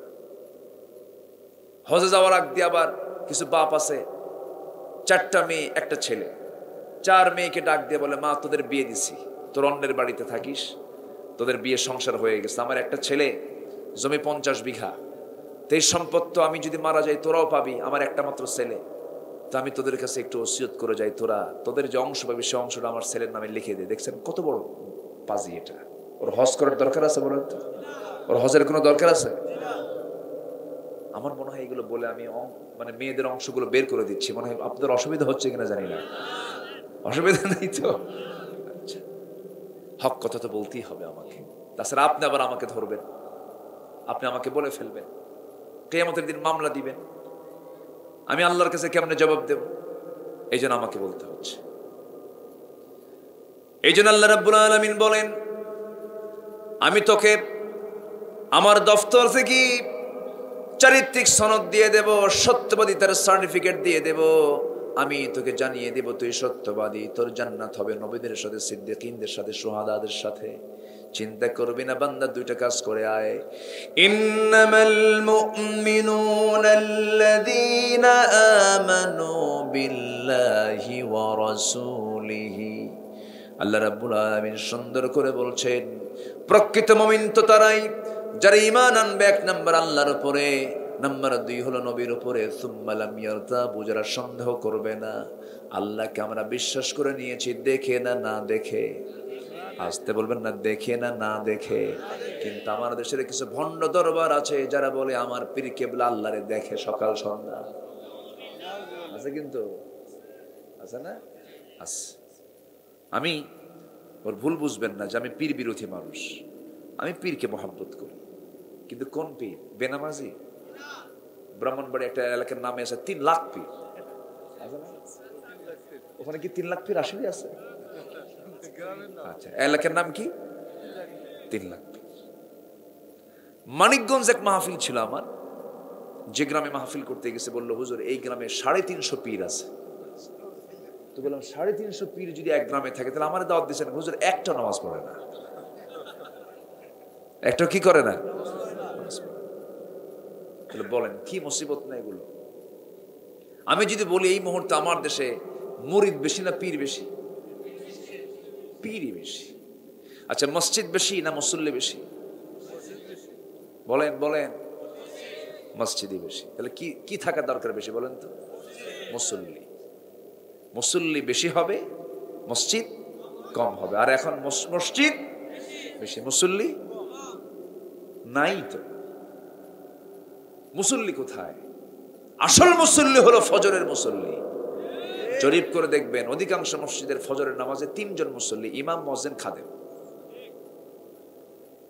হজে যাওয়ার আগ দিয়ে আবার কিছু বাপ আছে, 4টা মেয়ে 1টা ছেলে, 4 মেয়েকে ডাক দিয়ে বলে, মা তোদের বিয়ে দিছি, তোর অন্যের বাড়িতে থাকিস, তোদের বিয়ে সংসার হয়ে গেছে। আমার একটা ছেলে, জমি 50 বিঘা, তো এই সম্পদ তো আমি যদি মারা যাই তোরাও পাবি, আমার একটা মাত্র ছেলে, তো আমি তোদের কাছে একটু ওসিয়ত করে যাই, তোরা তোদের যে অংশ পাবি সে অংশটা আমার ছেলের নামে লিখে দে। দেখছেন কত বড় পাজি এটা? ওর হজ করার দরকার আছে বলেন তো? ওর হজের কোনো দরকার আছে? আমার মনে হয় এগুলো বলে আমি মানে মেয়েদের অংশগুলো বের করে দিচ্ছি, মনে হয় আপনাদের অসুবিধা হচ্ছে কিনা জানি না। অসুবিধা নেই তো? আচ্ছা, হক কথা তো বলতেই হবে আমাকে, তাছাড়া আপনি আবার আমাকে ধরবেন, আপনি আমাকে বলে ফেলবেন, কিয়ামতের দিন মামলা দিবেন, আমি আল্লাহর কাছে কেমনে জবাব দেব? এই জন্য আমাকে বলতে হচ্ছে। এই জন্য আল্লাহ রাব্বুল আলামিন বলেন, আমি তোকে আমার দফতর থেকে চারিত্রিক সনদ দিয়ে দেব, সত্যবাদিতার সার্টিফিকেট দিয়ে দেব, আমি তোকে জানিয়ে দেব তুই সত্যবাদী, তোর জান্নাত হবে নবীদের সাথে, সিদ্দিকীনদের সাথে, শুহাদাদের সাথে। চিন্তা করবি না বান্দা, 2টা কাজ করে আয়। ইন্নামাল মুমিনুনা আল্লাযীনা আমানু বিল্লাহি ওয়া রাসূলিহি। আল্লাহ রাব্বুল আলামিন সুন্দর করে বলছেন, প্রকৃত মুমিন তো তারাই যারা ঈমান আনবে 1 নাম্বার আল্লাহর উপরে, নাম্বার 2 হলো নবীর উপরে, সুম্মা লাম ইয়ারতাবু, যারা সন্দেহ করবে না। আল্লাহকে আমরা বিশ্বাস করে নিয়েছি, দেখে না না দেখে। আসতে বলবেন না, দেখে না না দেখে। কিন্তু আমার দেশের কিছু ভণ্ড দরবার আছে যারা বলে আমার পীর কেবলা আল্লাহরে দেখে সকাল সন্ধ্যা। আছে কিন্তু, আছে না? আছে। আমি ওর ভুল বুঝবেন না যে আমি পীর বিরোধী মানুষ। আমি পীরকে মহব্বত করি, কিন্তু কোন পীর? বেনামাজি? ব্রাহ্মণবাড়ি একটা এলাকার নামে আছে 3 লাখ পীর। ওখানে কি 3 লাখ পীর আসলে আছে? আচ্ছা, এলাকার নাম কি? 3 লাখ পীর। মানিকগঞ্জ এক মাহফিল ছিল আমার, যে গ্রামে মাহফিল করতে গেছে বললো, হুজুর এই গ্রামে 350 পীর আছে। তো বললাম 350 পীর যদি এক গ্রামে থাকে তাহলে আমার দাওয়াত দিচ্ছেন। হুজুর একটা নামাজ পড়ে না, একটা কি করে না। বলেন কি মুসিবত না এগুলো? আমি যদি বলি এই মুহূর্তে আমার দেশে মুরিদ বেশি না পীর বেশি? পীরই বেশি। আচ্ছা, মসজিদ বেশি না মুসল্লি বেশি? বলেন বলেন। মসজিদই বেশি। তাহলে কি কি থাকা দরকার বেশি বলেন তো? মুসল্লি। মুসল্লি বেশি হবে, মসজিদ কম হবে। আর এখন মসজিদ বেশি, মুসল্লি নাই। তো মুসল্লি কোথায়? আসল মুসল্লি হলো ফজরের মুসল্লি। জরিপ করে দেখবেন অধিকাংশ মসজিদের ফজরের নামাজে 3 জন মুসল্লি, ইমাম, মুয়াজ্জিন, খাদেম।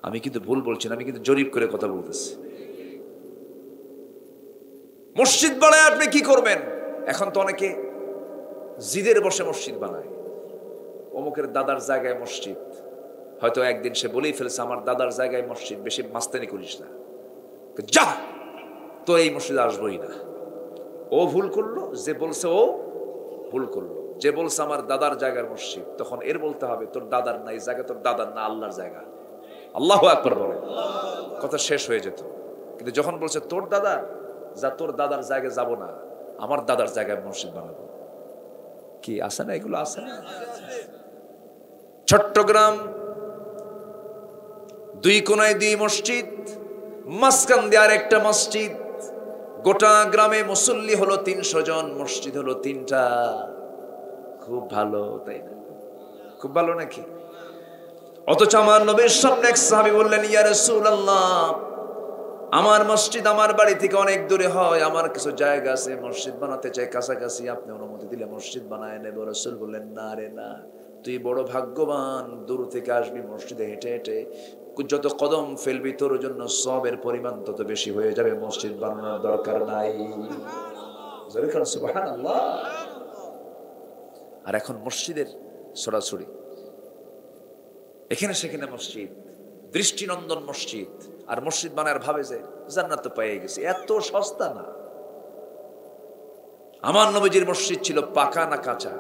আমি কিন্তু ভুল বলছি না, আমি কিন্তু জরিপ করে কথা বলতেছি। মসজিদ বানায় আপনি কি করবেন? এখন তো অনেকে জিদের বসে মসজিদ বানায়, অমুকের দাদার জায়গায় মসজিদ, হয়তো একদিন সে বলেই ফেলছে আমার দাদার জায়গায় মসজিদ, বেশি মাস্তানি করিস না, যা তো এই মসজিদে আসবোই না। ও ভুল করলো, যে বলছে ও ভুল করলো। যে বলছে আমার দাদার জায়গার মসজিদ, তখন এর বলতে হবে তোর দাদার না, এই জায়গা তোর দাদার না, আল্লাহর জায়গা। আল্লাহু আকবার বলে, কথা শেষ হয়ে যেত। কিন্তু যখন বলছে তোর দাদা, যা তোর দাদার জায়গায় যাব না, আমার দাদার জায়গায় মসজিদ বানাবো। কি আছে না, এগুলো আছে না? চট্টগ্রাম, দুই কোনায় দুই মসজিদ, মাঝখান দিয়ে আর একটা মসজিদ। গোটা গ্রামে মুসল্লি হলো 300 জন, মসজিদ হলো 3টা। খুব ভালো, তাই না? খুব ভালো নাকি? অথচ আমার নবীর সামনে এক সাহাবী বললেন, ইয়া রাসূলুল্লাহ, আমার মসজিদ আমার বাড়ি থেকে অনেক দূরে হয়, আমার কিছু জায়গা আছে, মসজিদ বানাতে চাই কাছাকাছি, আপনি অনুমতি দিলে মসজিদ বানায় নেব। রাসূল বললেন, না রে না, তুই বড় ভাগ্যবান, দূর থেকে আসবি মসজিদে হেঁটে হেঁটে, যত কদম ফেলবি তোর জন্য সওয়াবের পরিমাণ তত বেশি হয়ে যাবে, মসজিদ বানানোর দরকার নাই। সুবহানাল্লাহ। আর এখন মসজিদের ছড়াছড়ি, এখানে সেখানে মসজিদ, দৃষ্টিনন্দন মসজিদ। আর মসজিদ বানার ভাবে যে জান্নাত তো পেয়ে গেছে, এত সস্তা না। আমার নবীজির মসজিদ ছিল পাকা না কাঁচা?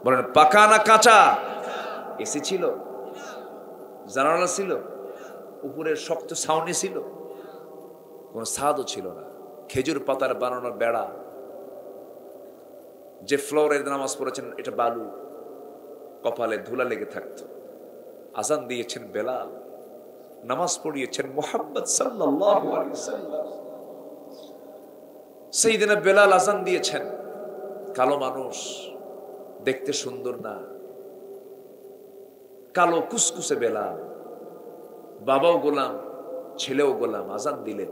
বলেন, পাকা না কাঁচা? এসি ছিল, জানালা ছিল, উপরে শক্ত ছাউনি ছিল, কোন ছাদও ছিল না, খেজুর পাতার বানানো বেড়া। যে ফ্লোরে নামাজ পড়েছেন এটা বালু, কপালে ধুলা লেগে থাকতো। আজান দিয়েছেন বেলাল, নামাজ পড়িয়েছেন মুহাম্মদ সাল্লাল্লাহু আলাইহি ওয়াসাল্লাম। সাইয়েদনা বেলাল আজান দিয়েছেন, কালো মানুষ, দেখতে সুন্দর না, কালো কুসকুসে বেলাল, বাবাও গোলাম, ছেলেও গোলাম, আজান দিলেন।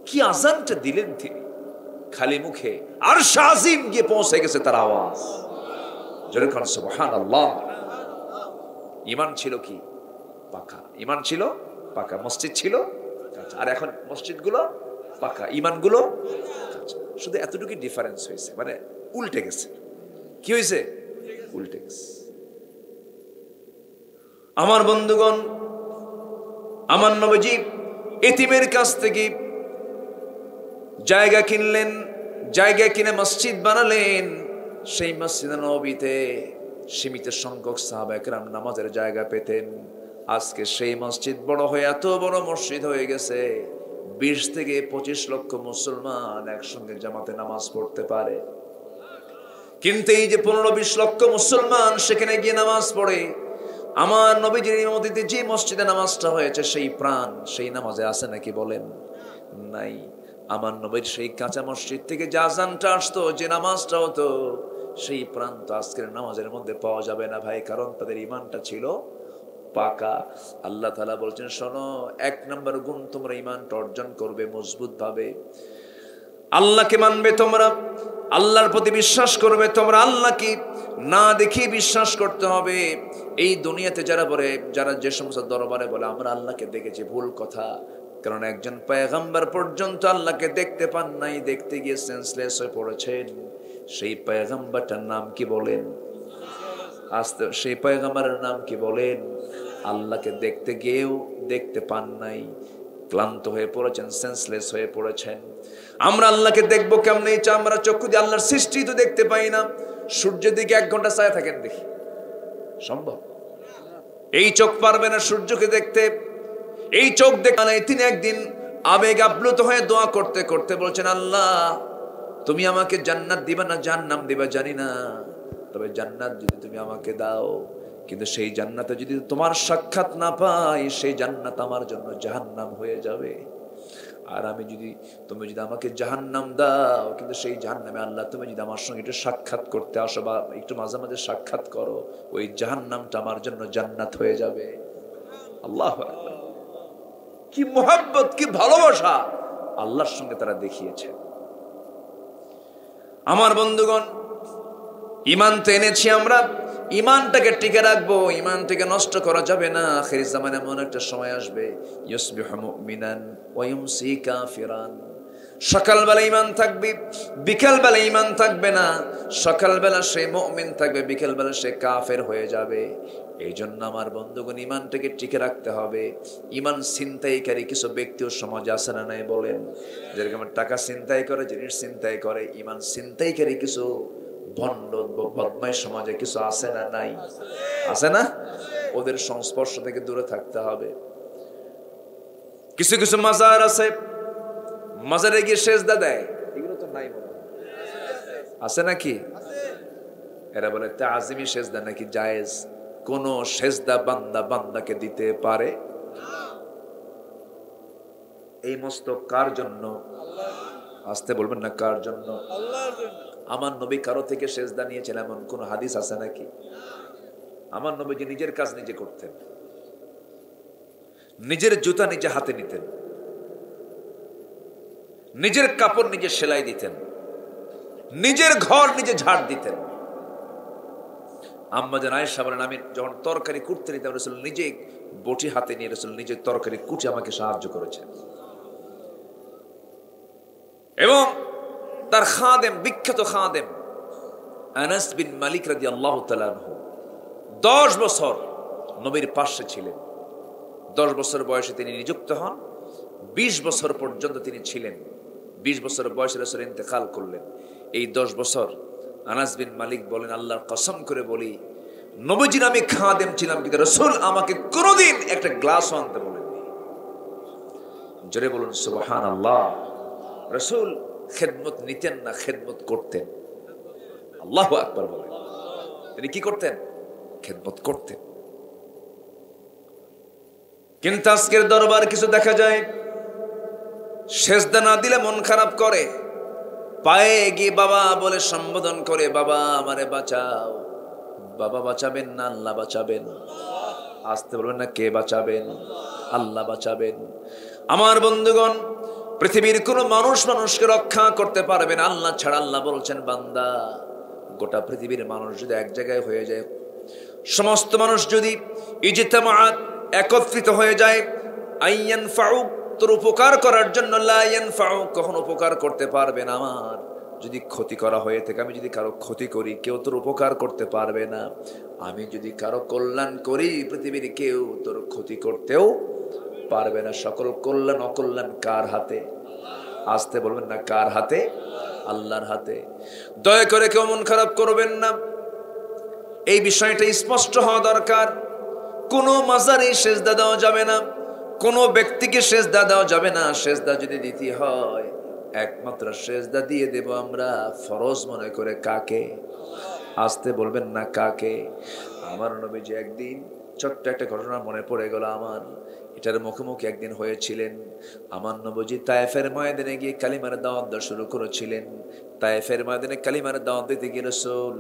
কি আজানটা দিলেন তিনি, খালি মুখে আরশ আজিম গিয়ে পৌঁছে গেছে তার আওয়াজ। জোরে কান সুবহানাল্লাহ। ঈমান ছিল কি? পাকা। ঈমান ছিল পাকা, মসজিদ ছিল কাঁচা। আর এখন মসজিদগুলো পাকা, ঈমানগুলো কাঁচা। শুধু এতটুকু ডিফারেন্স হয়েছে, মানে উল্টে গেছে। কি হয়েছে? উল্টে গেছে। আমার বন্ধুগণ, আমার নবীজি এতিমের কাছ থেকে জায়গা কিনলেন, জায়গা কিনে মসজিদ বানালেন। সেই মসজিদে নববীতে সীমিত সংখ্যক সাহাবা একরাম নামাজের জায়গা পেতেন। আজকে সেই মসজিদ বড় হয়ে এত বড় মসজিদ হয়ে গেছে, 20 থেকে 25 লক্ষ মুসলমান একসঙ্গে জামাতে নামাজ পড়তে পারে। কিন্তু এই যে 15-20 লক্ষ মুসলমান সেখানে গিয়ে নামাজ পড়ে, আমার নবীজির ইমামতিতে যে মসজিদে নামাজটা হয়েছে সেই প্রাণ সেই নামাজে আছে নাকি বলেন? নাই। আমার নবীর সেই কাঁচা মসজিদ থেকে যে আযানটা আসতো, যে নামাজটা হতো, সেই প্রাণ তো আজকের নামাজের মধ্যে পাওয়া যাবে না ভাই, কারণ তাদের ঈমানটা ছিল পাকা। আল্লাহ তাআলা বলছেন, শোনো, 1 নম্বর গুণ তোমরা ঈমানটা অর্জন করবে মজবুত ভাবে, আল্লাহকে মানবে তোমরা, আল্লাহর প্রতি বিশ্বাস করবে তোমরা। আল্লাহকে না দেখে বিশ্বাস করতে হবে। এই দুনিয়াতে যারা বলে, যারা যে সমস্ত দরবারে বলে আমরা আল্লাহকে দেখেছি, ভুল কথা। কারণ একজন পয়গম্বর পর্যন্ত আল্লাহকে দেখতে পান নাই, দেখতে গিয়ে সেন্সলেস হয়ে পড়েছেন। সেই পয়গম্বরটার নাম কি বলেন? আস্তে, সেই পয়গম্বরের নাম কি বলেন? আল্লাহকে দেখতে গিয়েও দেখতে পান নাই, ক্লান্ত হয়ে পড়েছেন, সেন্সলেস হয়ে পড়েছেন। আমরা আল্লাহকে দেখবো কেমনে? আমরা চক্ষু দিয়ে আল্লাহর সৃষ্টি তো দেখতে পাই না। সূর্যের দিকে 1 ঘন্টা চায় থাকেন, দেখি সম্ভব? এই চোখ পারবে না সূর্যকে দেখতে। এই চোখ দেখা নাই। তিনি একদিন আবেগ আপ্লুত হয়ে দোয়া করতে করতে বলছেন, আল্লাহ তুমি আমাকে জান্নাত দিবা না জাহান্নাম দিবা জানি না, তবে জান্নাত যদি তুমি আমাকে দাও, কিন্তু সেই জান্নাতে যদি তোমার সাক্ষাৎ না পাই, সেই জান্নাত আমার জন্য জাহান্নাম হয়ে যাবে। আর আমি যদি, তুমি যদি আমাকে জাহান্নাম দাও, কিন্তু সেই জাহান্নামে আল্লাহ তুমি যদি আমার সঙ্গে একটু সাক্ষাৎ করতে আসো বা একটু মাঝে মাঝে সাক্ষাৎ করো, ওই জাহান্নামটা আমার জন্য জান্নাত হয়ে যাবে। আল্লাহু আকবার। কি মুহাব্বত, কি ভালোবাসা আল্লাহর সঙ্গে তারা দেখিয়েছে। আমার বন্ধুগণ, ঈমান তো এনেছি আমরা, ঈমানটাকে টিকে রাখবো, ঈমানটাকে নষ্ট করা যাবে না। আখির জামানে এমন একটা সময় আসবে, ইউসবিহু মুমিনান ওয়া ইউমসি কাফিরান। সকালবেলা ঈমান থাকবে, বিকেলবেলা ঈমান থাকবে না। সকালবেলা সে মুমিন থাকবে, বিকেলবেলা সে কাফের হয়ে যাবে। এই জন্য আমার বন্ধুগণ, ঈমানটাকে টিকে রাখতে হবে। ঈমান ছিনতাইকারী কিছু ব্যক্তিও সমাজে আছে না নাই বলেন? যেরকম টাকা ছিনতাই করে, জিনিস ছিনতাই করে, ঈমান ছিনতাইকারী কিছু ভণ্ড বদমাইশ সমাজে কিছু আছে না নাই? আছে না? ওদের সংস্পর্শ থেকে দূরে থাকতে হবে। কিছু কিছু মাজার আছে, মাজারে গিয়ে সেজদা দেয়, এগুলো তো নাই মনে হয়, আছে নাকি? এরা বলে তাজিমি সেজদা নাকি জায়েজ। কোন সেজদা বান্দা বান্দাকে দিতে পারে? এই মস্তক কার জন্য? আসতে বলবেন না, কার জন্য? আমার নবী কারো থেকে সেজদা নিয়েছেন এমন কোন হাদিস আছে নাকি? আমার নবীজি নিজের কাজ নিজে করতেন, নিজের জুতা নিজে হাতে নিতেন, নিজের কাপড় নিজে সেলাই দিতেন, নিজের ঘর নিজে ঝাড় দিতেন। আম্মা জান আয়েশা বলেন, আমি যখন তরকারি কুটতে নিতাম, রাসূল নিজে বটি হাতে নিয়ে রাসূল নিজে তরকারি কুটে আমাকে সাহায্য করেছেন। এবং তার খাদেম, বিখ্যাত খাদেম আনাস বিন মালিক রাদিয়াল্লাহু তাআলা আনহু 10 বছর নবীর পাশে ছিলেন। 10 বছর বয়সে তিনি নিযুক্ত হন, 20 বছর পর্যন্ত তিনি ছিলেন। 20 বছর বয়সে রাসূল ইন্তেকাল করলেন। এই 10 বছর আনাস বিন মালিক বলেন, আল্লাহর কসম করে বলি, নবীজির আমি খাদেম ছিলাম, কিন্তু রাসূল আমাকে কোনোদিন একটা গ্লাস আনতে বলেননি। জোরে বলুন সুবহানাল্লাহ। রাসূল খেদমত নিতেন না, খেদমত করতেন। আল্লাহু আকবার বলেন। তিনি কি করতেন? খেদমত করতেন। কিন্তু আজকের দরবার কিছু দেখা যায়, সেজদা না দিলে মন খারাপ করে, পায়ে গিয়ে বাবা বলে সম্বোধন করে, বাবা আমারে বাঁচাও। বাবা বাঁচাবেন না, আল্লাহ বাঁচাবেন। আসতে বলবেন না, কে বাঁচাবেন? আল্লাহ বাঁচাবেন। আমার বন্ধুগণ, পৃথিবীর কোন মানুষ মানুষকে রক্ষা করতে পারবে না আল্লাহ ছাড়া। আল্লাহ বলছেন, বান্দা, গোটা পৃথিবীর মানুষ যদি এক জায়গায় হয়ে যায়, সমস্ত মানুষ যদি ইজতিমাআত একত্রিত হয়ে যায়, আইয়ান ফাউক, তোর উপকার করার জন্য, লা ইয়ানফাউ, কখনো উপকার করতে পারবে না। আমার যদি ক্ষতি করা হয়ে থাকে, আমি যদি কারো ক্ষতি করি, কেউ তোর উপকার করতে পারবে না। আমি যদি কারো কল্যাণ করি, পৃথিবীর কেউ তোর ক্ষতি করতেও পারবে না। সকল কল্যাণ অকল্যাণ কার হাতে? আসতে বলবেন না, কার হাতে? আল্লাহর হাতে। দয়া করে কেউ মন খারাপ করবেন না, এই বিষয়টা স্পষ্ট হওয়া দরকার। কোনো মাজারে সেজদা দেওয়া যাবে না, কোনো ব্যক্তিকে সেজদা দেওয়া যাবে না। সেজদা যদি দিতে হয়, একমাত্র সেজদা দিয়ে দেব আমরা ফরজ মনে করে। কাকে? আসতে বলবেন না, কাকে? আমার নবীজি একদিন, ছোট্ট একটা ঘটনা মনে পড়ে গেল আমার, এটার মুখোমুখি একদিন হয়েছিলেন। আমার নবীজি তায়েফের ময়দানে গিয়ে কালিমার দাওয়াত দেওয়া শুরু করেছিলেন। তায়েফের ময়দানে কালিমার দাওয়াত দিতে গিয়ে রাসূল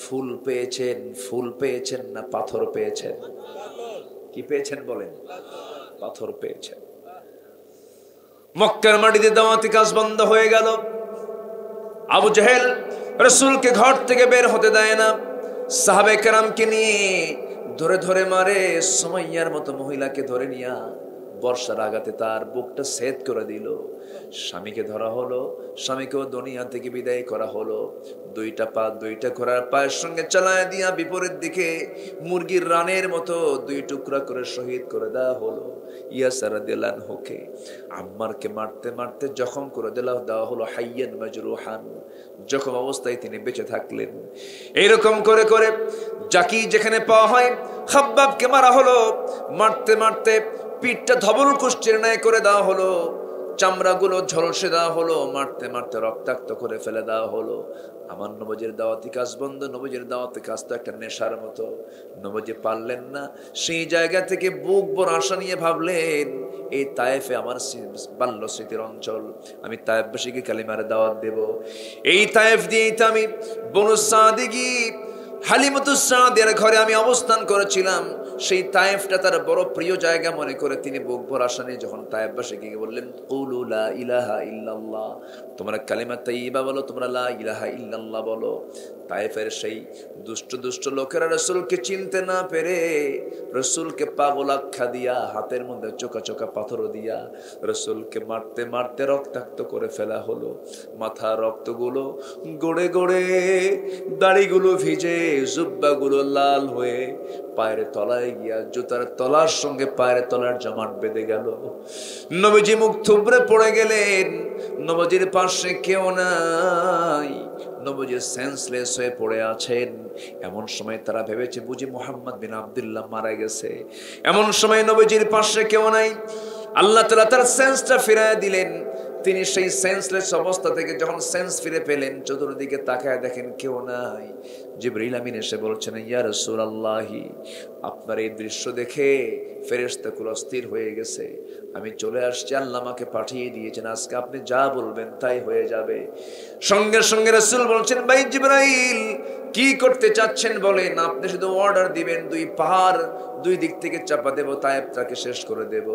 ফুল পেয়েছেন। ফুল পেয়েছেন না পাথর পেয়েছেন? কি পেয়েছেন বলেন? পাথর পেয়েছেন। মক্কার মাটিতে দাওয়াতি কাজ বন্ধ হয়ে গেল। আবু জাহেল রাসূলকে ঘর থেকে বের হতে দেয় না। সাহাবায়ে কেরামকে নিয়ে ধরে ধরে মারে। সুমাইয়ার মতো মহিলাকে ধরে নিয়া বর্ষার আঘাতে তার বুকটা ছেদ করে দিল। স্বামীকে ধরা হলো, স্বামীকেও দুনিয়া থেকে বিদায় করা হলো। দুইটা পা দুইটা ঘোড়ার পায়ের সঙ্গে চালায় দিয়া বিপরীত দিকে মুরগির রানের মতো 2 টুকরা করে শহীদ করে দেওয়া হলো। ইয়াসির রাদিয়াল্লাহু আনহুকে আম্মারকে মারতে মারতে জখম করে দেওয়া হলো, হাইয়ান মাজরুহান, জখম অবস্থায় তিনি বেঁচে থাকলেন। এইরকম করে করে জাকি যেখানে পাওয়া হয়, খাব্বাবকে মারা হলো। মারতে মারতে পিঠটা ধবল কুষ্ঠের ন্যায় করে দেওয়া হলো, চামড়াগুলো ঝলসে দেওয়া হলো, মারতে মারতে রক্তাক্ত করে ফেলে দেওয়া হলো। আমার নবীজির দাওয়াতি কাজ বন্ধ। নবীজির দাওয়াতি কাজ তো একটা নেশার মতো। নবীজি পারলেন না, সেই জায়গা থেকে বুক ভরা আশা নিয়ে ভাবলেন, এই তায়েফে আমার বাল্য স্মৃতির অঞ্চল, আমি তায়েফবাসীকে কালিমার দাওয়াত দেব। এই তায়েফ দিয়েই তো আমি বনু সাদিগি হালিমাতুস সাদিয়ার ঘরে আমি অবস্থান করেছিলাম। সেই তায়েফটা তার বড় প্রিয় জায়গা মনে করে তিনি বুক ভরা আশা নিয়ে যখন তায়েফবাসী গিয়ে বললেন কুলু লা ইলাহা ইল্লাল্লাহ, তোমরা কালিমা তাইয়্যিবা বলো, তোমরা লা ইলাহা ইল্লাল্লাহ বলো। তায়েফের সেই দুষ্ট দুষ্ট লোকেরা রাসূলকে চিনতে না পেরে রাসূলকে পাগল আখ্যা দিয়া, হাতের মধ্যে চোকা চোকা পাথর দিয়া রাসূলকে মারতে মারতে রক্তাক্ত করে ফেলা হলো। মাথা রক্তগুলো গড়ে গড়ে, দাড়িগুলো ভিজে, জুব্বাগুলো লাল হয়ে পায়ের তলায় গিয়া জুতার তলার সঙ্গে পায়ের তলার জমাট বেঁধে গেল। নবীজি মুখ থুবড়ে পড়ে গেলেন। নবীজির পাশে কেউ নাই, নবীজি সেন্সলেস হয়ে পড়ে আছেন। এমন সময় তারা ভেবেছে বুঝি মুহাম্মদ বিন আব্দুল্লাহ মারা গেছে। এমন সময় নবীজির পাশে কেউ নাই। আল্লাহ তাআলা তার সেন্সটা ফিরিয়ে দিলেন। তিনি সেই সেন্সলেস অবস্থা থেকে যখন সেন্স ফিরে পেলেন, চতুর্দিকে তাকায় দেখেন কেউ নাই। জিবরিল আমিন এসে বলছেন, ইয়া রাসূলুল্লাহি, আপনার এই দৃশ্য দেখে ফেরেশতাগুলো অস্থির হয়ে গেছে। আমি চলে আসছি, আল্লাহ আমাকে পাঠিয়ে দিয়েছেন, আজকে আপনি যা বলবেন তাই হয়ে যাবে। সঙ্গে সঙ্গে রাসূল বলছেন, ভাই জিবরাইল কি করতে চাচ্ছেন বলেন, আপনি শুধু অর্ডার দিবেন, দুই পাহাড় দুই দিক থেকে চাপা দেব, তায়েফটাকে শেষ করে দেব।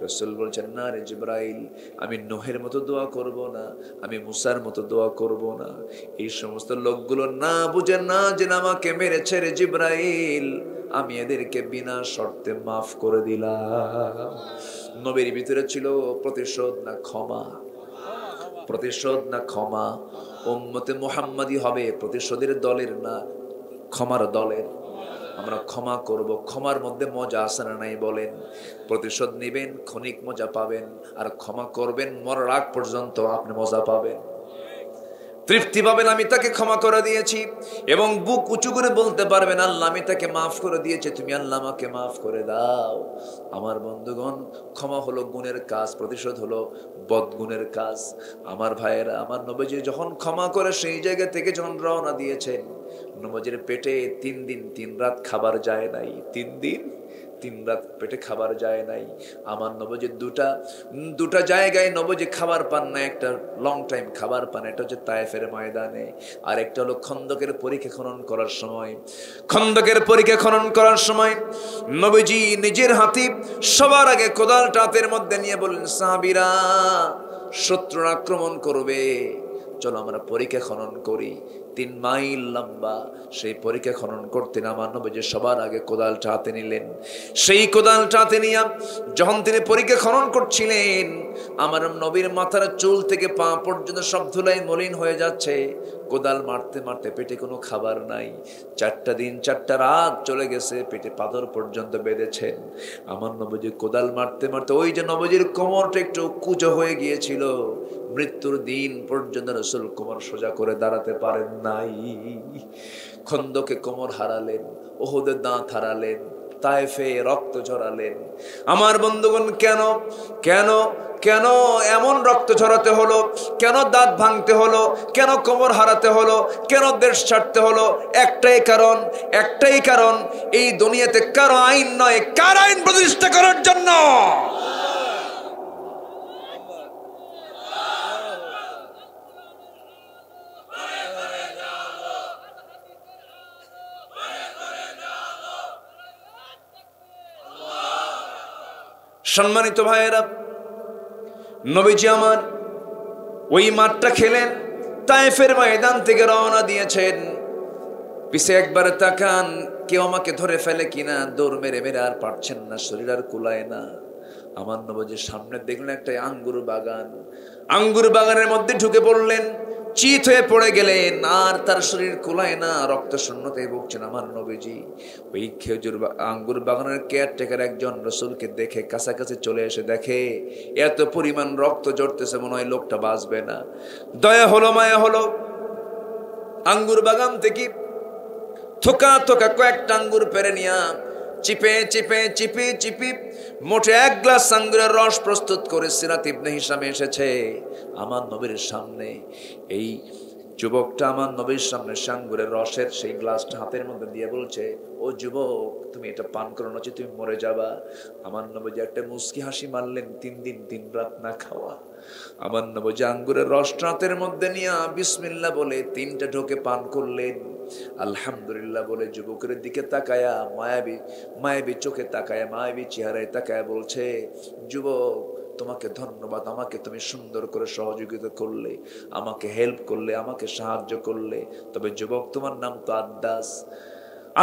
রাসূল বলছেন, না রে জিবরাইল, আমি নূহের মতো দোয়া করব না, আমি মুসার মতো দোয়া করব না। এই সমস্ত লোকগুলো না বুঝে না জেনে আমাকে মেরেছে রে জিবরাইল, আমি এদেরকে বিনা শর্তে মাফ করে দিলাম। নবীর ভিতরে ছিল প্রতিশোধ না ক্ষমা, প্রতিশোধ না ক্ষমা। উম্মতে মুহাম্মাদি হবে প্রতিশোধের দলের না, ক্ষমার দলের। আমরা ক্ষমা করব, ক্ষমার মধ্যে মজা আছে না নাই বলেন? প্রতিশোধ নেবেন, ক্ষণিক মজা পাবেন, আর ক্ষমা করবেন মরার আগ পর্যন্ত আপনি মজা পাবেন, তৃপ্তি পাবেন। আমি তাকে ক্ষমা করে দিয়েছি এবং বুক উঁচু করে বলতে পারবেন, আল্লাহ আমি তাকে মাফ করে দিয়েছি, তুমি আল্লাহ আমাকে মাফ করে দাও। আমার বন্ধুগণ, ক্ষমা হলো গুণের কাজ, প্রতিশোধ হলো বদগুণের কাজ। আমার ভাইয়েরা, আমার নবীজি যখন ক্ষমা করে সেই জায়গা থেকে যখন রওনা দিয়েছেন, নবীজির পেটে 3 দিন 3 রাত খাবার যায় নাই। 3 দিন 3 রাত পেটে খাবার যায় নাই। আমার নবীজি দুটা জায়গায় নবীজি খাবার পান না, একটা লং টাইম খাবার পান, এটা হচ্ছে তায়েফের ময়দানে, আর একটা হলো খন্দকের পরীক্ষা খনন করার সময়। খন্দকের পরীক্ষা খনন করার সময় নবীজি নিজের হাতে সবার আগে কোদালটা হাতের মধ্যে নিয়ে বললেন, সাহাবীরা শত্রুর আক্রমণ করবে, চলো আমরা পরীক্ষা খনন করি। 3 মাইল লম্বা সেই পরীক্ষা খনন করতেন। আমার নবীজি সবার আগে কোদালটা হাতে নিলেন। সেই কোদালটা হাতে নিয়ে যখন তিনি পরীক্ষা খনন করছিলেন, আমার নবীর মাথার চুল থেকে পা পর্যন্ত সব ধুলাই মলিন হয়ে যাচ্ছে। কোদাল মারতে মারতে পেটে কোনো খাবার নাই। 4টা দিন 4টা রাত চলে গেছে, পেটে পাথর পর্যন্ত বেঁধেছেন। আমার নবীজি কোদাল মারতে মারতে ওই যে নবীজির কোমরটা একটু কুঁজো হয়ে গিয়েছিল, মৃত্যুর দিন পর্যন্ত রাসূল কোমর সোজা করে দাঁড়াতে পারেন নাই। খন্দকে কোমর হারালেন, উহুদে দাঁত হারালেন, তায়েফে রক্ত ঝরালেন। আমার বন্ধুগণ, কেন কেন কেন এমন রক্ত ঝরাতে হলো? কেন দাঁত ভাঙতে হলো? কেন কোমর হারাতে হলো? কেন দেশ ছাড়তে হলো? একটাই কারণ, একটাই কারণ, এই দুনিয়াতে কারো আইন নয়, কার আইন প্রতিষ্ঠা করার জন্য। সম্মানিত ভাইয়েরা, নবীজি আমার ওই মাঠটা খেলেন, তায়েফের ময়দান থেকে রওনা দিয়েছেন। পিছে একবার তাকান, কেউ আমাকে ধরে ফেলে কিনা। দৌড় মেরে মেরে আর পারছেন না, শরীর আর কুলায় না। আমার নবীজির সামনে দেখলেন একটা আঙ্গুর বাগান। আঙ্গুর বাগানের মধ্যে ঢুকে পড়লেন, চিত হয়ে পড়ে গেলেন, আর তার শরীর কুলায় না, রক্ত শূন্যতায় ভুগছেন আমার নবীজি। ওই আঙ্গুর বাগানের কেয়ারটেকার একজন রাসূলকে দেখে কাছাকাছি চলে এসে দেখে এত পরিমাণ রক্ত ঝরতেছে, মনে হয় লোকটা বাঁচবে না। দয়া হলো, মায়া হলো, আঙ্গুর বাগান থেকে থোকা থোকা কয়েকটা আঙ্গুর পেরে নিয়া চিপে চিপে চিপি চিপি মোটে 1 গ্লাস আঙ্গুরের রস প্রস্তুত করে সিরাত ইবনে হিশামে এসেছে। আমার নবীর সামনে এই যুবকটা আমার নবীর সামনে আঙ্গুরের রসের সেই গ্লাসটা হাতের মধ্যে দিয়ে বলছে, ও যুবক, তুমি এটা পান করো, না তুমি মরে যাবা। আমার নবী একটা মুস্কি হাসি মারলেন, 3 দিন 3 রাত না খাওয়া। আমার নবী আঙ্গুরের রসটা হাতের মধ্যে নিয়ে বিসমিল্লাহ বলে 3টা ঢোকে পান করলেন। আলহামদুলিল্লাহ বলে যুবকের দিকে তাকায়া মায়াবী চোখে তাকায়া, মায়াবী চেহারায় তাকায়া বলছে, যুবক, তোমাকে ধন্যবাদ, আমাকে তুমি সুন্দর করে সহযোগিতা করলে, আমাকে হেল্প করলে, আমাকে সাহায্য করলে। তবে যুবক, তোমার নাম তো আদ্দাস।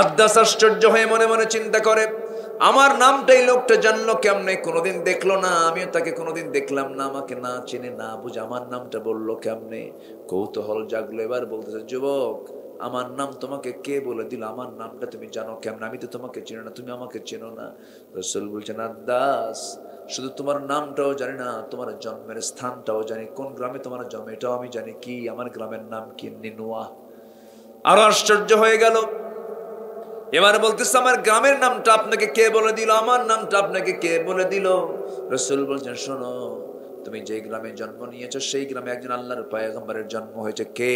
আদ্দাস আশ্চর্য হয়ে মনে মনে চিন্তা করে, আমার নামটাই লোকটা জানলো কেমনে? কোনোদিন দেখলো না, আমিও তাকে কোনোদিন দেখলাম না, আমাকে না চিনে না বুঝে আমার নামটা বললো কেমনে? কৌতূহল জাগলো। এবার বলতেছে, যুবক, আমার নাম তোমাকে কে বলে দিল? আমার নামটা তুমি জানো কেমন? আমি তো তোমাকে চিনি না, তুমি আমাকে চেনো না। রাসূল বলছেন, আদ্দাস, শুধু তোমার নামটাও জানি না, তোমার জন্মের স্থানটাও জানি, কোন গ্রামে তোমার জন্ম এটাও আমি জানি। কি? আমার গ্রামের নাম কি? নিনুয়া। আরো আশ্চর্য হয়ে গেল। এবার বলতেছে, আমার গ্রামের নামটা আপনাকে কে বলে দিল? আমার নামটা আপনাকে কে বলে দিল? রাসূল বলছেন, শোনো, তুমি যে গ্রামে জন্ম নিয়েছো সেই গ্রামে একজন আল্লাহর পয়গম্বরের জন্ম হয়েছে। কে?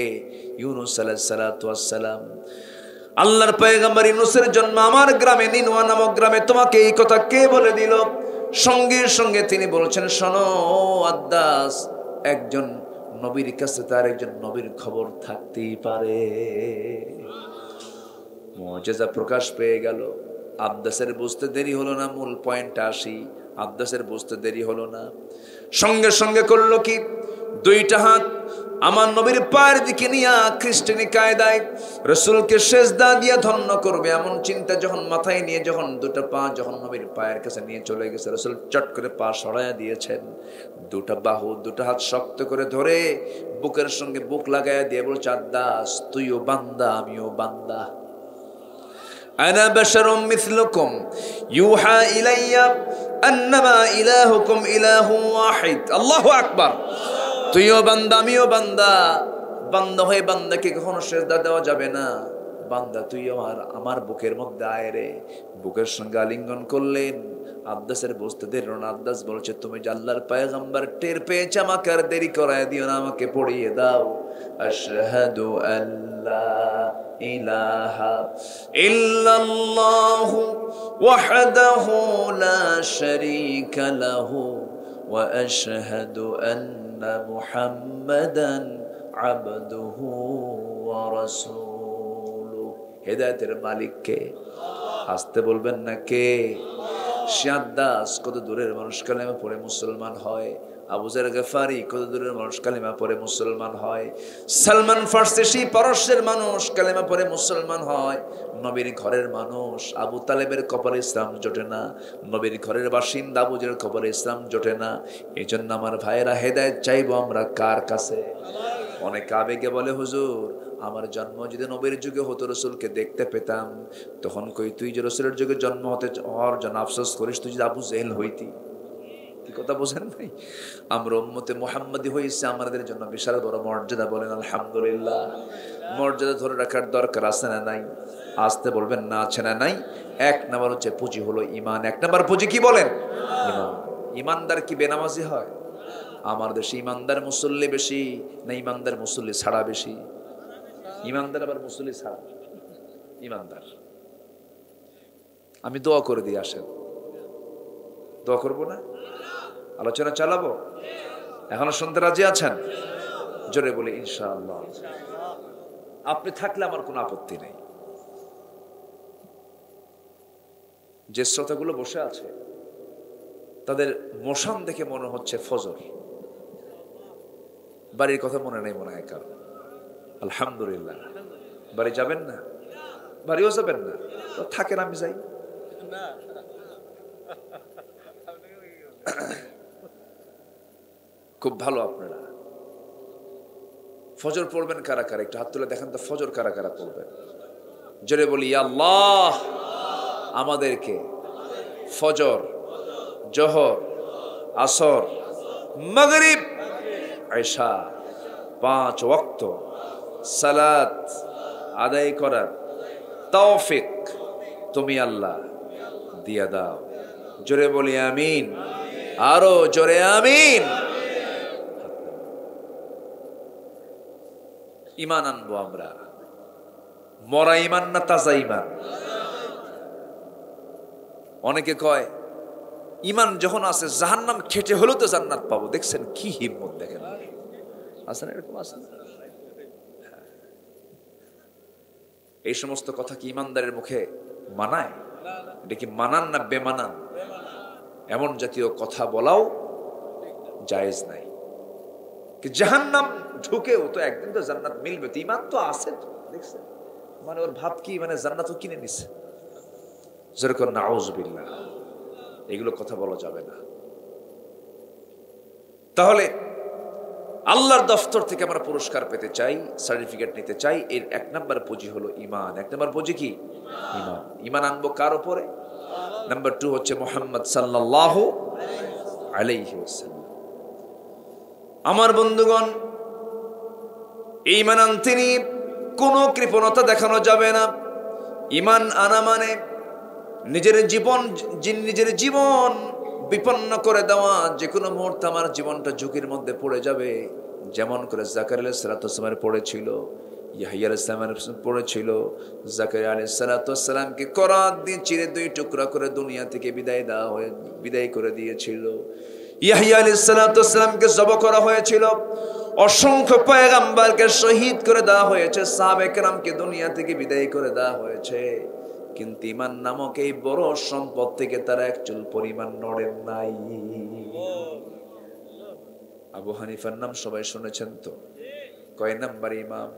ইউনূস আলাইহিস সালাতু ওয়াস সালাম। আল্লাহর পয়গম্বর ইউনূসের জন্ম আমার গ্রামে, নিনুয়া নামক গ্রামে। তোমাকে এই কথা কে বলে দিল? সঙ্গে সঙ্গে তিনি বলছেন, শোনো আদ্দাস, একজন নবীর কাছে তার একজন নবীর খবর থাকতেই পারে। মুজিজা প্রকাশ পেয়ে গেল। আদ্দাসের বুঝতে দেরি হলো না, মূল পয়েন্টে আসি। আদ্দাসের বুঝতে দেরি হলো না, সঙ্গে সঙ্গে করলো কি? 2টা হাত আমার নবীর পায়ের দিকে নিয়ে খ্রিস্টানি কায়দায় রাসূলকে সিজদা দিয়ে ধন্য করবে এমন চিন্তা যখন মাথায় নিয়ে, যখন 2টা পা যখন নবীর পায়ের কাছে নিয়ে চলে গেছে, রাসূল চট করে পা সরায়া দিয়েছেন। 2টা বাহু 2টা হাত শক্ত করে ধরে বুকের সঙ্গে বুক লাগায়া দিয়ে বলছে, আদ্দাস, তুইও বান্দা, আমিও বান্দা। আনা বাশারুম মিসলুকুম ইউহা ইলাইয়া আন্নামা ইলাহুকুম ইলাহুন ওয়াহিদ। আল্লাহু আকবার। তুইও বান্দা, আমিও বান্দা। বান্দা হয়ে বান্দাকে কখনো সিজদা দেওয়া যাবে না। বান্দা, তুই আমার বুকের মধ্যে আয় রে। বুকের সঙ্গে আলিঙ্গন করলেন। আদ্দাসের বুঝতে দেরি হলো না। আদ্দাস বলছে, তুমি যে আল্লাহর পয়গম্বর টের পেয়েছে, আমাকে আর দেরি করায় দিও না, আমাকে পড়িয়ে দাও। আশহাদু আল্লা ইলাহা ইল্লাল্লাহু ওয়াহদাহু লা শারীকা লাহু ওয়া আশহাদু আন্না মুহাম্মাদান আবদুহু ওয়া রাসূলুহু। হেদায়েতের মালিক কে? আসতে বলবেন না কে? সে আদ্দাস কত দূরের মানুষ, কালেমা পড়ে মুসলমান হয়। আবু যার গফারি কত দূরের মানুষ, কালেমা পড়ে মুসলমান হয়। সালমান ফার্সি পারস্যের মানুষ, কালেমা পড়ে মুসলমান হয়। নবীর ঘরের মানুষ আবু তালেবের কপালে ইসলাম জোটে না, নবীর ঘরের বাসিন্দা আবু যার কপালে ইসলাম জোটে না। এই জন্য আমার ভাইয়েরা, হেদায়েত চাইবো আমরা কার কাছে? অনেক আবেগে বলে, হুজুর, আমার জন্ম যদি নবীর যুগে হতো, রসুলকে দেখতে পেতাম। তখন কই, তুই যে রসুলের যুগে জন্ম হওয়ার জন্য আফসোস করিস, তুই যদি আবু জেহেল হইতি। কি কথা বোঝেন ভাই? আমরা উম্মতে মুহাম্মাদি হইছে, আমাদের জন্য বিশাল বড় মর্যাদা। বলেন আলহামদুলিল্লাহ। মর্যাদা ধরে রাখার দরকার আছে না নাই? আসতে বলবেন না, আছে না নাই? 1 নাম্বার হচ্ছে পুঁজি হলো ঈমান। 1 নাম্বার পুঁজি কি বলেন? ঈমান। ঈমানদার কি বেনামাজি হয়? আমার দেশে ঈমানদার মুসল্লি বেশি না ঈমানদার মুসল্লি ছাড়া বেশি? ঈমানদার আবার মুসল্লি ছাড়া। ঈমানদার। আমি দোয়া করে দিই, আসেন দোয়া করবো না? আলোচনা চালাবো? এখনো শুনতে রাজি আছেন? জোরে বলি ইনশাআল্লাহ। আপনি থাকলে আমার কোনো আপত্তি নেই। যে শ্রোতাগুলো বসে আছে তাদের মোশন দেখে মনে হচ্ছে ফজর। বাড়ির কথা মনে নেই মনে হয় কারণ। আলহামদুলিল্লাহ। বাড়ি যাবেন না? বাড়িও যাবেন না? তো থাকেন, আমি যাই। খুব ভালো। আপনারা ফজর পড়বেন কারা কারা? একটু হাত তুলে দেখেন তো, ফজর কারা কারা পড়বেন? জোরে বলি, ইয়া আল্লাহ, আমাদেরকে ফজর, জোহর, আসর, মাগরিব, ইশা 5 ওয়াক্ত সালাত আদায় করার তৌফিক তুমি আল্লাহ দিয়া দাও। জোরে বলি আমিন। আরো জোরে আমিন। ইমান আনবো আমরা, মরা ইমান না তাজা ইমান? অনেকে কয় ইমান যখন আছে জাহান্নাম খেটে হলেও তো জান্নাত পাবো। দেখছেন কি হিম্মত, দেখেন আছে না, এরকম আছে না? এই সমস্ত কথা কি ইমানদারের মুখে মানায়? এটা কি মানান না বেমানান? এমন জাতীয় কথা বলাও জায়েজ নাই। কি জাহান্নাম ঢুকেও তো একদিন তো জান্নাত মিলবে, তো ইমান তো আছে তো, দেখছেন? মানে ওর ভাব কি, মানে জান্নাতও কিনে নিছে। যেরকম নাউজুবিল্লাহ, এগুলো কথা বলা যাবে না। তাহলে আল্লাহর দফতর থেকে আমরা পুরস্কার পেতে চাই, সার্টিফিকেট নিতে চাই, এর এক নাম্বার পুঁজি হলো ইমান। এক নাম্বার পুঁজি কি? ইমান। ইমান আনবো কার উপরে? নাম্বার 2 হচ্ছে মুহাম্মদ সাল্লাল্লাহু আলাইহি ওয়াসাল্লাম। আমার বন্ধুগণ, ইমান আনতে কোনো কৃপণতা দেখানো যাবে না। ইমান আনা মানে নিজের জীবন বিপন্ন করে দেওয়া। যে কোনো মুহূর্তে আমার জীবনটা ঝুঁকির মধ্যে পড়ে যাবে। যেমন করে জাকারিয়া আলাইহিস সালামের পড়েছিল, ইয়াহইয়া আলাইহিস সালামের পড়েছিল। জাকারিয়া আলাইহিস সালামকে করাত দিয়ে চিরে 2 টুকরা করে দুনিয়া থেকে বিদায় করে দিয়েছিল। ইয়াহইয়া আলাইহিস সালামকে জবাই করা হয়েছিল। অসংখ্য পয়গম্বরকে শহীদ করে দেওয়া হয়েছে। সাহাবায়ে কেরামকে দুনিয়া থেকে বিদায় করে দেওয়া হয়েছে। কিন্তু ইমান নামক এই বড় সম্পদ থেকে তারা এক চুল পরিমাণ নড়েন নাই। আবু হানিফার নাম সবাই শুনেছেন তো? কয় নাম্বার ইমাম?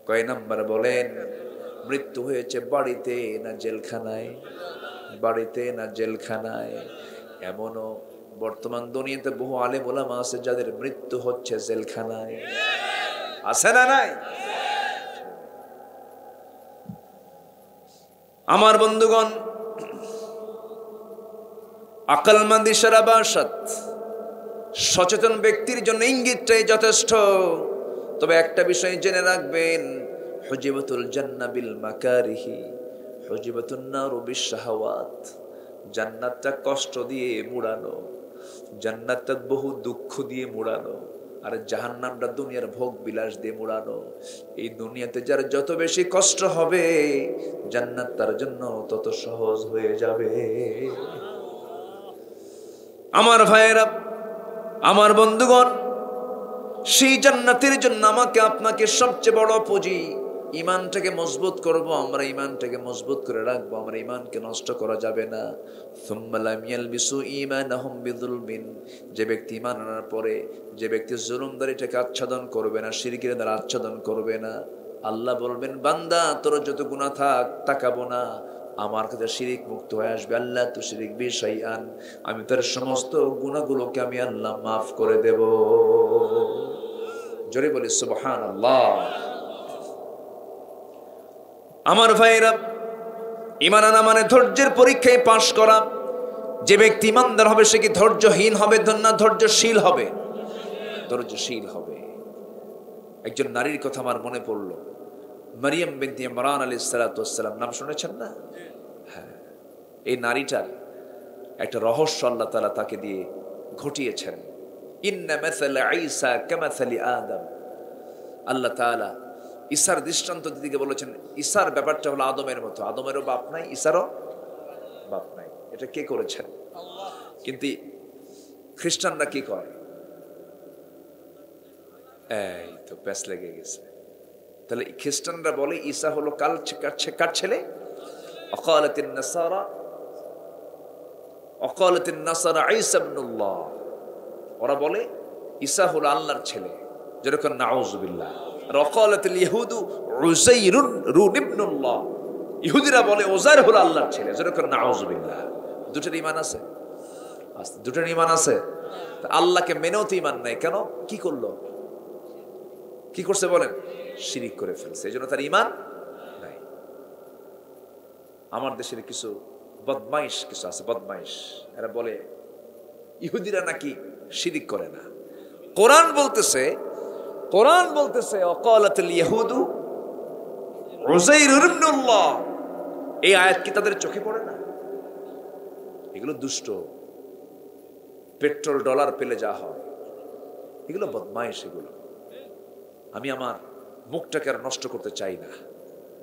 কয় নাম্বার বলেন? মৃত্যু হয়েছে বাড়িতে না জেলখানায়? বাড়িতে না জেলখানায়? এমনও বর্তমান দুনিয়াতে বহু আলেম ওলামা আছে যাদের মৃত্যু হচ্ছে জেলখানায়। আছে না নাই? আমার বন্ধুগণ, আকলমন্দ ইশারা বাসাত, সচেতন ব্যক্তির জন্য ইঙ্গিতটাই যথেষ্ট। তবে একটা বিষয় জেনে রাখবেন, হুজিবাতুল জান্নাহ বিল মাকারিহি, হুজিবাতুন নারু বিশ শাহাওয়াত। জান্নাতটা কষ্ট দিয়ে মুড়ানো, জান্নাতটা বহু দুঃখ দিয়ে মুড়ানো, আর জাহান্নামটা দুনিয়ার ভোগ বিলাস দিয়ে মুড়ানো। এই দুনিয়াতে যার যত বেশি কষ্ট হবে, জান্নাত তার জন্য তত সহজ হয়ে যাবে। আমার ভাইয়েরা, আমার বন্ধুগণ, সেই জান্নাতের জন্য আমাকে আপনাকে সবচেয়ে বড় পুঁজি ইমানটাকে মজবুত করব। আমরা ইমানটাকে মজবুত করে রাখবো। আমরা ইমানকে নষ্ট করা যাবে না। সুম্মা লাম ইয়ালবিসু ঈমানাহুম বিযুলমিন, যে ব্যক্তি ঈমান আনার পরে যে ব্যক্তি জুলুমদারিটাকে আচ্ছাদন করবে না, শিরকের দ্বারা আচ্ছাদন করবে না, আল্লাহ বলবেন, বান্দা তোর যত গুনাহ থাক তাকাবো না, আমার কাছে শিরিক মুক্ত হয়ে আসবে। আল্লাহ তু শিরিক বি শাইআন, আমি তার সমস্ত গুনাহগুলোকে আমি আল্লাহ মাফ করে দেব। জোরে বলি সুবহানাল্লাহ। আমার ভাইরা, ঈমান আনা মানে ধৈর্যের পরীক্ষায় পাশ করা। যে ব্যক্তি ঈমানদার হবে সে কি ধৈর্যহীন হবে না ধৈর্যশীল হবে? ধৈর্যশীল হবে। একজন নারীর কথা আমার মনে পড়লো, মারিয়াম বিনতে ইমরান আলাইহিস সালাম, নাম শুনেছেন না? হ্যাঁ, এই নারীটার একটা রহস্য আল্লাহ তাআলা তাকে দিয়ে ঘটিয়েছেন। ইন্না মাসালা ঈসা কামাসালি আদম। আল্লাহ তাআলা ঈসার দৃষ্টান্ত দিতে বলেছেন, ঈসার ব্যাপারটা হলো আদমের মতো। আদমেরও বাপ নাই, ঈসারও বাপ নাই। এটা কে করেছেন? কিন্তু খ্রিস্টানরা কি কয়? এই তো প্যাস লেগে গেছে। তাহলে খ্রিস্টানরা বলে ঈসা হলো কার ছেলে? অকালাতিন নাসারা ঈসা ইবনুল্লাহ। ওরা বলে ঈসা হলো আল্লাহর ছেলে, যেরকম নাউজুবিল্লাহ। আর অকালাতুল ইহুদু উযাইরুন ইবনুল্লাহ, ইহুদিরা বলে ওজাইর হলো আল্লাহর ছেলে, যেরকম নাউজুবিল্লাহ। দুটোর ঈমান আছে? দুটোর ঈমান আছে। আল্লাহকে মেনেও তো ঈমান নাই। কেন? কি করলো? কি করছে বলেন? শিরিক করে ফেলছে, এই জন্য তার ঈমান নাই। আমার দেশের কিছু বদমাইশ আছে, বদমাইশ। এরা বলে ইহুদিরা নাকি শিরিক করে না। কোরআন বলতেছে অকালাতুল ইহুদু উযাইর ইবনুল্লাহ। এই আয়াত কি তাদের চোখে পড়ে না? এগুলো দুষ্ট, পেট্রোল ডলার পেলে যা হয়, এগুলো বদমাইশ। এগুলো আমি আমার মুখটাকে আর নষ্ট করতে চাই না,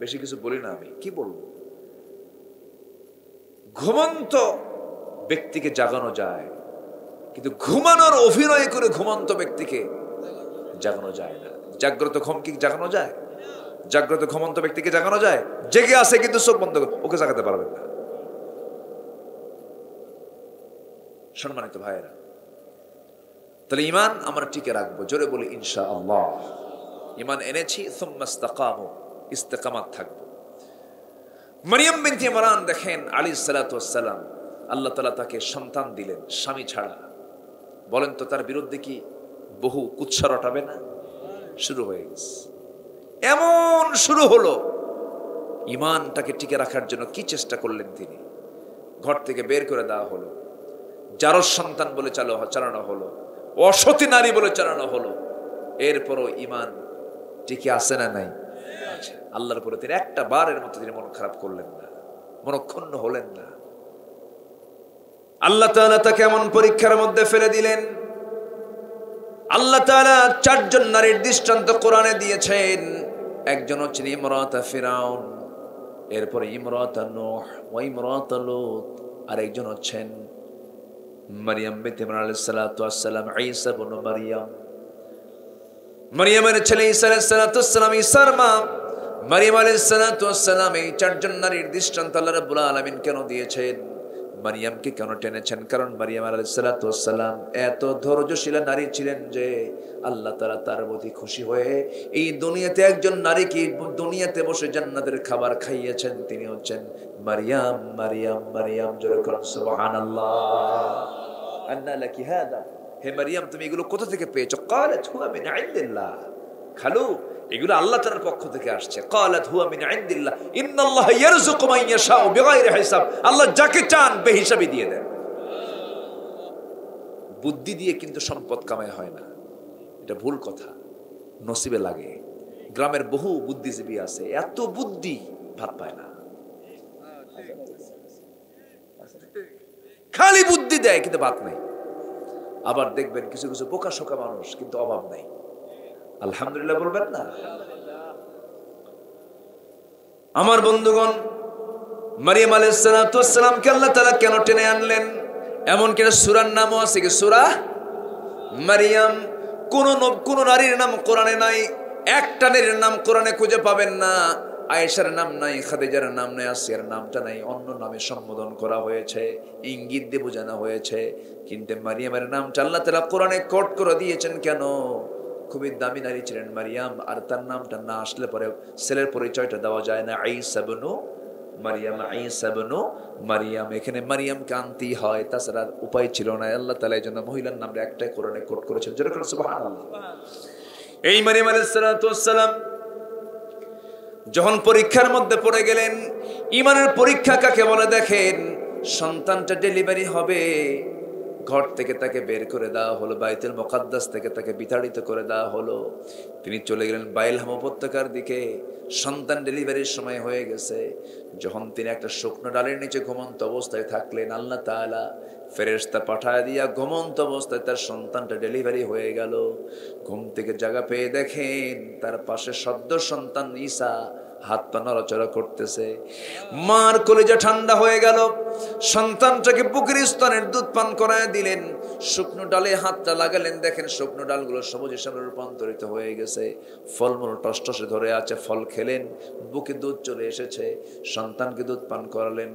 বেশি কিছু বলি না। আমি কি বলবো? ঘুমন্ত ব্যক্তিকে জাগানো যায়, কিন্তু ঘুমানোর অভিনয় করে ঘুমন্ত ব্যক্তিকে জাগানো যায় না। জাগ্রত ঘুম কি জাগানো যায়? জাগ্রত ঘুমন্ত ব্যক্তিকে জাগানো যায়? জেগে আছে কিন্তু চোখ বন্ধ, ওকে জাগাতে পারবেন না। সম্মানিত ভাইয়েরা, তাহলে ঈমান আমরা টিকে রাখবো। জোরে বলি ইনশাআল্লাহ। ঈমান এনেছি, সুম্মা ইসতাকামু, ইস্তেকামাত থাকবো। মারিয়াম বিনতে ইমরান দেখেন আলাইহিস সালাতু ওয়াস সালাম, আল্লাহ তাআলা তাকে সন্তান দিলেন স্বামী ছাড়া। বলেন তো তার বিরুদ্ধে কি বহু কুৎসা রটাবে না? শুরু হয়ে গেছে। এমন শুরু হলো, ঈমানটাকে টিকে রাখার জন্য কি চেষ্টা করলেন তিনি। ঘর থেকে বের করে দেওয়া হলো, জারজ সন্তান বলে চালানো হলো, অসতী নারী বলে চালানো হলো। এরপরও ঈমান টিকে আছে না নাই? আল্লাহর উপরে তিনি একটা বারের মতো তিনি মন খারাপ করলেন না, মনক্ষুণ্ণ হলেন না। আল্লাহ তাআলা তাকে এমন পরীক্ষার মধ্যে ফেলে দিলেন। আল্লাহ তাআলা চারজন নারীর দৃষ্টান্ত কোরআনে দিয়েছেন। একজন হচ্ছেন ইমরাতা ফিরাউন, এরপরে ইমরাতা নূহ ওয়া ইমরাতা লূত, আর একজন হচ্ছেন মারিয়াম বিনতে ইমরান আলাইহিস সালাতু ওয়াস সালাম, ঈসা ইবনে মারিয়াম, মারিয়ামের ছেলে ঈসা আলাইহিস সালাতু ওয়াস সালাম, ঈসার মা মারিয়াম আলাইহিস সালাতু ওয়াস সালাম। এই চারজন নারীর দৃষ্টান্ত আল্লাহ রাব্বুল আলামিন কেন দিয়েছেন? মারিয়ামকে কেন টেনেছেন? কারণ মারিয়াম আলাইহিস সালাতু ওয়াস সালাম এত ধৈর্যশীলা নারী ছিলেন যে আল্লাহ তাআলা তার প্রতি খুশি হয়ে এই দুনিয়াতে একজন নারীকে দুনিয়াতে বসে জান্নাতের খাবার খাইয়েছেন। তিনি হচ্ছেন মারিয়াম। মারিয়াম মারিয়াম, জোরে করুন সুবহানাল্লাহ। আন্না লাকি হাদা, হে মারিয়াম তুমি এগুলো কোথা থেকে পেয়েছো? ক্বালাত হুয়া মিন ইনদিল্লাহ, খালু এগুলো আল্লাহ তাআলার পক্ষ থেকে আসছে। ক্বালাত হুয়া মিন ইনদিল্লাহ ইন্নাল্লাহা ইয়ারযুকু মান ইয়াশাউ বিগাইরি হিসাব, আল্লাহ যাকে চান বেহিসাবি দিয়ে দেন। বুদ্ধি দিয়ে কিন্তু সম্পদ কামাই হয় না, এটা ভুল কথা, নসিবে লাগে। গ্রামের বহু বুদ্ধিজীবী আছে, এত বুদ্ধি ভাত পায় না, খালি বুদ্ধি দেয় কিন্তু ভাত নাই। আবার দেখবেন কিছু কিছু বোকা শোকা মানুষ কিন্তু অভাব নাই। আলহামদুলিল্লাহ বলবেন না? আমার বন্ধুগণ, মারিয়াম আলাইহিস সালাতু ওয়াস সালামকে আল্লাহ তাআলা কেন টেনে আনলেন? এমন কি সূরার নামও আছে কি সূরা মারিয়াম? কোন নারীর নাম কোরআনে নাই, একটা নারীর নাম কোরআনে খুঁজে পাবেন না। আয়েশার নাম নাই, খাদিজার নাম নাই, আসিয়ার নামটা নাই, অন্য নামে সম্বোধন করা হয়েছে, ইঙ্গিত দিয়ে বোঝানো হয়েছে। কিন্তু মারিয়ামের নামটা আল্লাহ তাআলা কোরআনে কোট করে দিয়েছেন কেন? খুবই দামি নারী ছিলেন মারিয়াম, আর তার নামটা না আসলে পরে ছেলের পরিচয়টা দেওয়া যায় না। ঈসা ইবনু মারিয়াম, ঈসা ইবনু মারিয়াম, এখানে মারিয়ামকে আনতেই হয়, তাছাড়া উপায় ছিল না। আল্লাহ তাআলা এই জন্য মহিলার নামটা একটাই কোরআনে কোট করেছেন। যেরকম সুবহানাল্লাহ। এই মারিয়াম আলাইহিস সালাতু ওয়াস সালাম যখন পরীক্ষার মধ্যে পড়ে গেলেন, ঈমানের পরীক্ষা কাকে বলে দেখেন, সন্তানটা ডেলিভারি হবে, ঘর থেকে তাকে বের করে দেওয়া হলো, বাইতুল মুকাদ্দাস থেকে তাকে বিতাড়িত করে দেওয়া হলো। তিনি চলে গেলেন বাইলহাম উপত্যকার দিকে। সন্তান ডেলিভারির সময় হয়ে গেছে। যখন তিনি একটা শুকনো ডালের নিচে ঘুমন্ত অবস্থায় থাকলেন, আল্লাহ তাআলা ফেরেশতা পাঠায় দিয়া ঘুমন্ত অবস্থায় তার সন্তানটা ডেলিভারি হয়ে গেল। ঘুম থেকে জায়গা পেয়ে দেখেন তার পাশে সদ্য সন্তান ঈসা হাত পা নড়াচড়া করতেছে। মার কলিজা ঠান্ডা হয়ে গেল। সন্তানটাকে বুকের স্তনের দুধ পান করায় দিলেন। শুকনো ডালে হাতটা লাগালেন, দেখেন শুকনো ডালগুলো সবুজ হিসাবে রূপান্তরিত হয়ে গেছে, ফলমূল টসটসে ধরে আছে। ফল খেলেন, বুকে দুধ চলে এসেছে, সন্তানকে দুধ পান করালেন।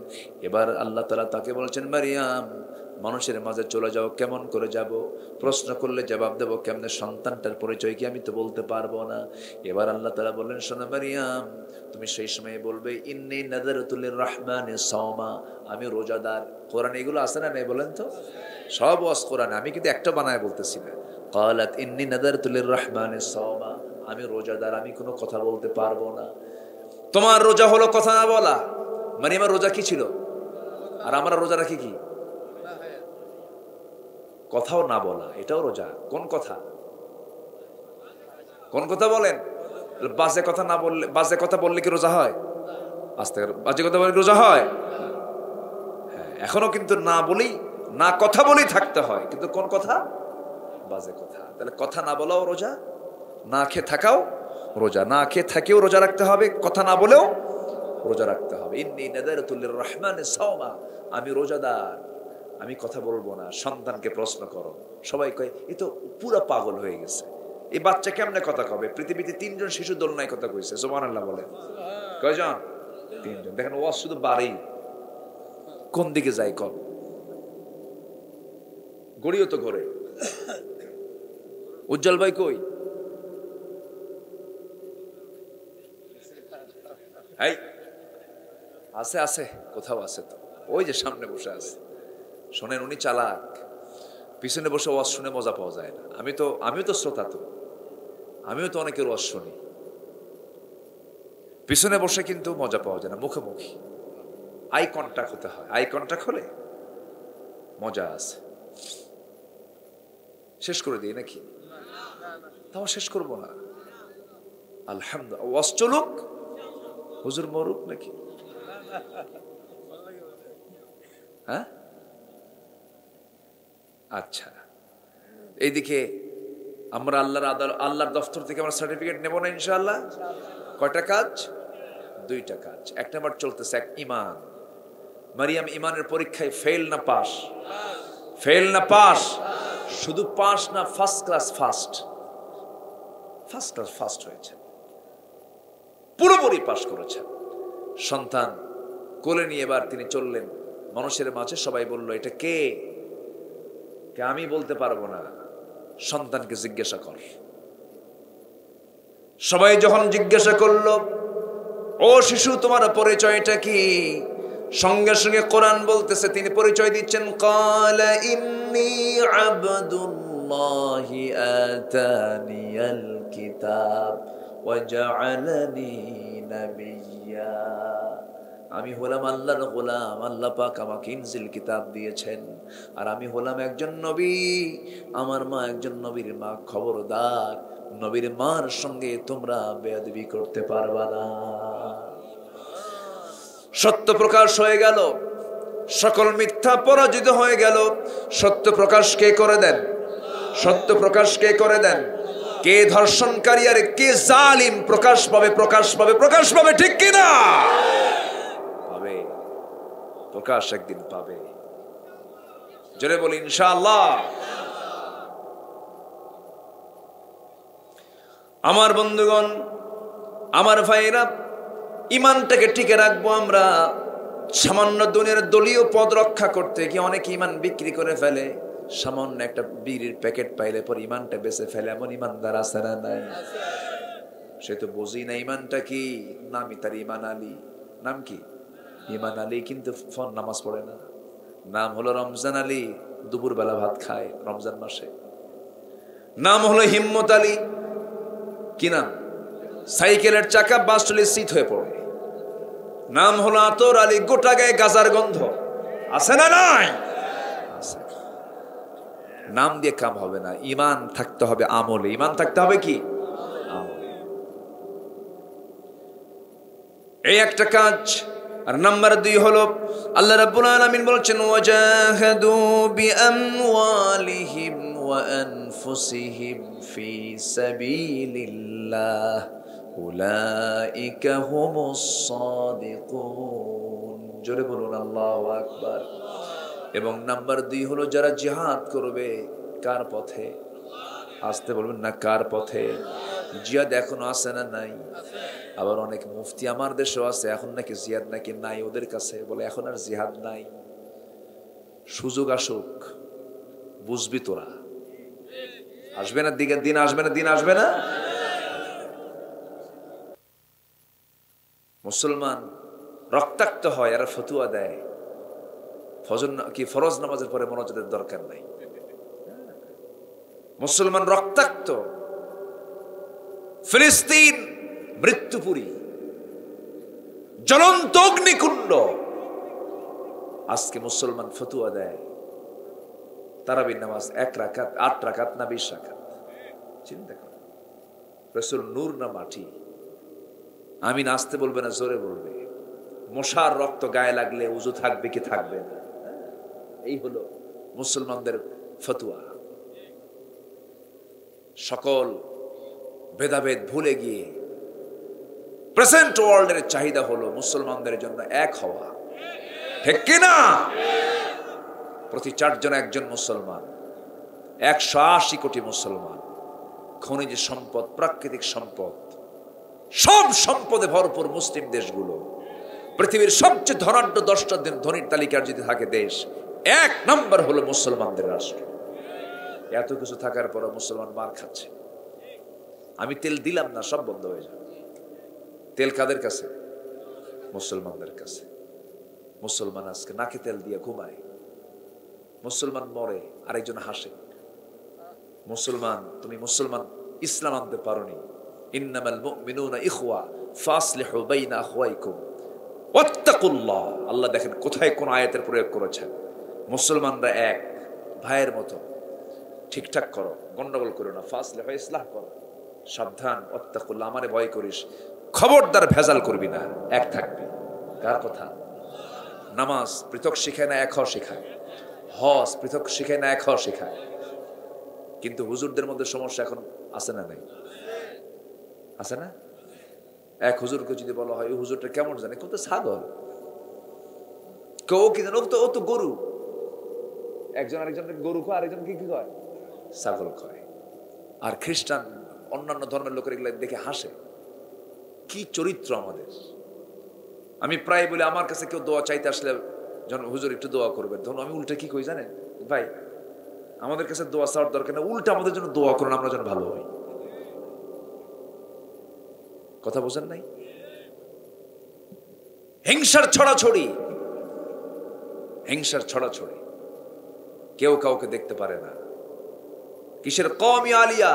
এবার আল্লাহ তাআলা তাকে বলছেন, মারিয়াম মানুষের মাঝে চলে যাও। কেমন করে যাব? প্রশ্ন করলে জবাব দেবো কেমনে? সন্তানটার পরিচয় কি আমি তো বলতে পারবো না। এবার আল্লাহ তাআলা বললেন, শোনো মারিয়াম, তুমি সেই সময় বলবে ইন্নী নাযারতু লির-রাহমানি সাওমা, আমি রোজাদার। কোরআন এগুলো আছে না নেই বলেন তো? সব ওয়াজ কোরআনে, আমি কিন্তু একটা বানায় বলতেছি না। ক্বালাত ইন্নী নাযারতু লির-রাহমানি সাওমা, আমি রোজাদার, আমি কোনো কথা বলতে পারবো না। তোমার রোজা হলো কথা না বলা। মারিয়ামের রোজা কি ছিল? আর আমরা রোজা রাখি কি? কথাও না বলা, এটাও রোজা। কোন কথা? কোন কথা বলেন? বাজে কথা না বললে, বাজে কথা বললে কি রোজা হয়? আস্তে বাজে কথা বললে রোজা হয়? হ্যাঁ, এখনো কিন্তু না বলি, না কথা বলেই থাকতে হয়, কিন্তু কোন কথা? বাজে কথা। তাহলে কথা না বলাও রোজা, না খেয়ে থাকাও রোজা, না খেয়ে থাকেও রোজা রাখতে হবে, কথা না বলেও রোজা রাখতে হবে। ইন্নী নাযারতু লিররহমানি সাওমা, আমি রোজাদার, আমি কথা বলবো না। সন্তানকে প্রশ্ন করো, সবাই কয় এ তো পুরা পাগল হয়ে গেছে, এই বাচ্চা কেমনে কথা কবে? পৃথিবীতে 3 জন শিশু দোলনায় কথা কইছে, সুবহানাল্লাহ বলেন। কয়জন? 3 জন। দেখেন ওয়াজ শুধু বাড়েই, কোন দিকে যায় কল? গড়িও তো ঘরে। উজ্জ্বল ভাই কই? এই আছে আছে, কোথাও আছে তো, ওই যে সামনে বসে আছে। শোনেন, উনি চালাক, পিছনে বসে ওয়াজ শুনে মজা পাওয়া যায় না। আমিও তো শ্রোতা, তো আমিও তো অনেকের ওয়াজ শুনি। পিছনে বসে কিন্তু মজা পাওয়া যায় না, মুখোমুখি আই কন্টাক্ট হতে হয়। আই কন্টাক্ট হলে মজা আছে। শেষ করে দিই নাকি? তাও শেষ করবো না। আলহামদুলিল্লাহ, ওয়াজ চলুক, হুজুর মরুক নাকি? হ্যাঁ, আচ্ছা। এইদিকে আমরা আল্লাহর দফতর থেকে আমরা সার্টিফিকেট নেব না ইনশাআল্লাহ? কয়টা কাজ? 2টা কাজ। 1 নাম্বার চলতেছে ঈমান। মারিয়াম ঈমানের পরীক্ষায় ফেল না পাস? ফেল না পাস? শুধু পাস না, ফার্স্ট ক্লাস ফার্স্ট হয়েছে, পুরোপুরি পাস করেছেন। সন্তান কোলে নিয়ে এবার তিনি চললেন মানুষের মাঝে। সবাই বলল এটা কে? আমি বলতে পারবো না, সন্তানকে জিজ্ঞাসা কর। সবাই যখন জিজ্ঞাসা করলো, ও শিশু তোমার পরিচয়টা কি? সঙ্গে সঙ্গে কোরআন বলতেছে, তিনি পরিচয় দিচ্ছেন, ক্বালা ইন্নী আবদুল্লাহি আতানিয়াল কিতাব ওয়া জাআলানি নাবিয়্যা। আমি হলাম আল্লাহর গোলাম, আল্লাহ পাক আমাকে ইনজিল কিতাব দিয়েছেন, আর আমি হলাম একজন নবী, আমার মা একজন নবীর মা। খবরদার, নবীর মার সঙ্গে তোমরা বেয়াদবি করতে পারবা না। সত্য প্রকাশ হয়ে গেল, সকল মিথ্যা পরাজিত হয়ে গেল। সত্য প্রকাশ কে করে দেন? সত্য প্রকাশ কে করে দেন? কে ধর্ষণকারী আর কে জালিম প্রকাশ পাবে, ঠিক কিনা? পাবে, প্রকাশ একদিন পাবে। জোরে বলি ইনশাআল্লাহ। আমার বন্ধুগণ, আমার ভাইরা, ইমানটাকে টিকে রাখবো আমরা। সামান্য দুনিয়ার দলীয় পদ রক্ষা করতে গিয়ে অনেক ইমান বিক্রি করে ফেলে। সামান্য একটা বিড়ির প্যাকেট পাইলে পর ইমানটা বেঁচে ফেলে, এমন ইমানদার আছে না নাই? সে তো বুঝি না ইমানটা কি। নামই তার ইমান আলী। নাম কি? ইমান আলী, কিন্তু ফোন নামাজ পড়ে না। নাম হলো রমজান আলী, দুপুর বেলা ভাত খায় রমজান মাসে। নাম হলো হিম্মত আলী, কি নাম? সাইকেলের চাকা বাসটলের সিট হয়ে পড়ে। নাম হলো আতর আলী, গোটা গায়ে গাজার গন্ধ। আছে না নাই? আছে। নাম দিয়ে কাম হবে না, ইমান থাকতে হবে আমলে। ইমান থাকতে হবে কি? আমলে। এই একটা কাজ। আর নাম্বার 2 হলো, আল্লাহ রাব্বুল আলামিন বলছেন, ওয়াজাহাদু বিআমওয়ালিহিম ওয়া আনফুসিহিম ফি সাবিলিল্লাহ উলাইকা হুমুস সাদিকুন। জোরে বলুন আল্লাহু আকবার। এবং নাম্বার 2 হলো, যারা জিহাদ করবে। কার পথে? আসতে বলবেন না, কার পথে? জিহাদ এখনো আছে না নাই? আবার অনেক মুফতি আমার দেশেও আছে, এখন নাকি জিহাদ নাকি নাই ওদের কাছে, বলে এখন আর জিহাদ নাই। সুযোগ আসুক, বুঝবি তোরা। আসবে না দিন আসবে না। মুসলমান রক্তাক্ত হয় আর ফতুয়া দেয় ফরজ নামাজের পরে মনোযোগের দরকার নাই। মুসলমান রক্তাক্ত। ফিলিস্তিন মৃত্যুপুরী, জ্বলন্ত অগ্নিকুণ্ড। আজকে মুসলমান ফতুয়া দেয় তারাবির নামাজ 1 রাকাত, 8 রাকাত না 20 রাকাত। চিন্তা কর, রাসূল নূর না মাটি? আমি নাচতে বলবে না, জোরে বলবে। মশার রক্ত গায়ে লাগলে উযু থাকবে কি থাকবে না? এই হলো মুসলমানদের ফতুয়া। সকল ভেদাভেদ ভুলে গিয়ে প্রেজেন্ট ওয়ার্ল্ডের চাহিদা হলো মুসলমানদের জন্য এক হওয়া, ঠিক কিনা? প্রতি 4 জন একজন মুসলমান, 180 কোটি মুসলমান, খনিজ সম্পদ, প্রাকৃতিক সম্পদ, সব সম্পদে ভরপুর মুসলিম দেশগুলো, পৃথিবীর সবচেয়ে ধনাঢ্য 10টা ধনীর তালিকার যদি থাকে দেশ, 1 নম্বর হলো মুসলমানদের রাষ্ট্র। এত কিছু থাকার পর মুসলমান মার খাচ্ছে। আমি তেল দিলাম না, সব বন্ধ হয়ে যাবে। তেল কাদের কাছে? মুসলমানদের কাছে। মুসলমান আজকে নাকে তেল দিয়ে ঘুমায়, মুসলমান মরে আরেকজন হাসে। মুসলমান, তুমি মুসলমান ইসলাম আনতে পারোনি। ইন্নামাল মুমিনুনা ইখওয়া ফাসলিহু বাইনা আখওয়াইকুম ওয়াত্তাকুল্লাহ। আল্লাহ দেখেন কোথায় কোন আয়াতের প্রয়োগ করেছেন। মুসলমানরা এক ভাইয়ের মতো, ঠিকঠাক করো, গন্ডগোল করো না, ফাসলিহু ইসলাহ করো, সাবধান, ওয়াত্তাকুল্লাহ, আমারে ভয় করিস, খবরদার ভেজাল করবি না, এক থাকবি। কার কথা? নামাজ পৃথক শিখায় না, এক হওয়া শিখায়। হজ পৃথক শিখায় না, এক হওয়া শিখায়। কিন্তু হুজুরদের মধ্যে সমস্যা এখন আছে না? নাই? আছে না? এক হুজুরকে যদি বলা হয়, ওই হুজুরটা কেমন জানে, কত ছাগল, কেউ কি জানে, ও তো গরু। একজন আরেকজনকে গরু কয়, আরেকজন কি কয়? ছাগল কয়। আর খ্রিস্টান অন্যান্য ধর্মের লোকের এগুলো দেখে হাসে। কি চরিত্র আমাদের! আমি প্রায় বলি, আমার কাছে কেউ দোয়া চাইতে আসলে, যখন হুজুর একটু দোয়া করবেন, তখন আমি উল্টা কি কই জানেন? ভাই, আমাদের কাছে দোয়া চাওয়ার দরকার না, উল্টা আমাদের জন্য দোয়া করুন, আমরা যেন ভালো হই। কথা বোঝেন নাই? হিংসার ছড়াছড়ি, হিংসার ছড়াছড়ি, কেউ কাউকে দেখতে পারে না। কিসের কওমি আলিয়া?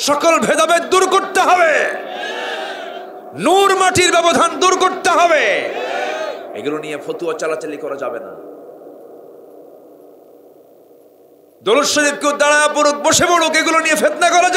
সকল ভেদাভেদ দূর করতে হবে, নূর মাটির ব্যবধান দূর করতে হবে। এগুলো নিয়ে ফতুয়া চালাচালি করা যাবে না। দরুদ শরীফ কেউ দাঁড়ায় পড়ুক, বসে পড়ুক, এগুলো নিয়ে ফিতনা করা